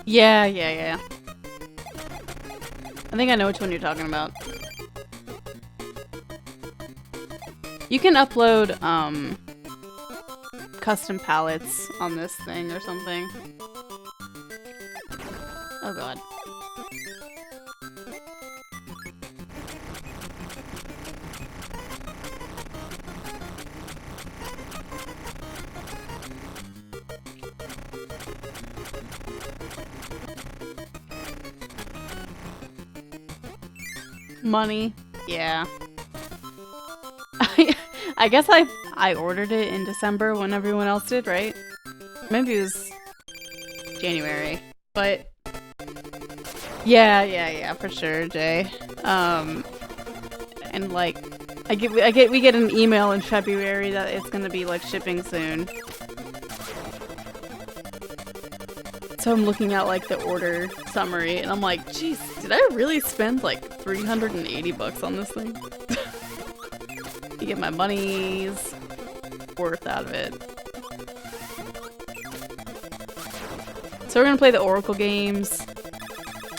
Yeah. I think I know which one you're talking about. You can upload, custom palettes on this thing or something. Oh god. Money. Yeah. I guess I ordered it in December when everyone else did, right? Maybe it was January. But yeah, for sure, Jay. And like we get an email in February that it's gonna be like shipping soon. So I'm looking at like the order summary and I'm like, geez, did I really spend like 380 bucks on this thing? You get my money's worth out of it. So we're gonna play the Oracle games.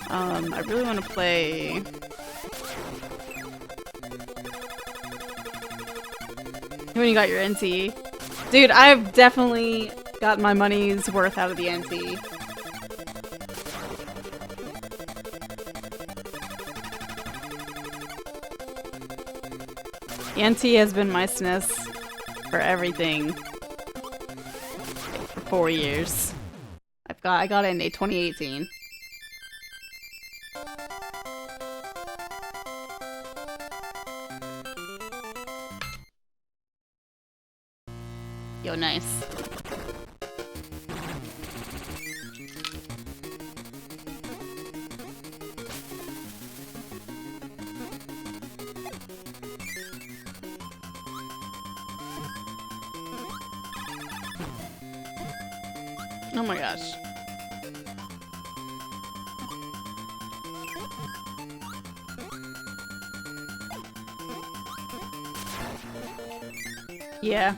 I really want to play... When you got your NT. Dude, I've definitely got my money's worth out of the NT. The NT has been my SNES for everything for 4 years. I got it in 2018. Yo, nice. Oh my gosh. Yeah.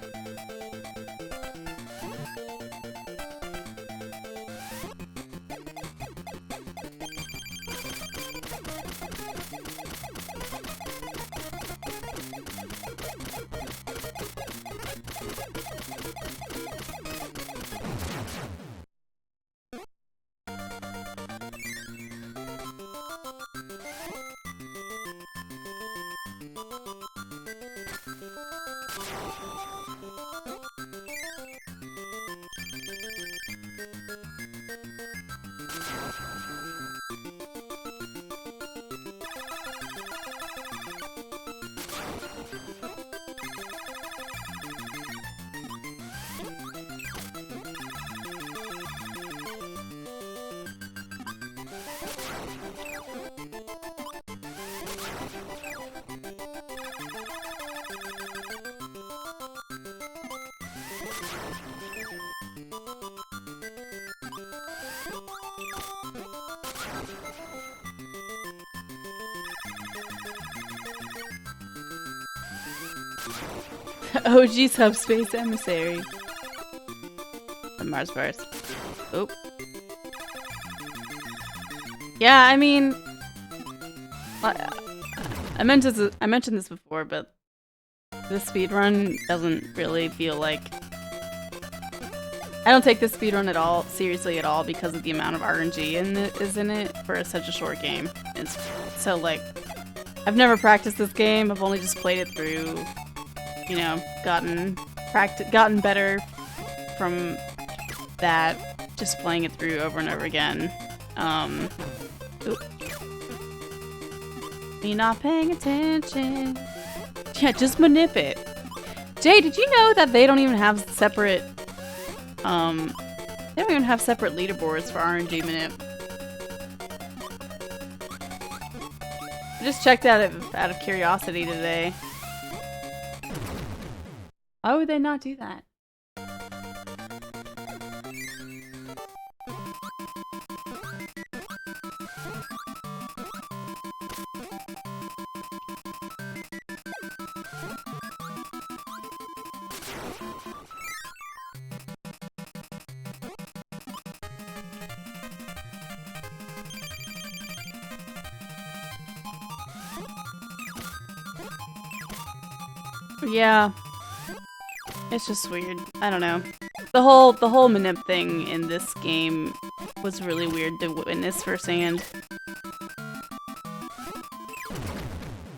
OG Subspace Emissary. The Mars Bars. Oop. Yeah, I mean... I mentioned this before, but this speedrun doesn't really feel like... I don't take this speedrun at all seriously at all because of the amount of RNG is in it for such a short game. It's so like... I've never practiced this game, I've only just played it through... You know, gotten better from that, just playing it through over and over again. Me not paying attention. Yeah, just manip it. Jay, did you know that they don't even have separate, they don't even have separate leaderboards for RNG manip? I just checked out of curiosity today. Why would they not do that? Yeah. It's just weird. I don't know. The whole manip thing in this game was really weird to witness firsthand.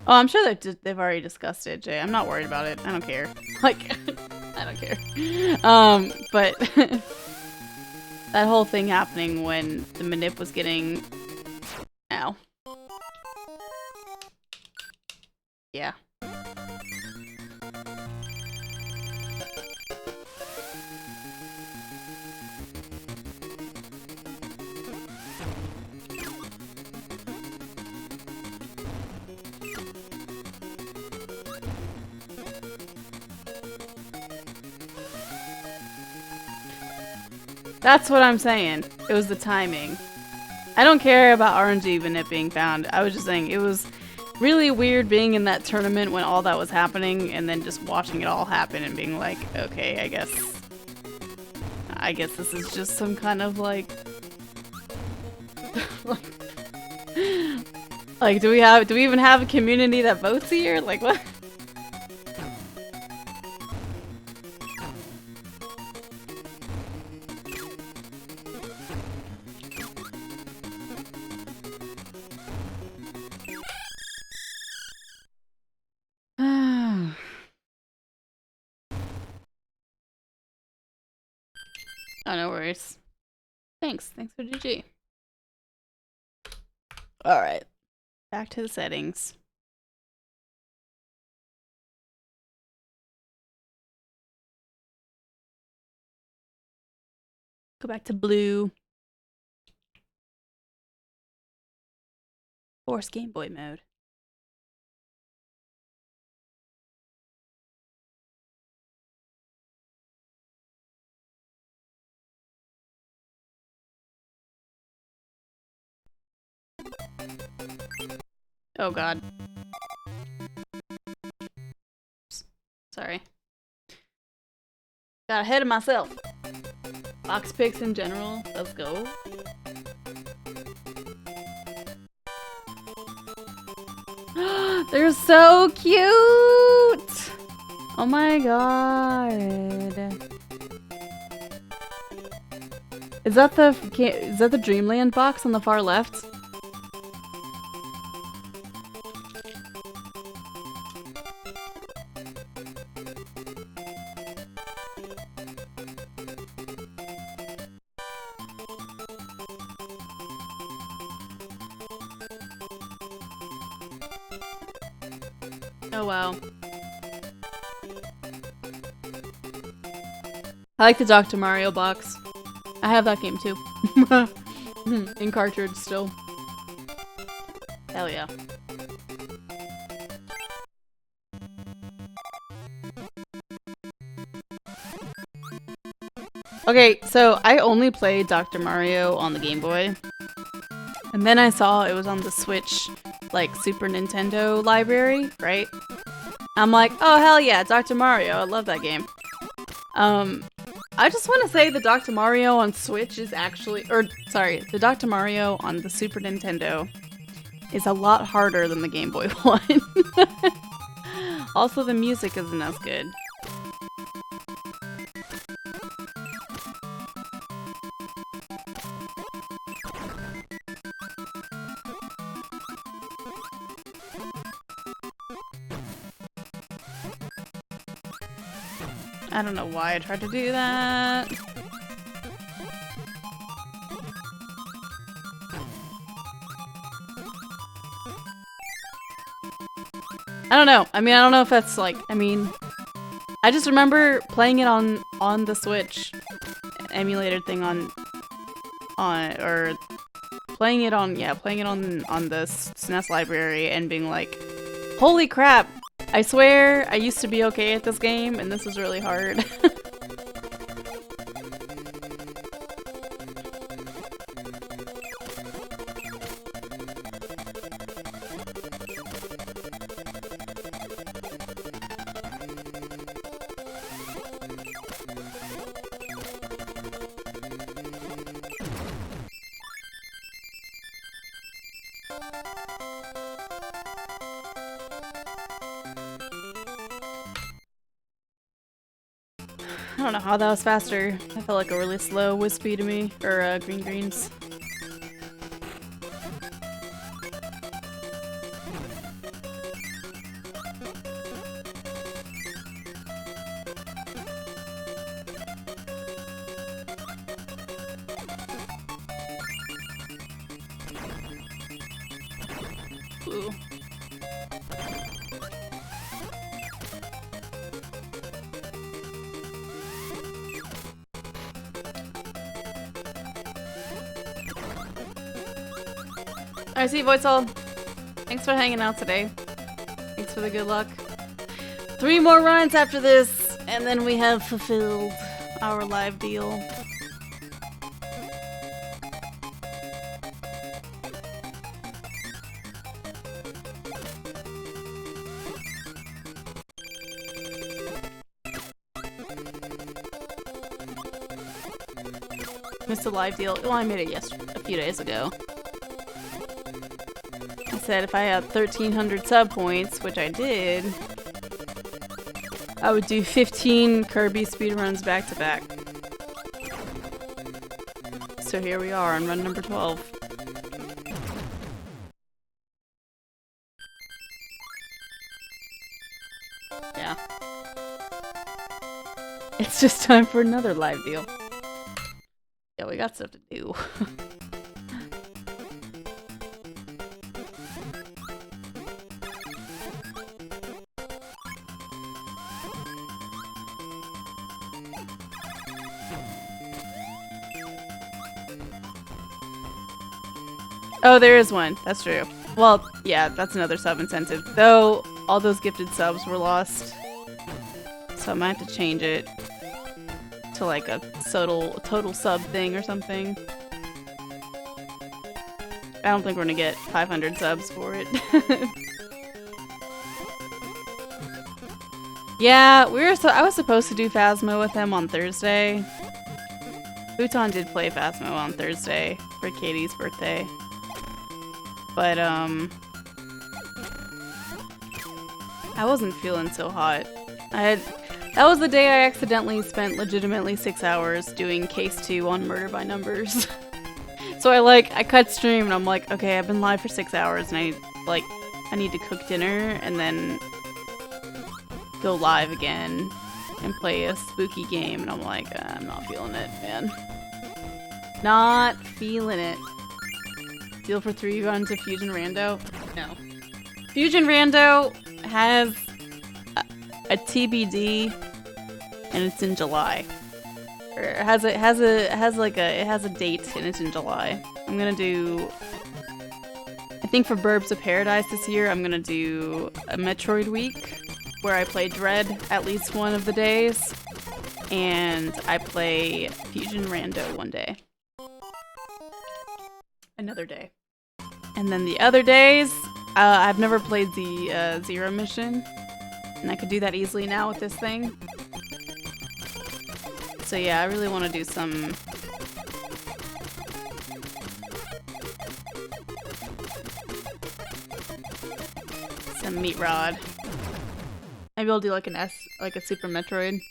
Oh, I'm sure they've already discussed it, Jay. I'm not worried about it. I don't care. Like, I don't care. But that whole thing happening when the manip was getting... Ow. Yeah. That's what I'm saying. It was the timing. I don't care about RNG manip being found. I was just saying it was really weird being in that tournament when all that was happening and then just watching it all happen and being like, okay, I guess this is just some kind of like like do we even have a community that votes here? Like what? Oh, no worries. Thanks for GG. Alright. Back to the settings. Go back to blue. Force Game Boy mode. Oh god. Sorry. Got ahead of myself. Box picks in general. Let's go. They're so cute! Oh my god. Is that the Dreamland box on the far left? Oh wow. I like the Dr. Mario box. I have that game too. In cartridge still. Hell yeah. Okay, so I only played Dr. Mario on the Game Boy. And then I saw it was on the Switch, like, Super Nintendo library, right? I'm like, oh hell yeah, Dr. Mario, I love that game. I just want to say the Dr. Mario on Switch is actually, or sorry, the Dr. Mario on the Super Nintendo is a lot harder than the Game Boy one. Also, the music isn't as good. I don't know why I tried to do that. I don't know. I mean, I don't know if that's like, I mean, I just remember playing it on the Switch emulator thing or playing it on the SNES library and being like, holy crap, I swear I used to be okay at this game and this is really hard. I don't know how that was faster. I felt like a really slow wispy to me, or green greens. Ooh. I see, Voidsol. Thanks for hanging out today. Thanks for the good luck. 3 more runs after this, and then we have fulfilled our live deal. Missed a live deal. Well, I made it a few days ago. I said if I had 1,300 sub points, which I did, I would do 15 Kirby speedruns back to back. So here we are on run number 12. Yeah. It's just time for another live deal. Yeah, we got stuff to do. Oh, there is one. That's true. Well, yeah, that's another sub incentive. Though, all those gifted subs were lost. So I might have to change it to like a total sub thing or something. I don't think we're gonna get 500 subs for it. Yeah, I was supposed to do Phasmo with him on Thursday. Futon did play Phasmo on Thursday for Katie's birthday. But, I wasn't feeling so hot. That was the day I accidentally spent legitimately 6 hours doing case 2 on Murder by Numbers. So I cut stream and I'm like, okay, I've been live for 6 hours and I need to cook dinner and then go live again and play a spooky game. And I'm like, I'm not feeling it, man. Not feeling it. Deal for 3 runs of Fusion Rando? No. Fusion Rando has a TBD, and it's in July. Or it has a date, and it's in July. I'm gonna do. I think for Burbs of Paradise this year, I'm gonna do a Metroid week where I play Dread at least one of the days, and I play Fusion Rando one day. Another day. And then the other days, I've never played the Zero mission, and I could do that easily now with this thing. So yeah, I really want to do some... Meat Rod. Maybe I'll do like like a Super Metroid.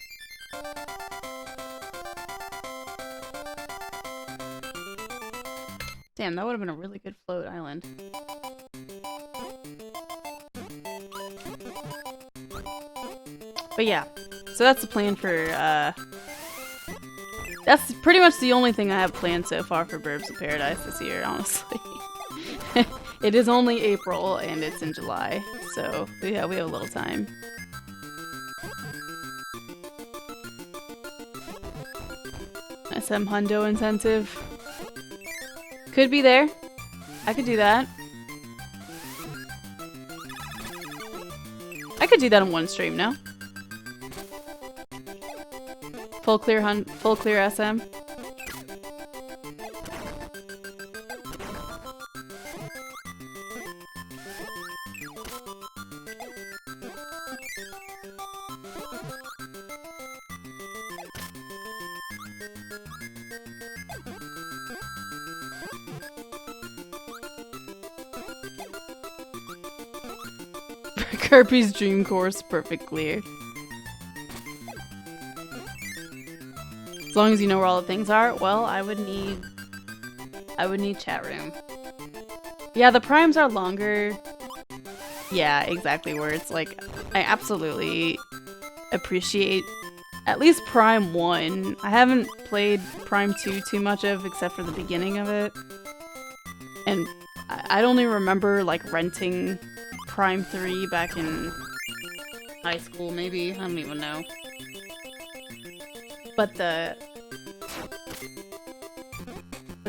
Damn, that would have been a really good float island. But yeah, So that's the plan for, that's pretty much the only thing I have planned so far for Burbs of Paradise this year, honestly. It is only April, and it's in July, so yeah, we have a little time. SM Hundo incentive. Could be there. I could do that. I could do that in one stream, no? Full clear SM. Kirby's Dream Course, perfect clear. As long as you know where all the things are, well, I would need chat room. Yeah, the primes are longer. Yeah, exactly, where it's like, I absolutely appreciate at least Prime 1. I haven't played Prime 2 too much of, except for the beginning of it. And I only remember, like, renting Prime 3 back in high school, maybe? I don't even know. But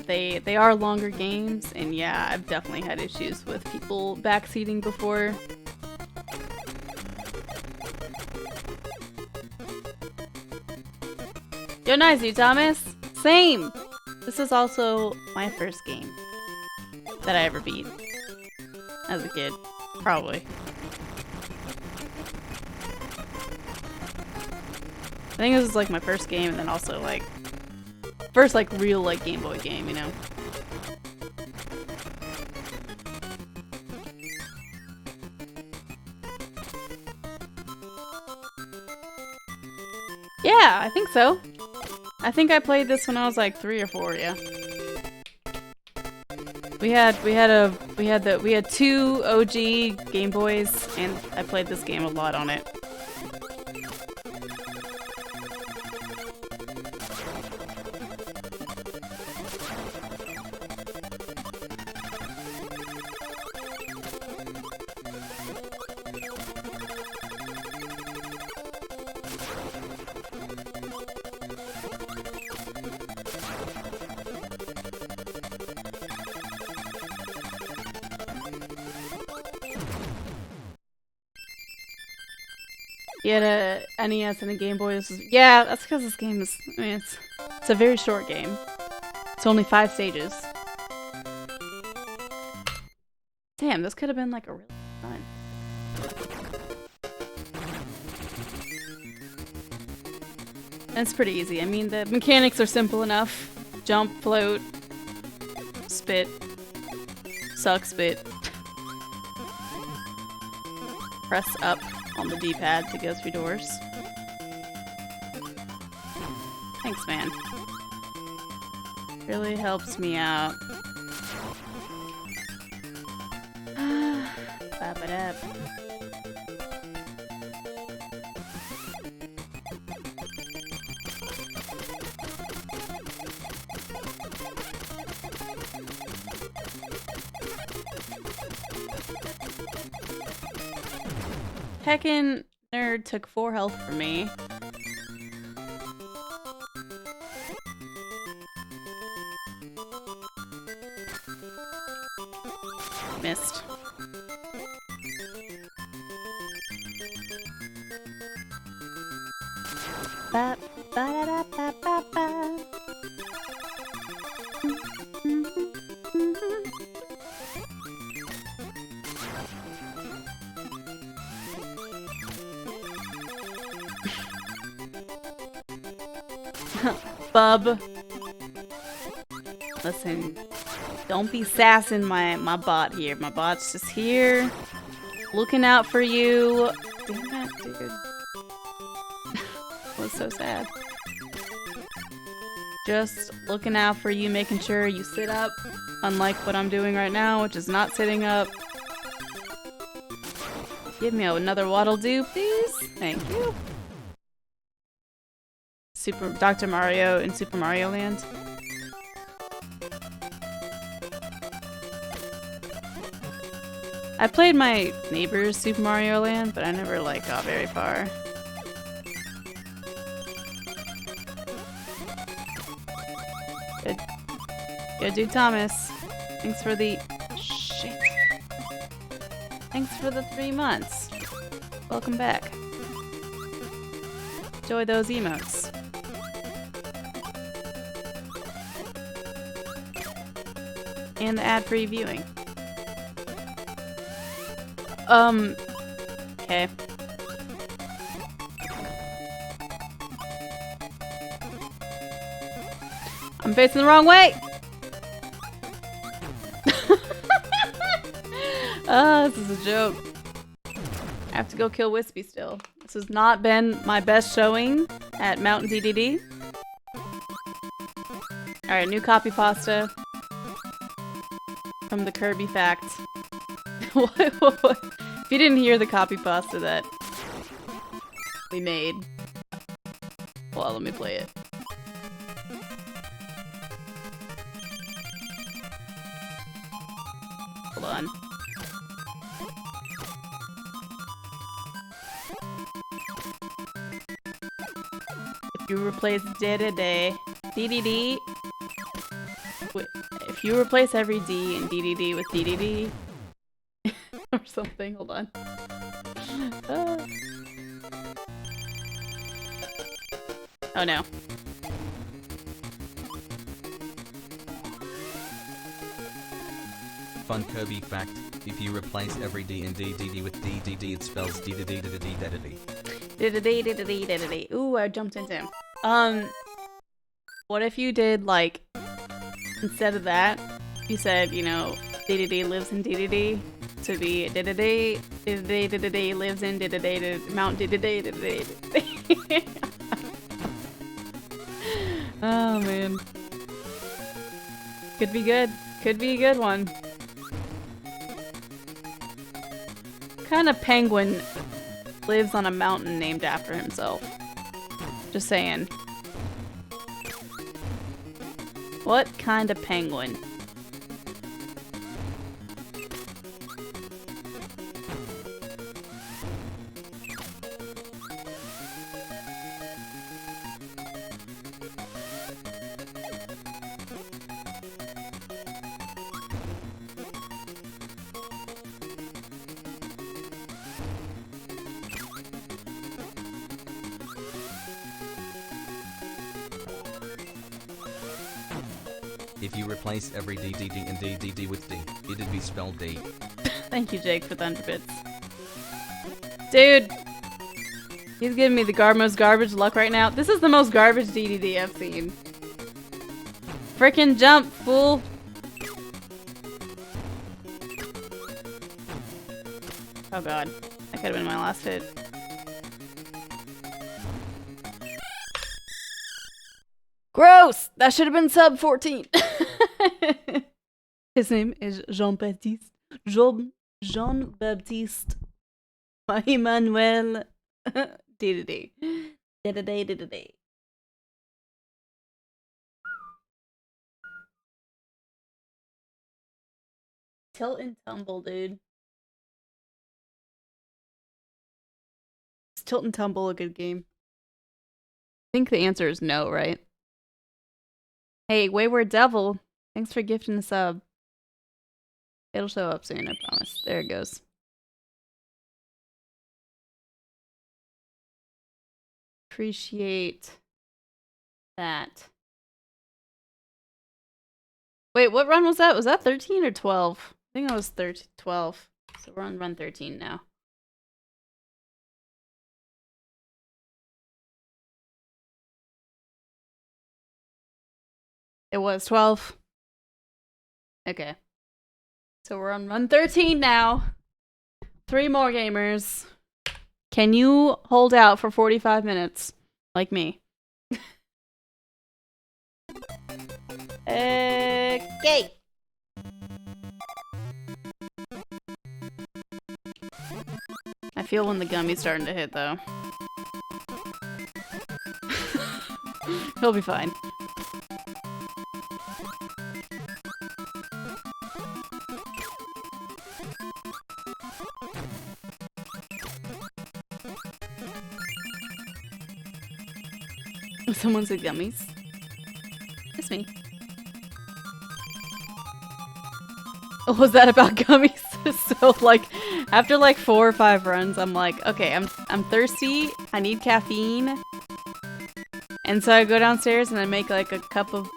they are longer games, and yeah, I've definitely had issues with people backseating before. Yo, nice, you Thomas. Same. This is also my first game that I ever beat as a kid. Probably. I think this is like my first game, and then also like first like real like Game Boy game, you know. Yeah, I think so. I think I played this when I was like 3 or 4, yeah. We had 2 OG Game Boys, and I played this game a lot on it. He had a NES and a Game Boy. Yeah, that's because this game is, I mean, it's a very short game. It's only 5 stages. Damn, this could have been like a really fun. And it's pretty easy. I mean, the mechanics are simple enough. Jump, float, spit, suck, spit. Press up on the D-pad to go through doors. Thanks, man. Really helps me out. Bop it up. Heckin' nerd took 4 health from me. Missed. Ba ba da da ba ba ba. Bub. Listen, don't be sassing my bot here. My bot's just here, looking out for you. Damn it, dude. That was so sad. Just looking out for you, making sure you sit up, unlike what I'm doing right now, which is not sitting up. Give me another waddle-doo, please. Thank you. Dr. Mario in Super Mario Land. I played my neighbor's Super Mario Land, but I never like got very far. Good. Good dude, Thomas. Thanks for the shit. Thanks for the 3 months. Welcome back. Enjoy those emotes. And the ad-free viewing. Okay. I'm facing the wrong way! This is a joke. I have to go kill Wispy still. This has not been my best showing at Mountain DDD. Alright, new copy pasta. From the Kirby fact. What? If you didn't hear the copy pasta that we made. Well, let me play it. Hold on. If you replace DDD, if you replace every D in DDD with DDD, or something, hold on. Oh no. Fun Kirby fact, if you replace every D in DDD with DDD, it spells DDD. Ooh, I jumped into him. What if you did, like, instead of that, you said, you know, DDD lives in DDD, to be DDD lives in DDD, Mount DDD. Oh, man. Could be good. Could be a good one. What kind of penguin lives on a mountain named after himself? Just saying. What kind of penguin? If you replace every DDD in DDD with D, it'd be spelled D. Thank you, Jake, for the 100 bits. Dude! He's giving me the most garbage luck right now. This is the most garbage DDD I've seen. Frickin' jump, fool! Oh god. That could've been my last hit. Gross! That should've been sub 14. His name is Jean-Baptiste. Jean-Baptiste. Emmanuel. D-da-day. D-da-day, D-da-day. Tilt and tumble, dude. Is Tilt and Tumble a good game? I think the answer is no, right? Hey, Wayward Devil. Thanks for gifting the sub. It'll show up soon, I promise. There it goes. Appreciate that. Wait, what run was that? Was that 13 or 12? I think it was 12. So we're on run 13 now. It was 12. Okay. So we're on run 13 now. 3 more gamers. Can you hold out for 45 minutes? Like me. Okay. I feel when the gummy's starting to hit, though. He'll be fine. Someone said gummies. It's me. What was that about gummies? So like, after like 4 or 5 runs, I'm like, okay, I'm thirsty. I need caffeine. And so I go downstairs and I make like a cup of,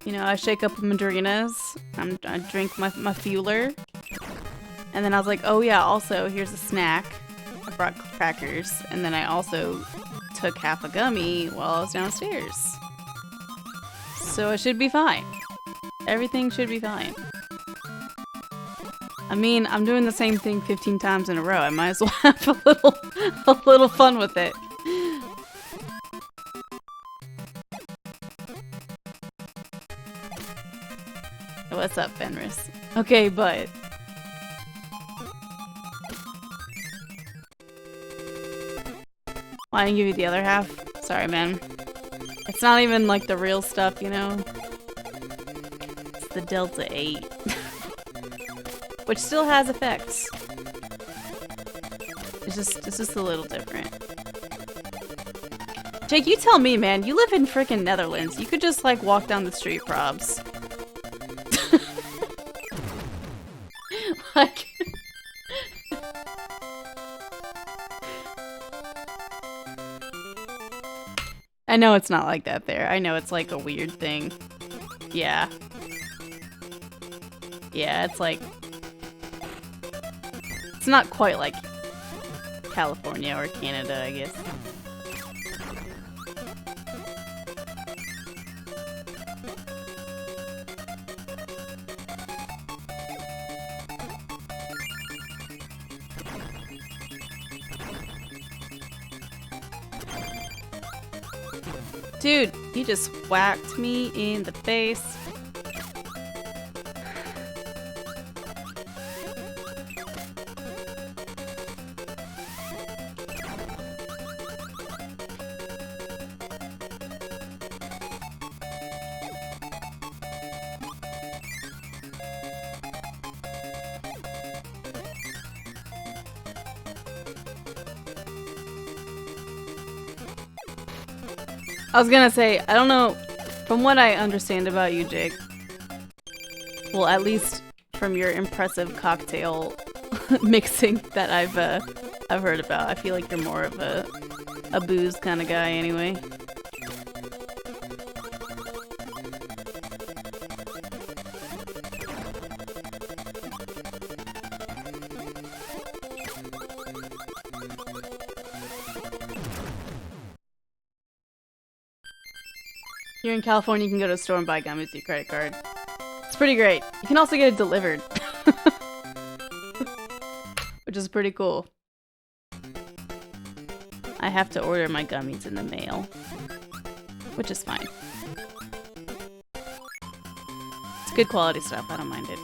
you know, I shake up Madrinas. I drink my fueler. And then I was like, oh yeah, also here's a snack. I brought crackers. And then I also took half a gummy while I was downstairs. So it should be fine. Everything should be fine. I mean, I'm doing the same thing 15 times in a row. I might as well have a little fun with it. What's up, Fenris? Okay, but... Why didn't I give you the other half? Sorry, man. It's not even like the real stuff, you know? It's the Delta 8. Which still has effects. It's just a little different. Jake, you tell me, man. You live in frickin' Netherlands. You could just, like, walk down the street, probs. Like... I know it's not like that there. I know it's, like, a weird thing. Yeah. Yeah, it's like... It's not quite like California or Canada, I guess. Dude, you just whacked me in the face. I was gonna say, I don't know, from what I understand about you, Jake, well, at least from your impressive cocktail mixing that I've heard about, I feel like you're more of a booze kind of guy anyway. You're in California, you can go to a store and buy gummies with your credit card. It's pretty great. You can also get it delivered. Which is pretty cool. I have to order my gummies in the mail. Which is fine. It's good quality stuff, I don't mind it.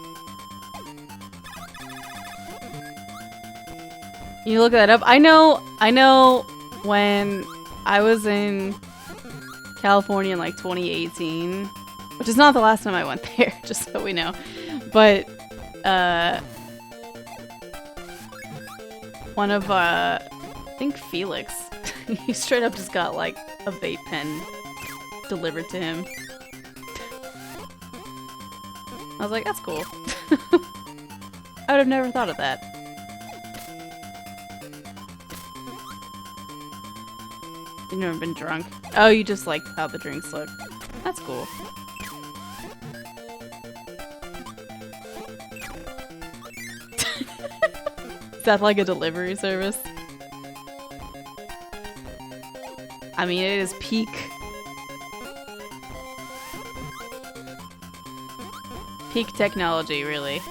You look that up? I know when I was in California in like 2018, which is not the last time I went there, just so we know. But one of I think Felix, he straight up just got like a vape pen delivered to him. I was like, that's cool. I would have never thought of that. You've never been drunk? Oh, you just like how the drinks look. That's cool. Is that like a delivery service? I mean, it is peak. Peak technology, really.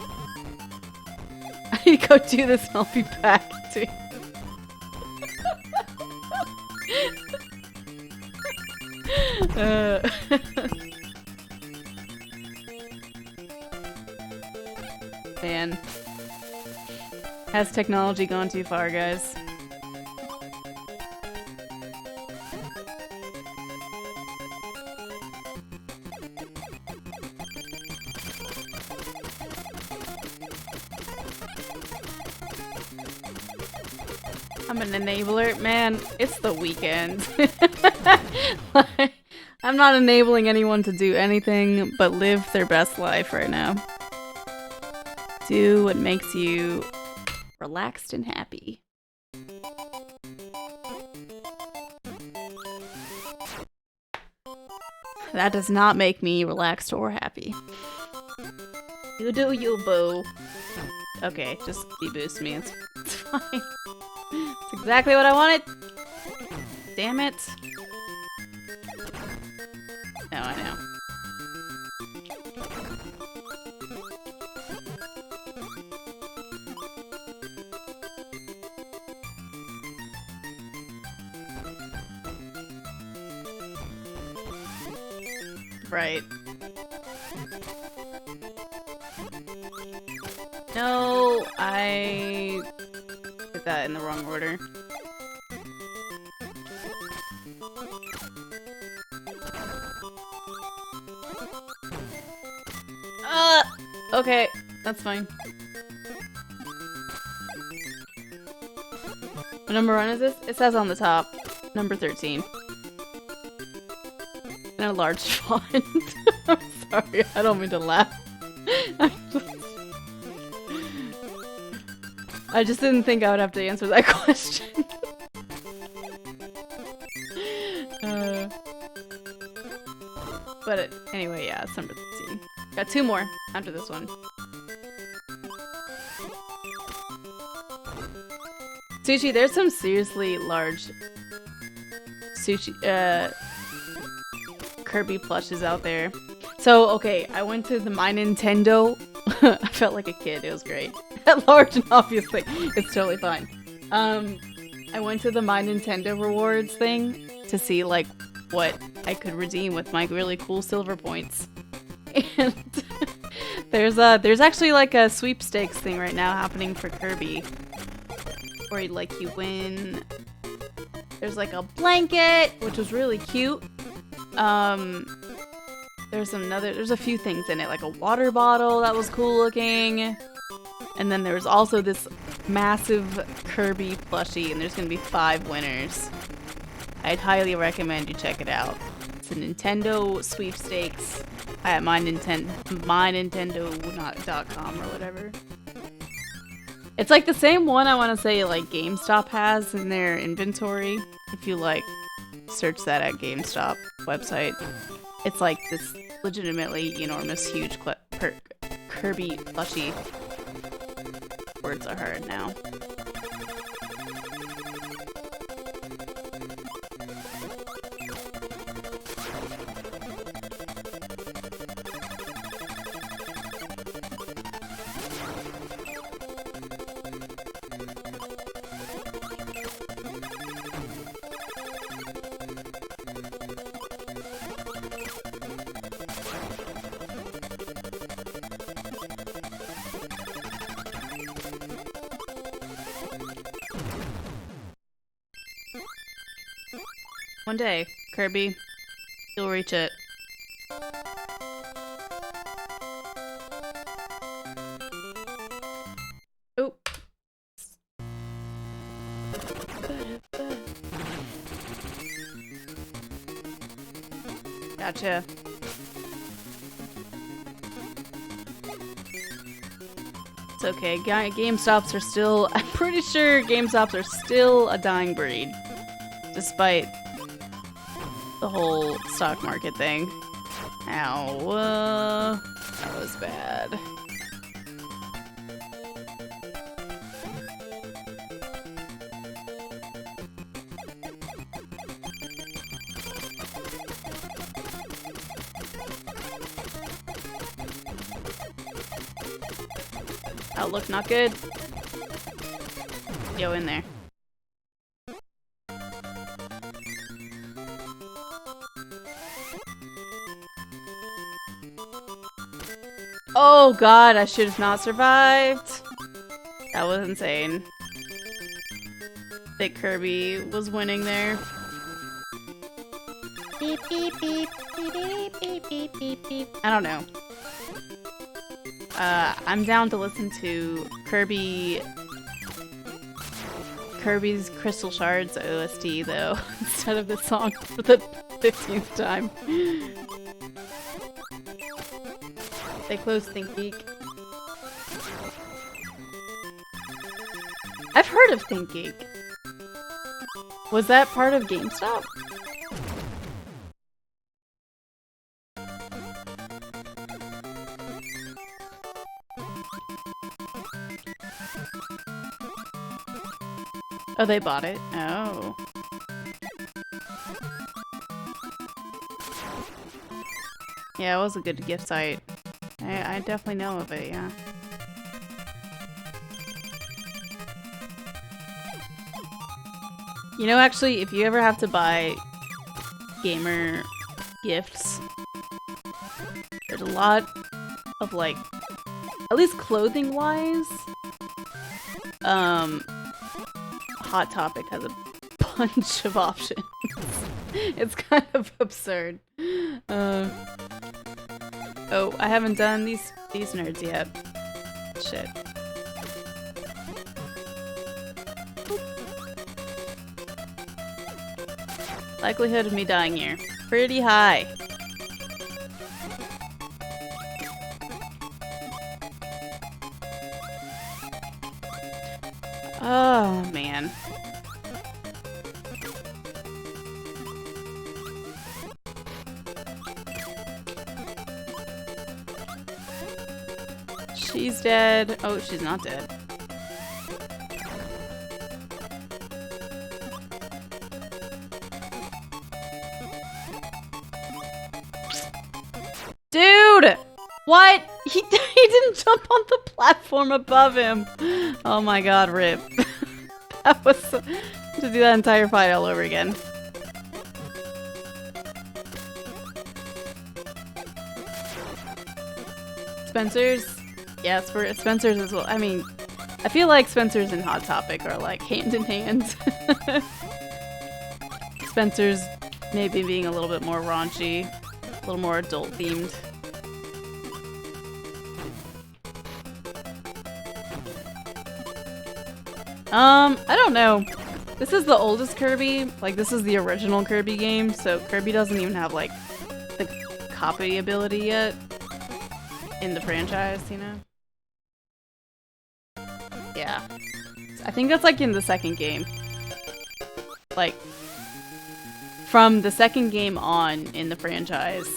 I need to go do this and I'll be back, dude. Man. Has technology gone too far, guys? I'm an enabler. Man, it's the weekend. Like, I'm not enabling anyone to do anything but live their best life right now. Do what makes you relaxed and happy. That does not make me relaxed or happy. You do you, boo. Okay, just deboost me. It's fine. It's exactly what I wanted. Damn it. No, I know. Right. No, I did that in the wrong order. Okay, that's fine. What number run is this? It says on the top, number 13. And a large font. I'm sorry, I don't mean to laugh. I just didn't think I would have to answer that question. But anyway, yeah, it's number 13. Got 2 more after this one. Sushi, there's some seriously large sushi, Kirby plushes out there. So, okay, I went to the My Nintendo. I felt like a kid. It was great. At large, obviously. It's totally fine. I went to the My Nintendo rewards thing to see, like, what I could redeem with my really cool silver points. And there's actually, like, a sweepstakes thing right now happening for Kirby. Where, like, you win... There's, like, a blanket, which was really cute. There's a few things in it, like a water bottle that was cool looking. And then there's also this massive Kirby plushie, and there's gonna be 5 winners. I'd highly recommend you check it out. It's a Nintendo sweepstakes at mynintendo.com or whatever. It's like the same one I want to say like GameStop has in their inventory. If you like search that at GameStop website. It's like this legitimately enormous, huge Kirby plushie. Words are hard now. One day, Kirby, you'll reach it. Oh. Gotcha. It's okay. GameStops are still... I'm pretty sure GameStops are still a dying breed. Despite the whole stock market thing. Ow. That was bad. Outlook not good. Yo, in there. Oh god, I should have not survived. That was insane. I think Kirby was winning there. Beep, beep, beep, beep, beep, beep, beep, beep. I don't know. I'm down to listen to Kirby Kirby's Crystal Shards OST though, instead of the song for the 15th time. They closed Think Geek. I've heard of Think Geek. Was that part of GameStop? Oh, they bought it? Oh. Yeah, it was a good gift site. I definitely know of it, yeah. You know, actually, if you ever have to buy gamer gifts, there's a lot of, like, at least clothing-wise, Hot Topic has a bunch of options. It's kind of absurd. Oh, I haven't done these nerds yet. Shit. Likelihood of me dying here. Pretty high. Oh, man. She's dead. Oh, she's not dead. Dude! What? He didn't jump on the platform above him. Oh my god, rip. That was to do that entire fight all over again. Spencer's? Yeah, Spencer's as well. I mean, I feel like Spencer's and Hot Topic are like hand in hand. Spencer's maybe being a little bit more raunchy, a little more adult themed. I don't know. This is the oldest Kirby. Like, this is the original Kirby game, so Kirby doesn't even have, like, the copy ability yet in the franchise, you know? Yeah. I think that's, like, in the second game. Like, from the second game on in the franchise,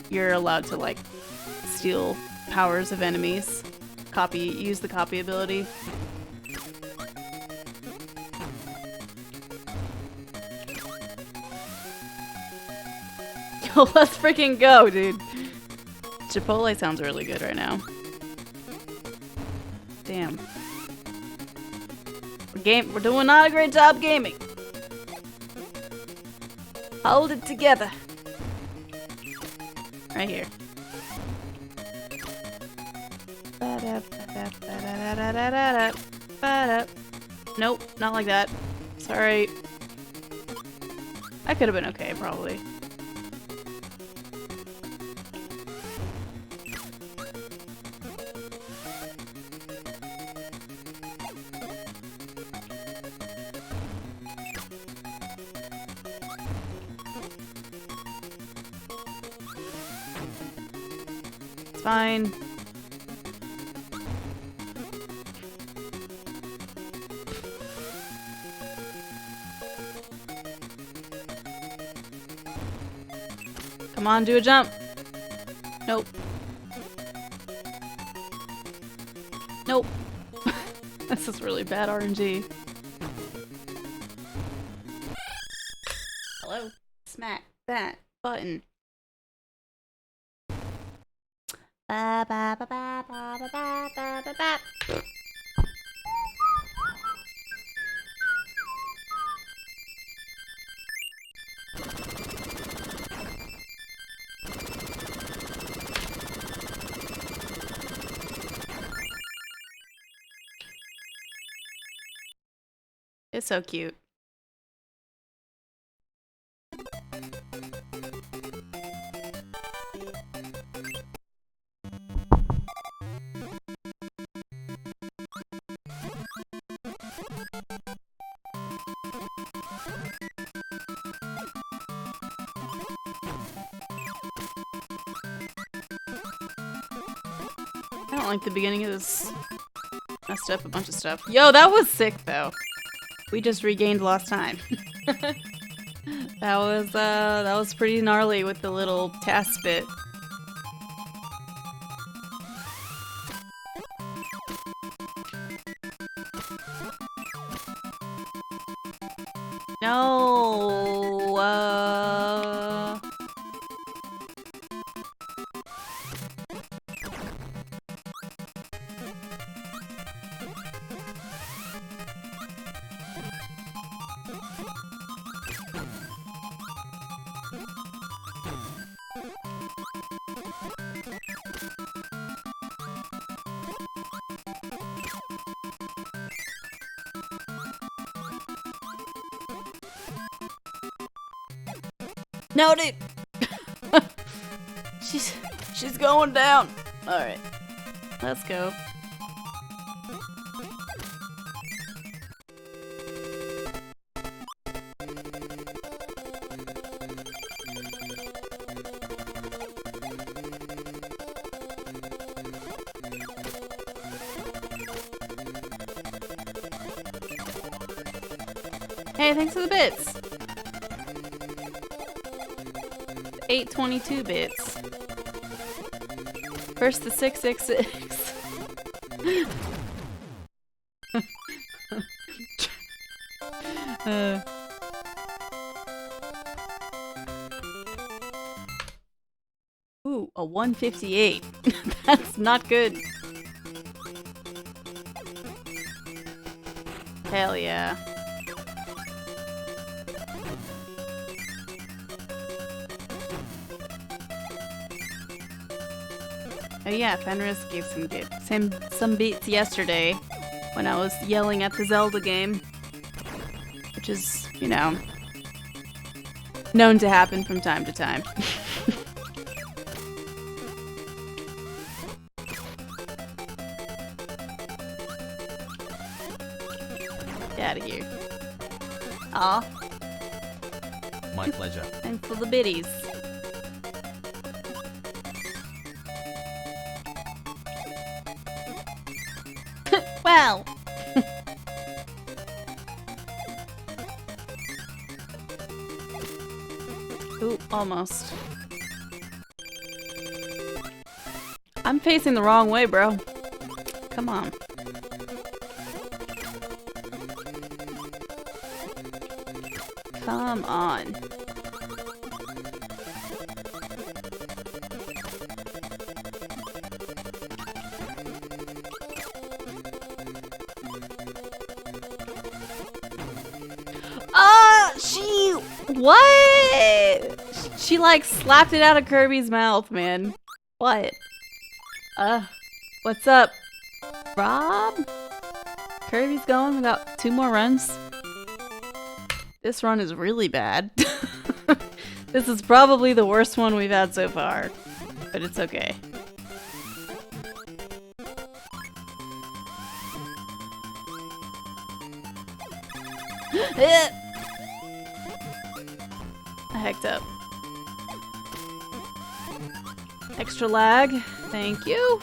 you're allowed to, like, steal powers of enemies. Use the copy ability. Yo, let's freaking go, dude. Chipotle sounds really good right now. Damn. We're doing not a great job gaming. Hold it together. Right here. Nope, not like that. Sorry. I could have been okay, probably. It's fine. Come on, do a jump. Nope. Nope. This is really bad RNG. Hello? Smack that button. Ba ba ba ba ba ba ba ba ba ba. It's so cute. like the beginning of this messed up a bunch of stuff. Yo, that was sick though. We just regained lost time. That was pretty gnarly with the little task bit. No. No, dude. she's going down. All right, let's go. Hey, thanks for the bits. 822 bits. First the 666. Ooh, a 158. That's not good. Hell yeah. Oh yeah, Fenris gave some beats yesterday when I was yelling at the Zelda game. Which is, you know, known to happen from time to time. Get out of here. Aw. My pleasure. Thanks for the biddies. Well. Ooh, almost. I'm facing the wrong way, bro. Come on. Come on. What? She like slapped it out of Kirby's mouth, man. What? What's up, Rob? Kirby's going without 2 more runs? This run is really bad. This is probably the worst one we've had so far, but it's okay. I hecked up. Extra lag. Thank you.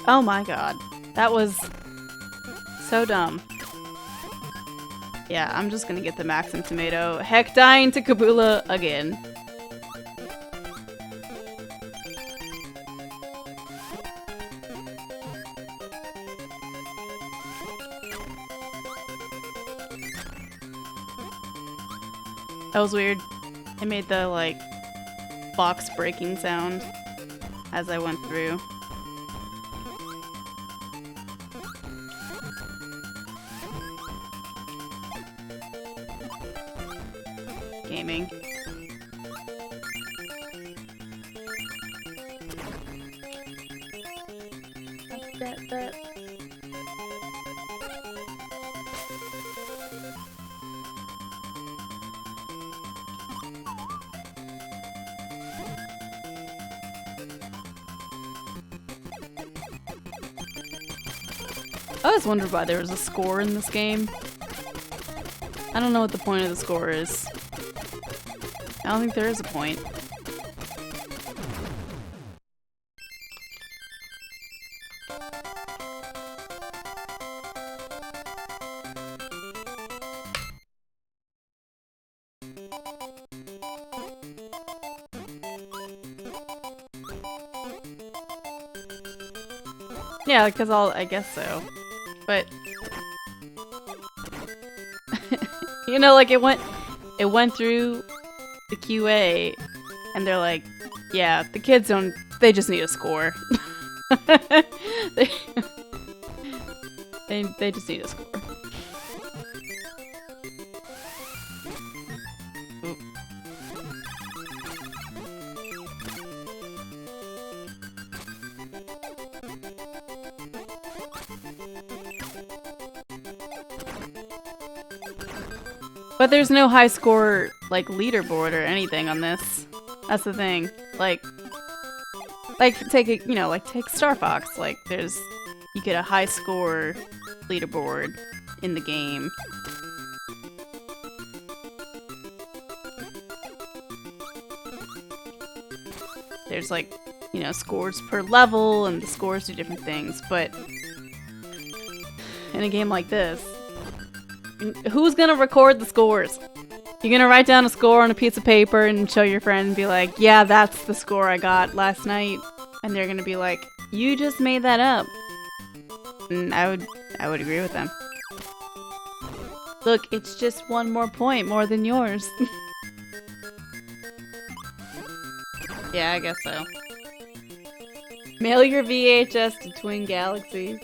Oh my god. That was so dumb. Yeah, I'm just gonna get the max and tomato. Heck, dying to Kabula again. That was weird. I made the, like, box breaking sound as I went through. Gaming. I always wondered why there was a score in this game. I don't know what the point of the score is. I don't think there is a point. Yeah, because I guess so. But you know, like it went through the QA and they're like, yeah, the kids they just need a score. they just need a score. Oop. But there's no high score, like, leaderboard or anything on this. That's the thing. Like take Star Fox. Like, you get a high score leaderboard in the game. There's, like, scores per level, and the scores do different things, but in a game like this, who's gonna record the scores? You're gonna write down a score on a piece of paper and show your friend and be like, yeah, that's the score I got last night. And they're gonna be like, you just made that up. And I would agree with them. Look, it's just one more point more than yours. Yeah, I guess so. Mail your VHS to Twin Galaxies.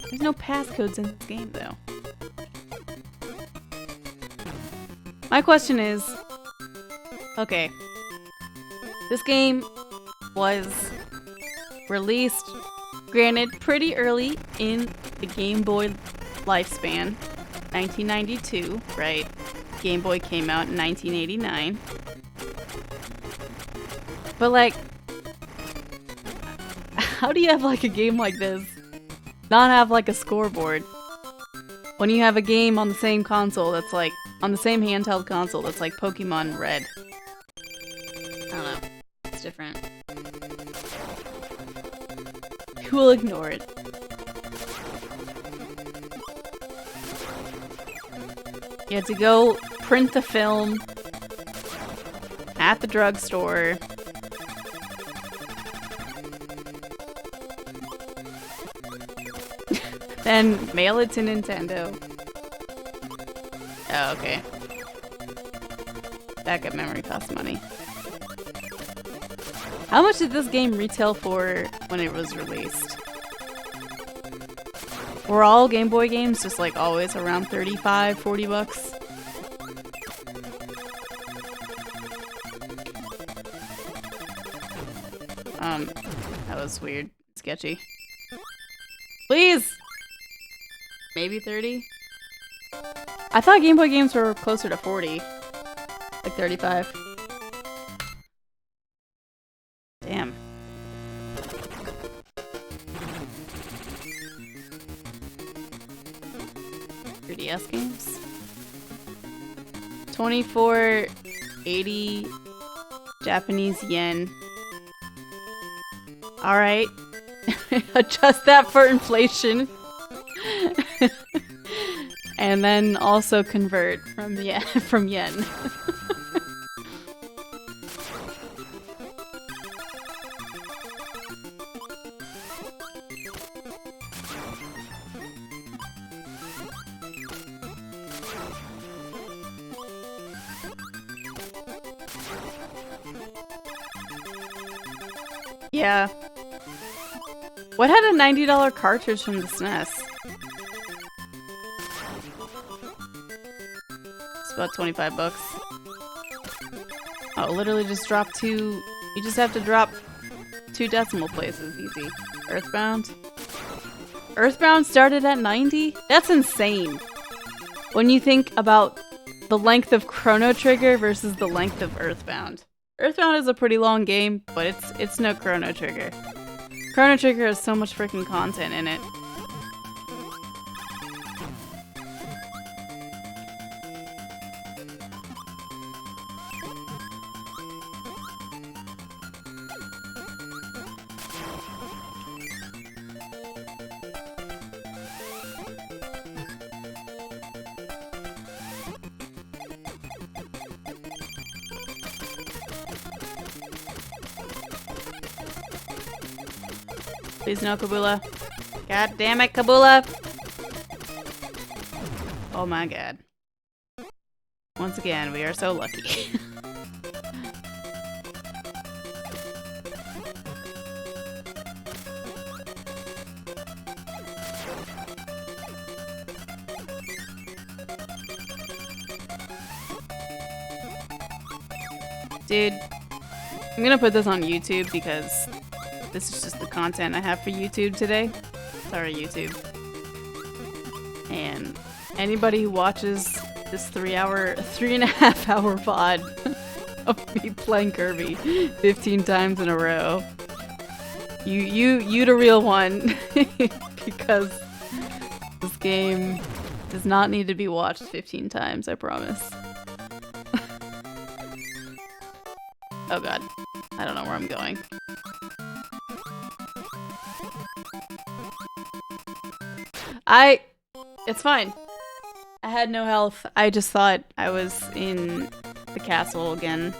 There's no passcodes in this game, though. My question is, okay, this game was released, granted, pretty early in the Game Boy lifespan, 1992, right? Game Boy came out in 1989. But, like, how do you have, like, a game like this not have, like, a scoreboard when you have a game on the same console that's, like, on the same handheld console that's like Pokemon Red? I don't know. It's different. We'll ignore it. You had to go print the film at the drugstore. Then mail it to Nintendo. Oh, okay. Backup memory costs money. How much did this game retail for when it was released? Were all Game Boy games just like always around 35, 40 bucks? That was weird. Sketchy. Please! Maybe 30? I thought Game Boy games were closer to 40. Like 35. Damn. DS games? 2480 Japanese yen. Alright. Adjust that for inflation. And then also convert from yen. Yeah. What had a $90 cartridge from the SNES? It's about 25 bucks. Oh, literally just drop two. You just have to drop 2 decimal places. Easy. Earthbound? Earthbound started at 90? That's insane. When you think about the length of Chrono Trigger versus the length of Earthbound. Earthbound is a pretty long game, but it's no Chrono Trigger. Chrono Trigger has so much freaking content in it. Please no, Kabula. God damn it, Kabula! Oh my god. Once again, we are so lucky. Dude, I'm gonna put this on YouTube because this is just the content I have for YouTube today. Sorry, YouTube. And anybody who watches this 3.5 hour VOD of me playing Kirby 15 times in a row, you the real one, because this game does not need to be watched 15 times, I promise. Oh god, I don't know where I'm going. It's fine. I had no health. I just thought I was in the castle again.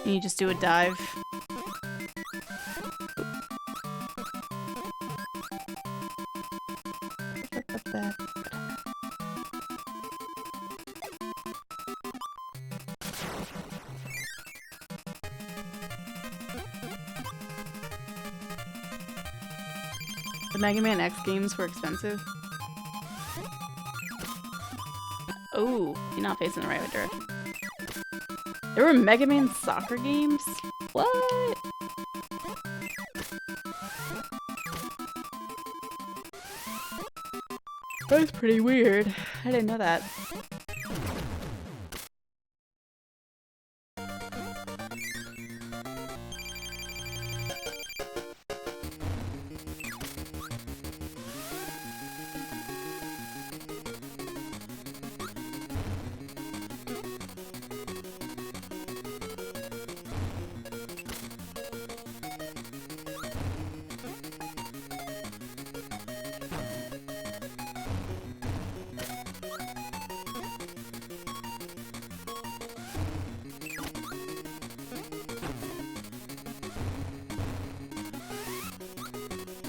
And you just do a dive. What's that? The Mega Man X games were expensive. Oh, you're not facing the right direction. There were Mega Man soccer games? What? That was pretty weird. I didn't know that.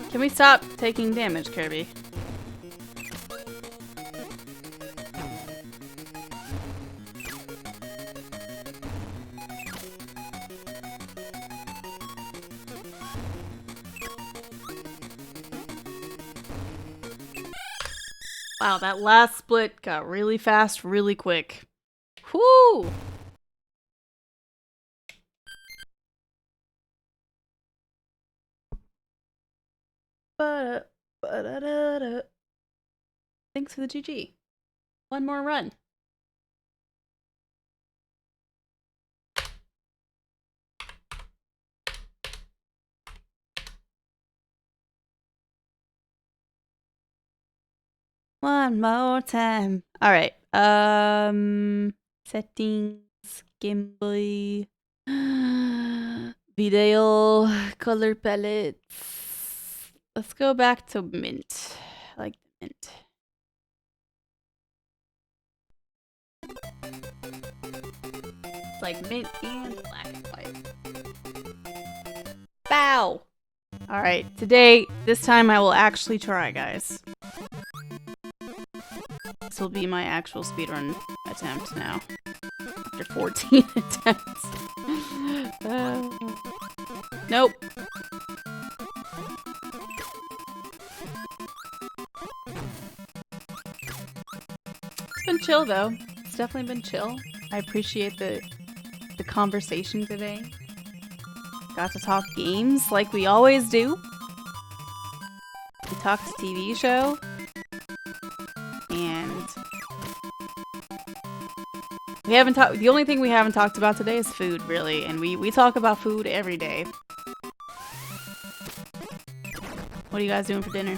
Can we stop taking damage, Kirby? Wow, that last split got really fast, really quick. Whoo! Thanks for the GG. One more run. One more time. All right. Settings, Game Video, color palettes. Let's go back to mint. I like the mint. It's like mint and black and white. Bow! Alright, this time I will actually try, guys. This will be my actual speedrun attempt now. After 14 attempts. Nope. It's been chill though. It's definitely been chill. I appreciate the conversation today. Got to talk games like we always do. We talked TV show. And We haven't talked. The only thing we haven't talked about today is food, really, and we talk about food every day. What are you guys doing for dinner?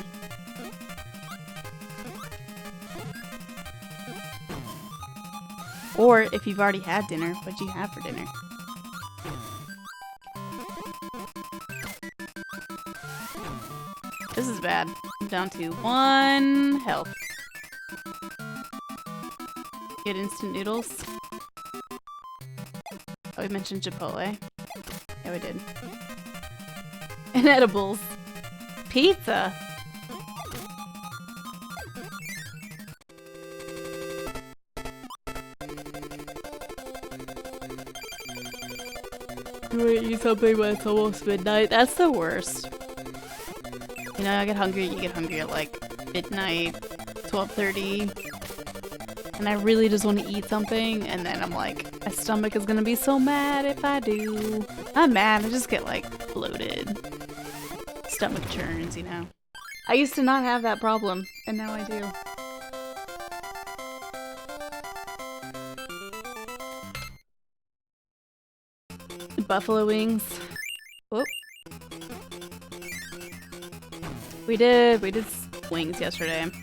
Or if you've already had dinner, what do you have for dinner? This is bad. I'm down to 1 health. Get instant noodles. Oh, we mentioned Chipotle. Yeah, we did. And edibles. Pizza! You want to eat something when it's almost midnight? That's the worst. You know, I get hungry, you get hungry at like midnight, 12:30. And I really just want to eat something, and then I'm like, my stomach is gonna be so mad if I do. Not mad, I just get like bloated. Stomach churns, you know. I used to not have that problem, and now I do. Buffalo wings. Whoop. We did wings yesterday. And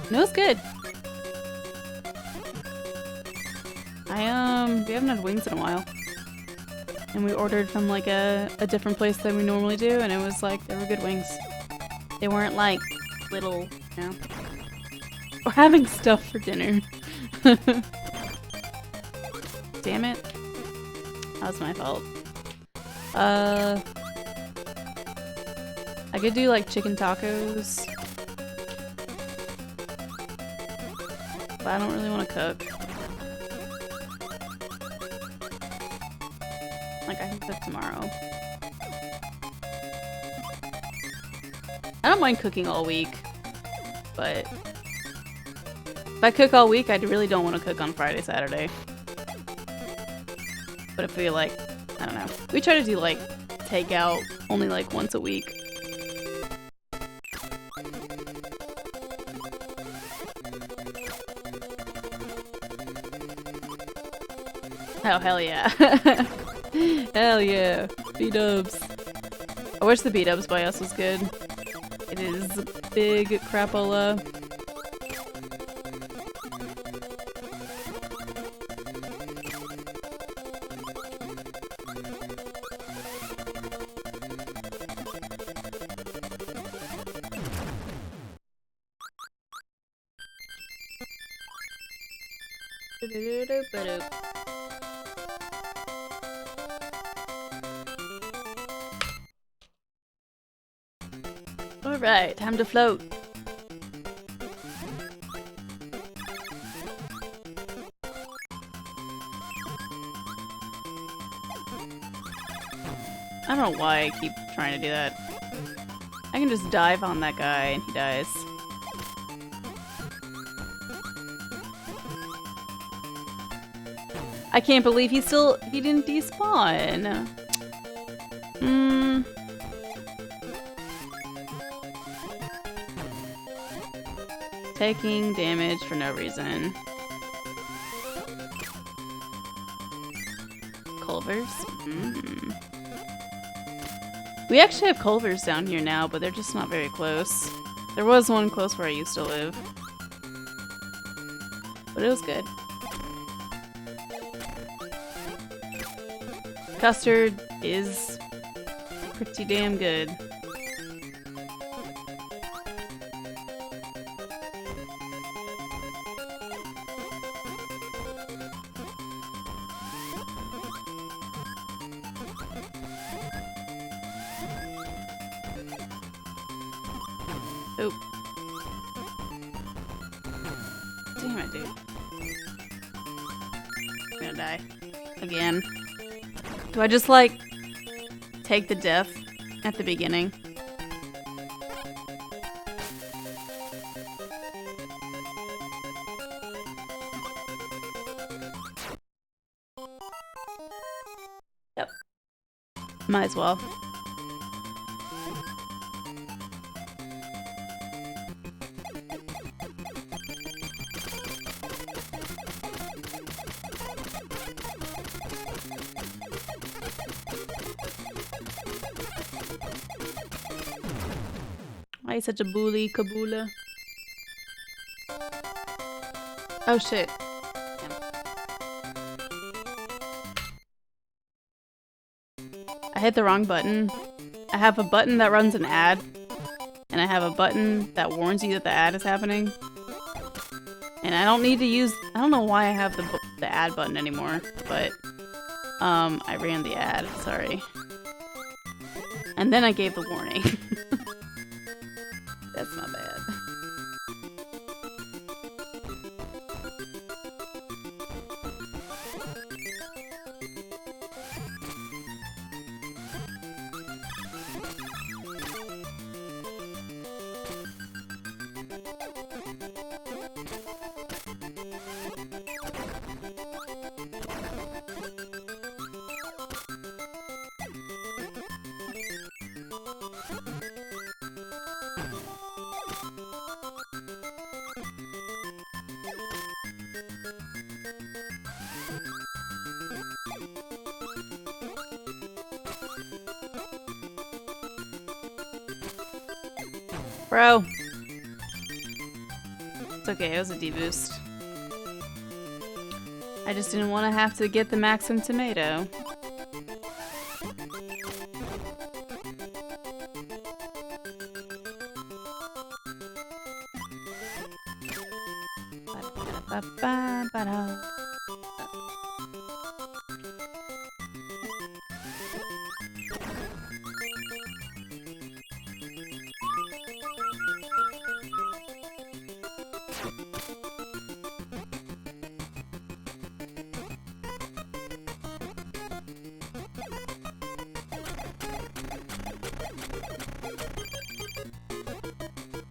it was good. We haven't had wings in a while. And we ordered from like a different place than we normally do, and it was like, they were good wings. They weren't like little, you know. We're having stuff for dinner. Damn it. That was my fault. I could do like chicken tacos. But I don't really want to cook. Like, I can cook tomorrow. I don't mind cooking all week, but if I cook all week, I really don't want to cook on Friday, Saturday. But if we like, I don't know. We try to do like takeout only like once a week. Oh, hell yeah. Hell yeah. B-dubs. I wish the B-dubs by us was good. It is big crapola. Alright, time to float. I don't know why I keep trying to do that. I can just dive on that guy and he dies. I can't believe he didn't despawn. Taking damage for no reason. Culvers? We actually have culvers down here now, but they're just not very close. There was one close where I used to live. But it was good. Custard is pretty damn good. Oh. Damn it, dude. I'm gonna die. Again. Do I just, like, take the death at the beginning? Yep. Might as well. Why are you such a bully, Kabula? Oh shit. I hit the wrong button. I have a button that runs an ad, and I have a button that warns you that the ad is happening. And I don't need to use- I don't know why I have the ad button anymore, but I ran the ad, sorry. And then I gave the warning. That's not bad. Bro. It's okay, it was a deboost. I just didn't want to have to get the Maxim tomato. Ba-da-ba-ba-ba-da.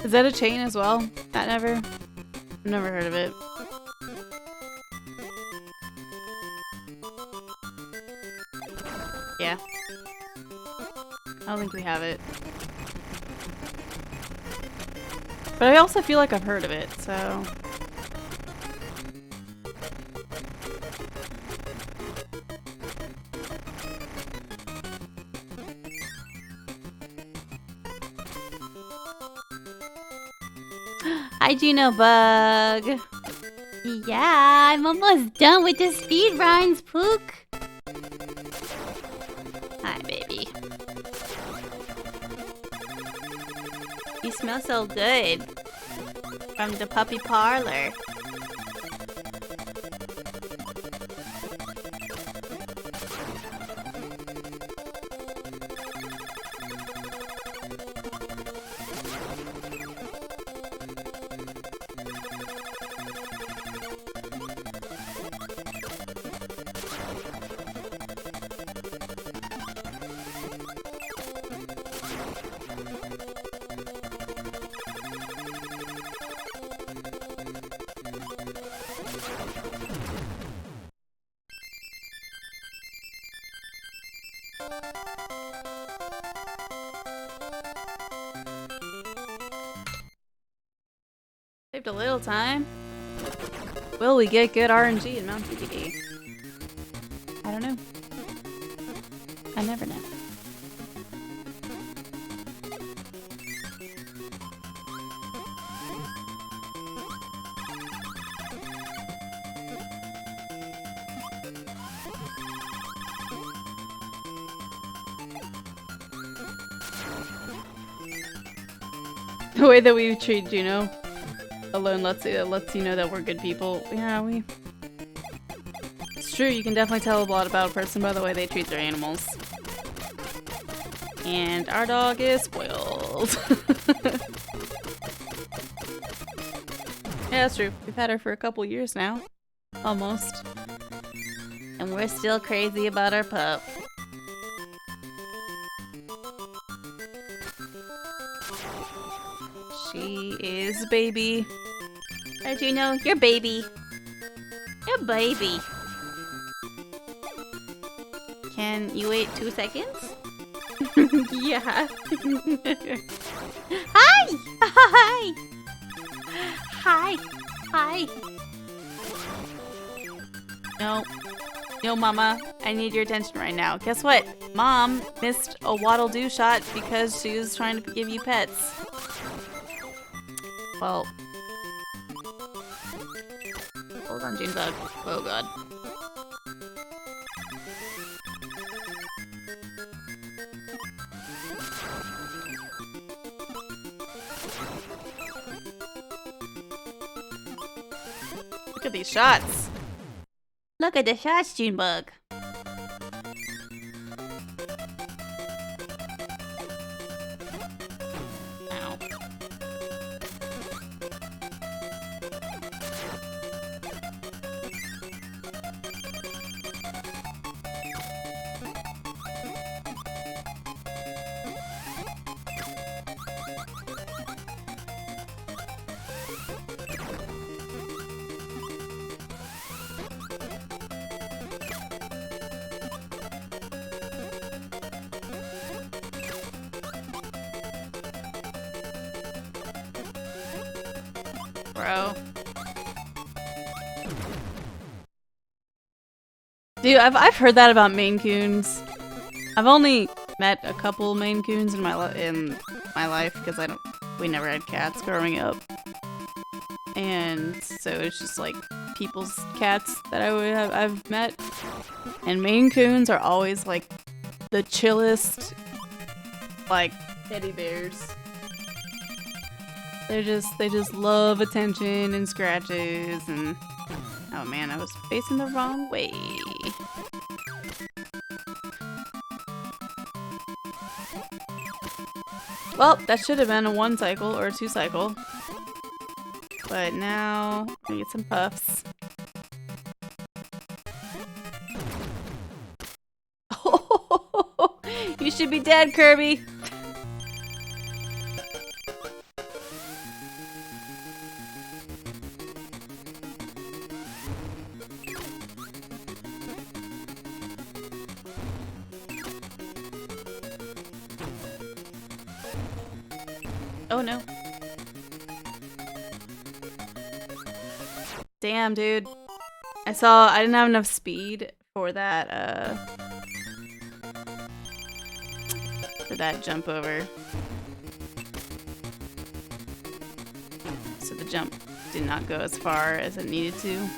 Is that a chain as well? That never? I've never heard of it. Yeah. I don't think we have it. But I also feel like I've heard of it, so... Hi, Juno Bug. Yeah, I'm almost done with the speedruns, Pook. Hi, baby. You smell so good from the puppy parlor. Saved a little time. Will we get good RNG in Mount TTD? I don't know. I never know. The way that we treat Juno alone lets you know that we're good people. Yeah, it's true, you can definitely tell a lot about a person by the way they treat their animals. And our dog is spoiled. Yeah, that's true. We've had her for a couple years now. Almost. And we're still crazy about our pup. She is baby. How do you know? You're baby. You're baby. Can you wait 2 seconds? Yeah. Hi! Hi! Hi! Hi! No. No, Mama. I need your attention right now. Guess what? Mom missed a waddle-doo shot because she was trying to give you pets. Well. Hold on, Junebug. Oh god. Look at these shots. Look at the shots, Junebug. Ow. Bro. Dude, I've heard that about Maine Coons. I've only met a couple Maine Coons in my life because we never had cats growing up, and so it's just like people's cats that I've met, and Maine Coons are always like the chillest, like teddy bears. They just love attention and scratches and oh man, I was facing the wrong way. Well, that should have been a 1 cycle or a 2 cycle. But now I get some puffs. You should be dead, Kirby. Oh no. Damn, dude. I didn't have enough speed for that, jump over. So the jump did not go as far as it needed to.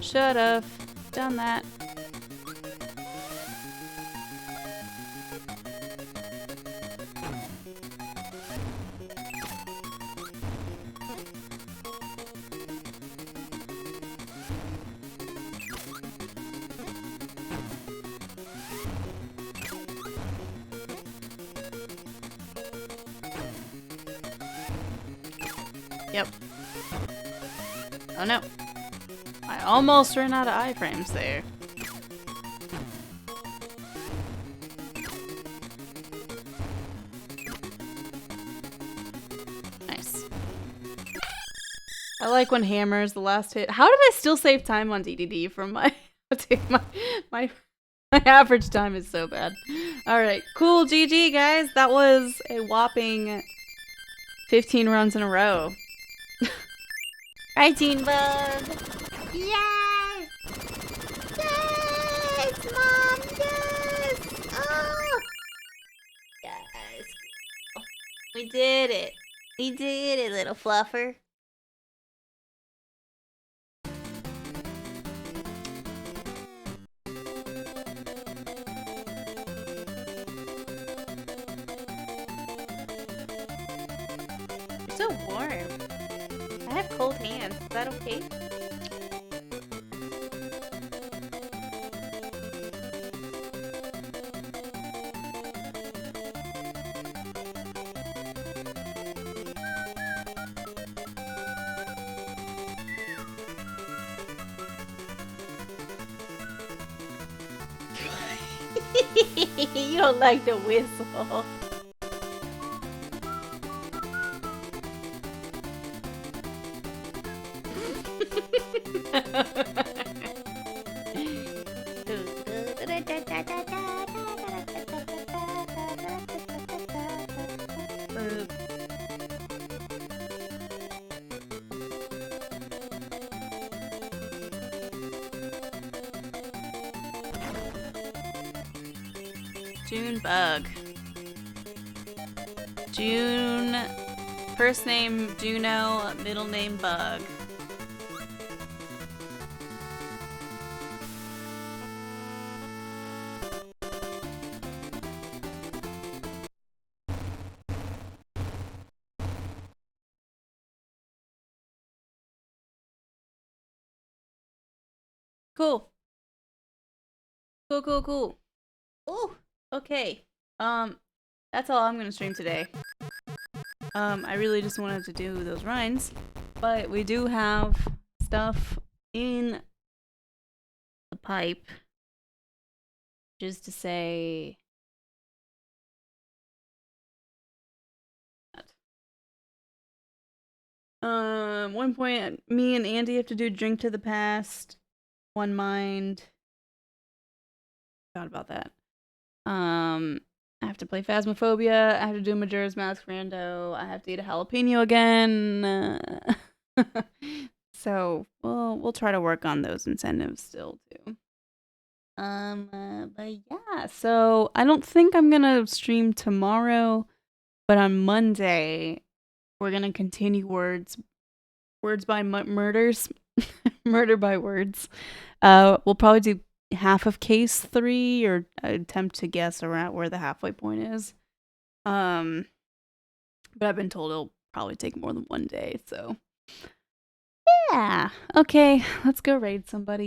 Should've done that. Yep. Oh no. I almost ran out of iframes there. Nice. I like when hammers the last hit. How did I still save time on DDD from my my average time is so bad. Alright, cool, GG guys. That was a whopping 15 runs in a row. Right, Junebug. Yes! Yes, Mom, yes! Oh! Yes. We did it. We did it, little fluffer. You're so warm. I have cold hands. Is that okay? You don't like the whistle. Junebug. June. First name Juno, middle name Bug. Cool. Cool. Ooh, okay. That's all I'm gonna stream today. I really just wanted to do those runs, but we do have stuff in the pipe. Just to say... One point, me and Andy have to do Drink to the Past, One Mind. Forgot about that. I have to play Phasmophobia. I have to do Majora's Mask Rando. I have to eat a jalapeno again. So we'll try to work on those incentives still too. But yeah. So I don't think I'm gonna stream tomorrow, but on Monday we're gonna continue words by murders, murder by words. We'll probably do half of case 3 or attempt to guess around where the halfway point is. But I've been told it'll probably take more than one day, so yeah. Okay, let's go raid somebody.